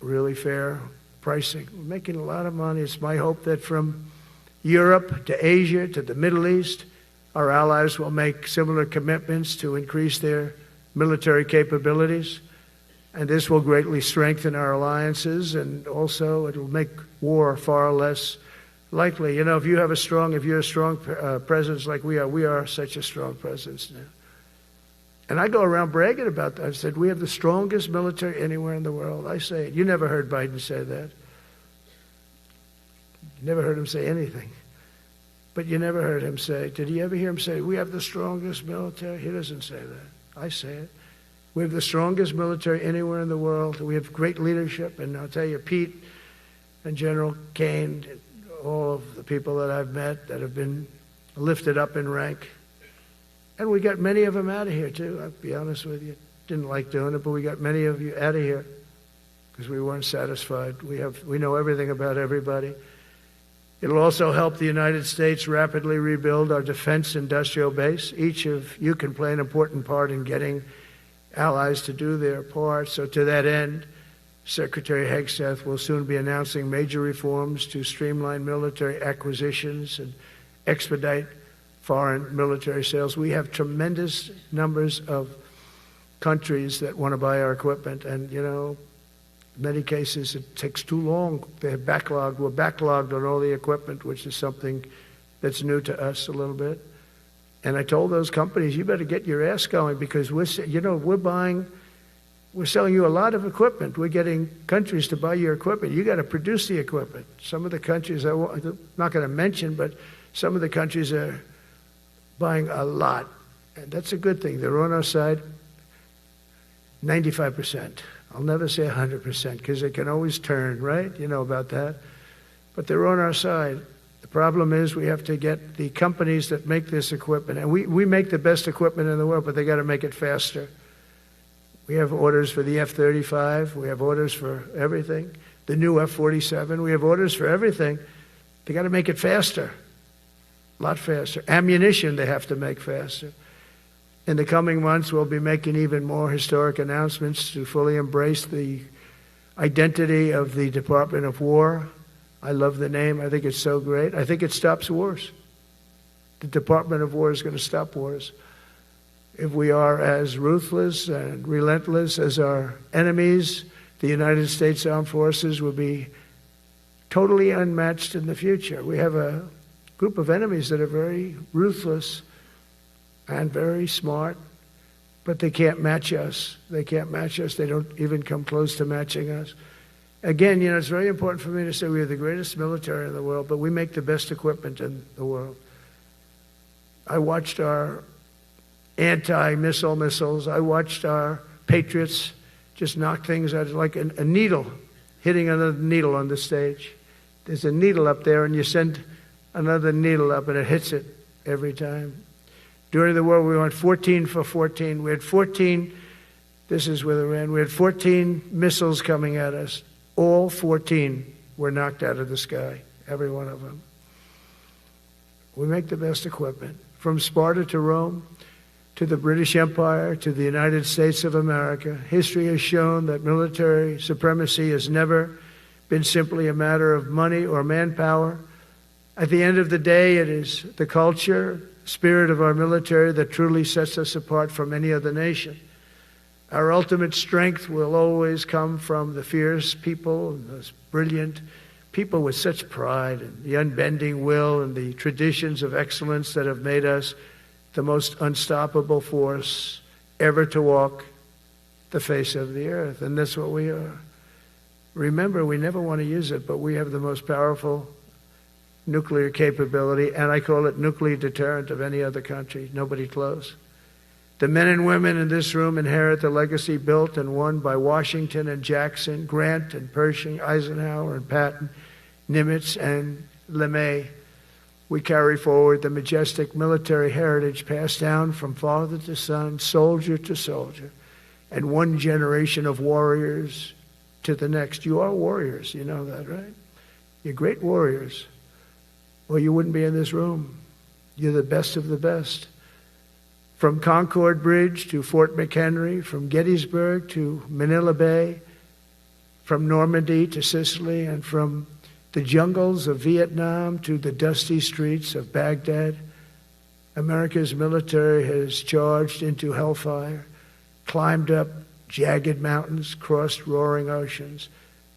really fair pricing. We're making a lot of money. It's my hope that from Europe to Asia to the Middle East, our allies will make similar commitments to increase their military capabilities. And this will greatly strengthen our alliances, and also it will make war far less likely. You know, if you're a strong presence like we are such a strong presence now. And I go around bragging about that. I said, we have the strongest military anywhere in the world. I say it. You never heard Biden say that. You never heard him say anything. But you never heard him say, did you ever hear him say, we have the strongest military? He doesn't say that. I say it. We have the strongest military anywhere in the world. We have great leadership. And I'll tell you, Pete and General Kaine, all of the people that I've met that have been lifted up in rank. And we got many of them out of here, too. I'll be honest with you. Didn't like doing it, but we got many of you out of here because we weren't satisfied. We know everything about everybody. It'll also help the United States rapidly rebuild our defense industrial base. Each of you can play an important part in getting allies to do their part. So to that end, Secretary Hegseth will soon be announcing major reforms to streamline military acquisitions and expedite foreign military sales. We have tremendous numbers of countries that want to buy our equipment, and, you know, in many cases it takes too long. They're backlogged. We're backlogged on all the equipment, which is something that's new to us a little bit. And I told those companies, you better get your ass going because we're selling you a lot of equipment. We're getting countries to buy your equipment. You got to produce the equipment. Some of the countries, I'm not going to mention, but some of the countries are buying a lot. And that's a good thing. They're on our side. 95%. I'll never say 100% because they can always turn, right? You know about that. But they're on our side. The problem is we have to get the companies that make this equipment. And we make the best equipment in the world, but they got to make it faster. We have orders for the F-35. We have orders for everything. The new F-47. We have orders for everything. They got to make it faster. A lot faster. Ammunition they have to make faster. In the coming months, we'll be making even more historic announcements to fully embrace the identity of the Department of War. I love the name. I think it's so great. I think it stops wars. The Department of War is going to stop wars. If we are as ruthless and relentless as our enemies, the United States Armed Forces will be totally unmatched in the future. We have a group of enemies that are very ruthless and very smart, but they can't match us. They can't match us. They don't even come close to matching us. Again, you know, it's very important for me to say we are the greatest military in the world, but we make the best equipment in the world. I watched our anti-missile missiles. I watched our Patriots just knock things out like a needle hitting another needle on the stage. There's a needle up there, and you send another needle up, and it hits it every time. During the war, we went 14 for 14. We had 14, this is with Iran, we had 14 missiles coming at us. All 14 were knocked out of the sky, every one of them. We make the best equipment. From Sparta to Rome, to the British Empire, to the United States of America. History has shown that military supremacy has never been simply a matter of money or manpower. At the end of the day, it is the culture, spirit of our military that truly sets us apart from any other nation. Our ultimate strength will always come from the fierce people and those brilliant people with such pride and the unbending will and the traditions of excellence that have made us the most unstoppable force ever to walk the face of the earth. And that's what we are. Remember, we never want to use it, but we have the most powerful nuclear capability, and I call it nuclear deterrent of any other country. Nobody close. The men and women in this room inherit the legacy built and won by Washington and Jackson, Grant and Pershing, Eisenhower and Patton, Nimitz and LeMay. We carry forward the majestic military heritage passed down from father to son, soldier to soldier, and one generation of warriors to the next. You are warriors, you know that, right? You're great warriors, or you wouldn't be in this room. You're the best of the best. From Concord Bridge to Fort McHenry, from Gettysburg to Manila Bay, from Normandy to Sicily, and from the jungles of Vietnam to the dusty streets of Baghdad, America's military has charged into hellfire, climbed up jagged mountains, crossed roaring oceans,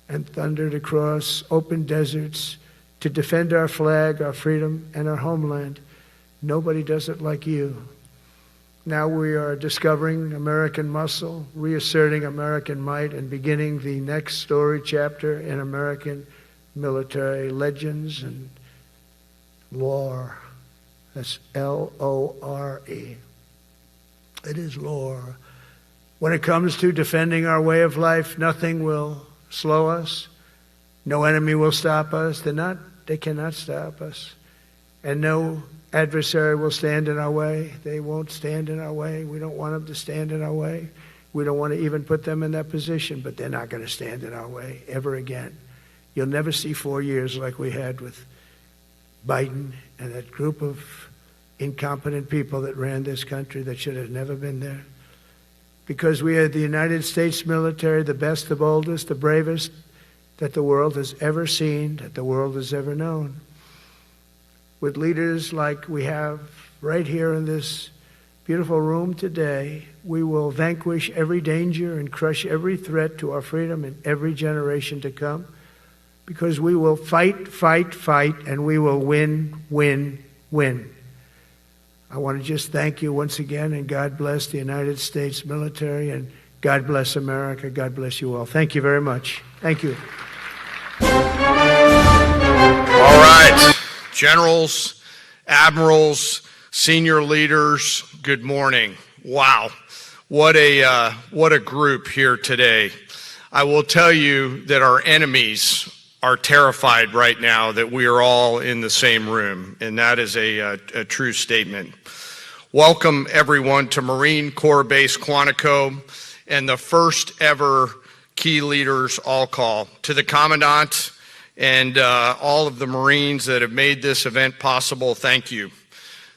and thundered across open deserts to defend our flag, our freedom, and our homeland. Nobody does it like you. Now we are discovering American muscle, reasserting American might, and beginning the next story chapter in American military legends and lore. That's L-O-R-E. It is lore. When it comes to defending our way of life, nothing will slow us. No enemy will stop us. They cannot stop us. And no adversary will stand in our way. They won't stand in our way. We don't want them to stand in our way. We don't want to even put them in that position, but they're not going to stand in our way ever again. You'll never see 4 years like we had with Biden and that group of incompetent people that ran this country that should have never been there. Because we are the United States military, the best, the boldest, the bravest that the world has ever seen, that the world has ever known. With leaders like we have right here in this beautiful room today, we will vanquish every danger and crush every threat to our freedom in every generation to come, because we will fight, fight, fight, and we will win, win, win. I want to just thank you once again, and God bless the United States military, and God bless America. God bless you all. Thank you very much. Thank you. All right. Generals, admirals, senior leaders, good morning. Wow. What a group here today. I will tell you that our enemies are terrified right now that we are all in the same room, and that is a true statement. Welcome everyone to Marine Corps Base Quantico and the first ever Key Leaders All Call. To the Commandant and all of the Marines that have made this event possible, thank you.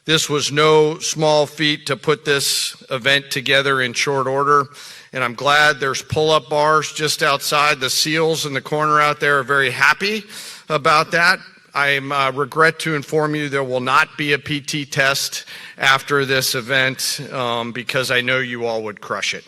This was no small feat to put this event together in short order, and I'm glad there's pull-up bars just outside. The SEALs in the corner out there are very happy about that. I regret to inform you there will not be a PT test after this event because I know you all would crush it.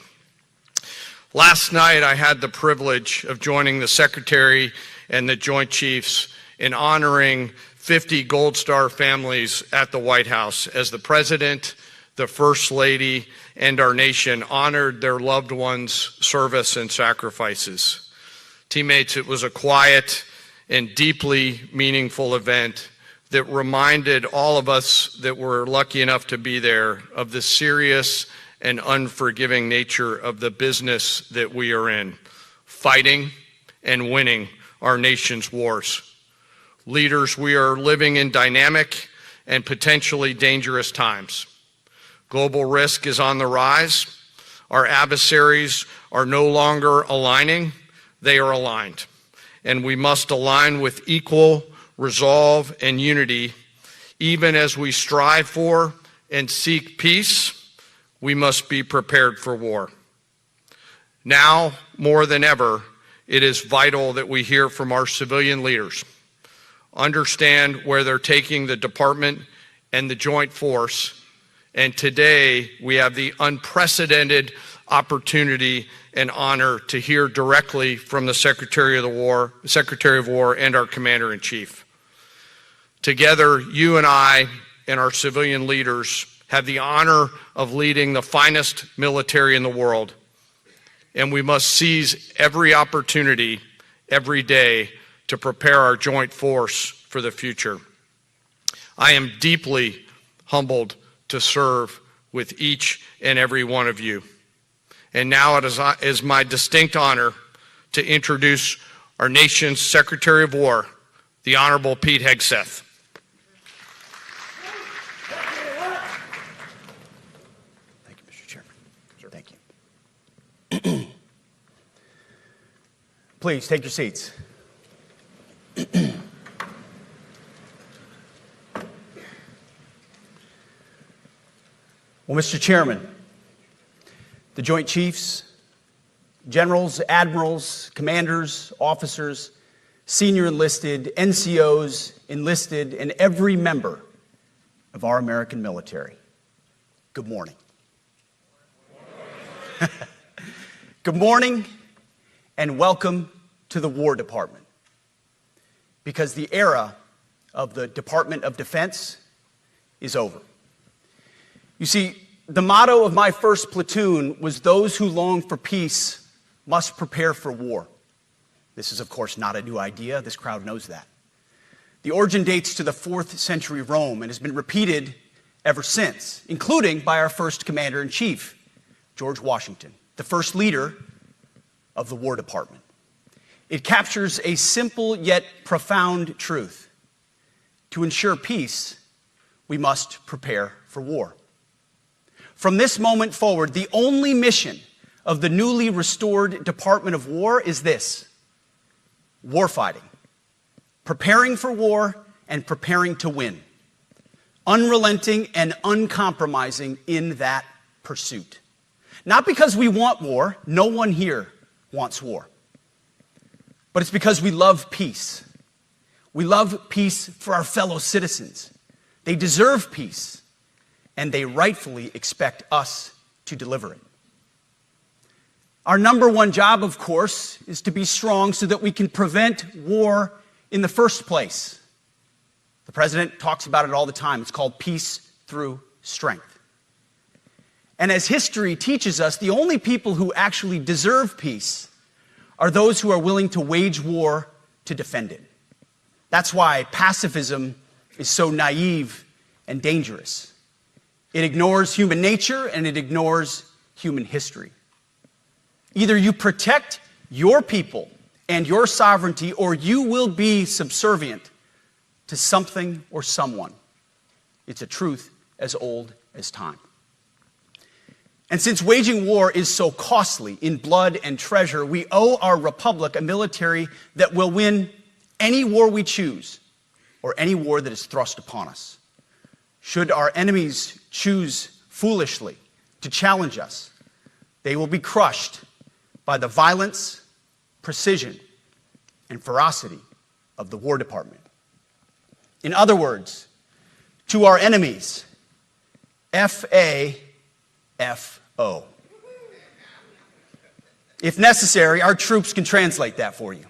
Last night I had the privilege of joining the Secretary and the Joint Chiefs in honoring 50 Gold Star families at the White House as the President, the First Lady, and our nation honored their loved ones' service and sacrifices. Teammates, it was a quiet and deeply meaningful event that reminded all of us that were lucky enough to be there of the serious and unforgiving nature of the business that we are in, fighting and winning our nation's wars. Leaders, we are living in dynamic and potentially dangerous times. Global risk is on the rise. Our adversaries are no longer aligning, they are aligned. And we must align with equal resolve and unity, even as we strive for and seek peace, we must be prepared for war. Now, more than ever, it is vital that we hear from our civilian leaders, understand where they're taking the department and the joint force, and today we have the unprecedented opportunity and honor to hear directly from the Secretary of War and our Commander-in-Chief. Together, you and I and our civilian leaders have the honor of leading the finest military in the world, and we must seize every opportunity every day to prepare our joint force for the future. I am deeply humbled to serve with each and every one of you. And now it is my distinct honor to introduce our nation's Secretary of War, the Honorable Pete Hegseth. Thank you, Mr. Chairman. Thank you. Please take your seats. Well, Mr. Chairman, the Joint Chiefs, Generals, Admirals, Commanders, Officers, Senior Enlisted, NCOs, Enlisted, and every member of our American military, good morning. Good morning, and welcome to the War Department, because the era of the Department of Defense is over. You see, the motto of my first platoon was, "Those who long for peace must prepare for war." This is, of course, not a new idea. This crowd knows that. The origin dates to the 4th century Rome and has been repeated ever since, including by our first Commander-in-Chief, George Washington, the first leader of the War Department. It captures a simple yet profound truth. To ensure peace, we must prepare for war. From this moment forward, the only mission of the newly restored Department of War is this: warfighting, preparing for war and preparing to win, unrelenting and uncompromising in that pursuit. Not because we want war, no one here wants war, but it's because we love peace. We love peace for our fellow citizens. They deserve peace, and they rightfully expect us to deliver it. Our number one job, of course, is to be strong so that we can prevent war in the first place. The president talks about it all the time. It's called peace through strength. And as history teaches us, the only people who actually deserve peace are those who are willing to wage war to defend it. That's why pacifism is so naive and dangerous. It ignores human nature and it ignores human history. Either you protect your people and your sovereignty, or you will be subservient to something or someone. It's a truth as old as time. And since waging war is so costly in blood and treasure, we owe our republic a military that will win any war we choose, or any war that is thrust upon us. Should our enemies choose foolishly to challenge us, they will be crushed by the violence, precision, and ferocity of the War Department. In other words, to our enemies, F-A-F-O. If necessary, our troops can translate that for you.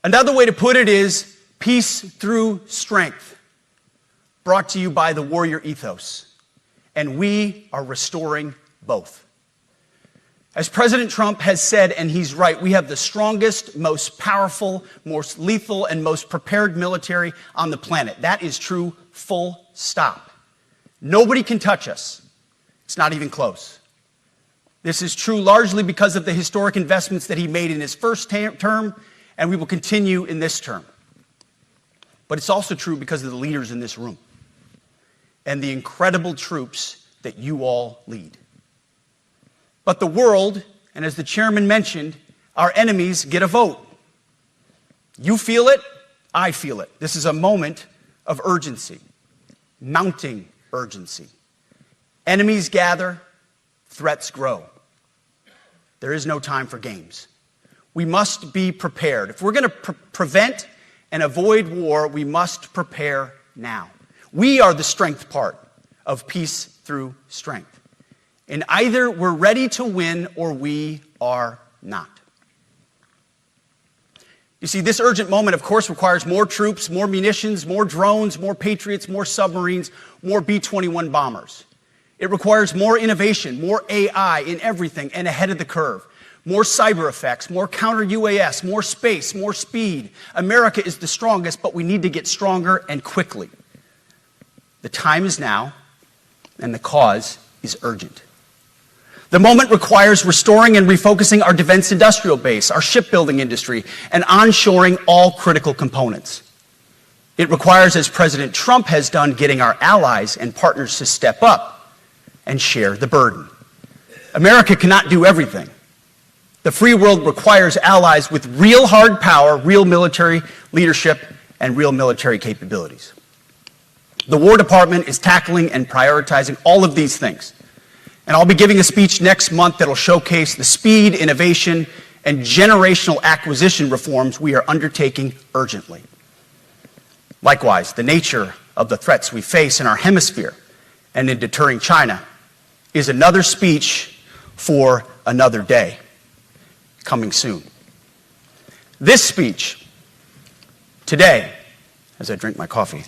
Another way to put it is peace through strength, brought to you by the warrior ethos. And we are restoring both. As President Trump has said, and he's right, we have the strongest, most powerful, most lethal, and most prepared military on the planet. That is true, full stop. Nobody can touch us. It's not even close. This is true largely because of the historic investments that he made in his first term, and we will continue in this term. But it's also true because of the leaders in this room and the incredible troops that you all lead. But the world, and as the chairman mentioned, our enemies get a vote. You feel it, I feel it. This is a moment of urgency, mounting urgency. Enemies gather, threats grow. There is no time for games. We must be prepared. If we're going to prevent and avoid war, we must prepare now. We are the strength part of peace through strength. And either we're ready to win or we are not. You see, this urgent moment, of course, requires more troops, more munitions, more drones, more Patriots, more submarines, more B-21 bombers. It requires more innovation, more AI in everything and ahead of the curve. More cyber effects, more counter-UAS, more space, more speed. America is the strongest, but we need to get stronger and quickly. The time is now, and the cause is urgent. The moment requires restoring and refocusing our defense industrial base, our shipbuilding industry, and onshoring all critical components. It requires, as President Trump has done, getting our allies and partners to step up and share the burden. America cannot do everything. The free world requires allies with real hard power, real military leadership, and real military capabilities. The War Department is tackling and prioritizing all of these things. And I'll be giving a speech next month that'll showcase the speed, innovation, and generational acquisition reforms we are undertaking urgently. Likewise, the nature of the threats we face in our hemisphere and in deterring China is another speech for another day, coming soon. This speech today, as I drink my coffee,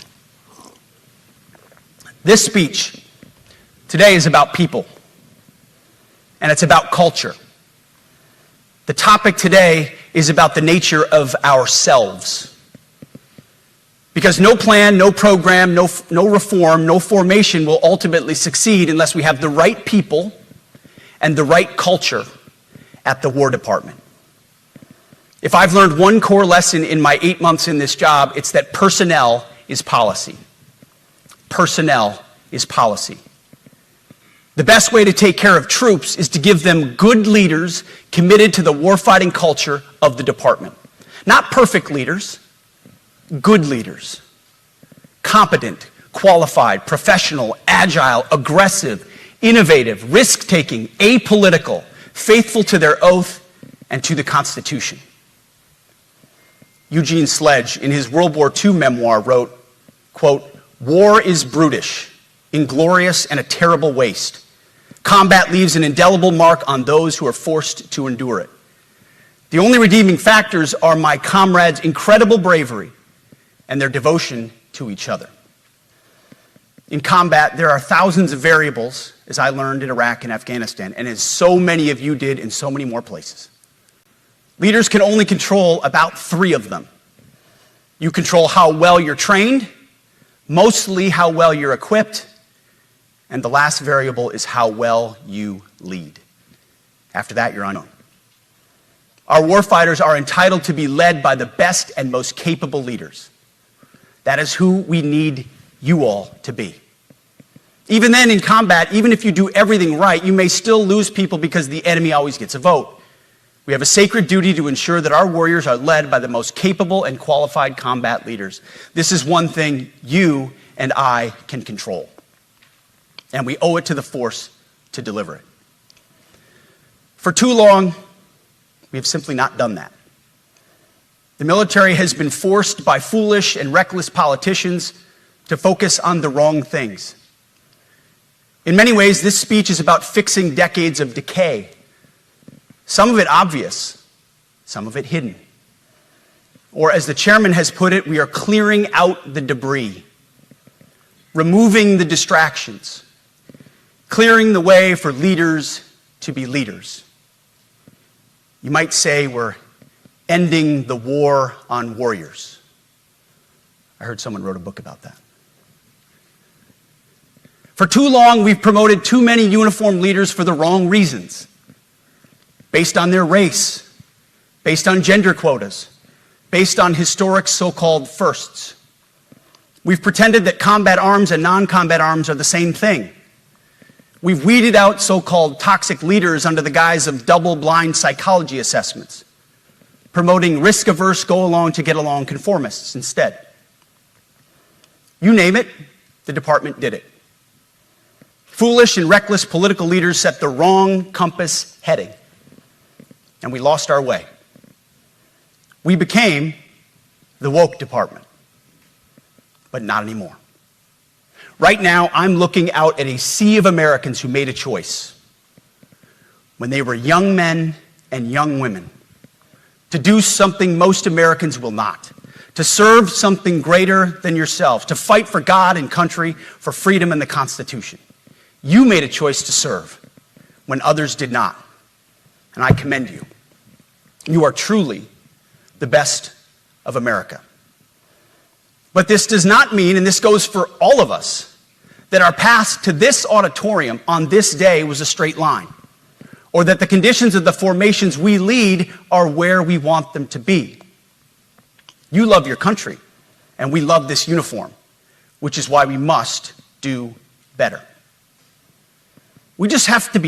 this speech today is about people, and it's about culture. The topic today is about the nature of ourselves. Because no plan, no program, no reform, no formation will ultimately succeed unless we have the right people and the right culture at the War Department. If I've learned one core lesson in my 8 months in this job, it's that personnel is policy. Personnel is policy. The best way to take care of troops is to give them good leaders committed to the warfighting culture of the department. Not perfect leaders, good leaders. Competent, qualified, professional, agile, aggressive, innovative, risk-taking, apolitical, faithful to their oath and to the Constitution. Eugene Sledge, in his World War II memoir, wrote, quote, "War is brutish, inglorious, and a terrible waste. Combat leaves an indelible mark on those who are forced to endure it. The only redeeming factors are my comrades' incredible bravery and their devotion to each other." In combat, there are thousands of variables, as I learned in Iraq and Afghanistan, and as so many of you did in so many more places. Leaders can only control about 3 of them. You control how well you're trained, mostly how well you're equipped, and the last variable is how well you lead. After that, you're unknown. Our warfighters are entitled to be led by the best and most capable leaders. That is who we need you all to be. Even then, in combat, even if you do everything right, you may still lose people because the enemy always gets a vote. We have a sacred duty to ensure that our warriors are led by the most capable and qualified combat leaders. This is one thing you and I can control. And we owe it to the force to deliver it. For too long, we have simply not done that. The military has been forced by foolish and reckless politicians to focus on the wrong things. In many ways, this speech is about fixing decades of decay. Some of it obvious, some of it hidden. Or as the chairman has put it, we are clearing out the debris, removing the distractions, clearing the way for leaders to be leaders. You might say we're ending the war on warriors. I heard someone wrote a book about that. For too long, we've promoted too many uniformed leaders for the wrong reasons, based on their race, based on gender quotas, based on historic so-called firsts. We've pretended that combat arms and non-combat arms are the same thing. We've weeded out so-called toxic leaders under the guise of double-blind psychology assessments, promoting risk-averse, go-along-to-get-along conformists instead. You name it, the department did it. Foolish and reckless political leaders set the wrong compass heading, and we lost our way. We became the woke department, but not anymore. Right now, I'm looking out at a sea of Americans who made a choice when they were young men and young women to do something most Americans will not, to serve something greater than yourselves, to fight for God and country, for freedom and the Constitution. You made a choice to serve when others did not, and I commend you. You are truly the best of America. But this does not mean, and this goes for all of us, that our path to this auditorium on this day was a straight line, or that the conditions of the formations we lead are where we want them to be. You love your country, and we love this uniform, which is why we must do better. We just have to be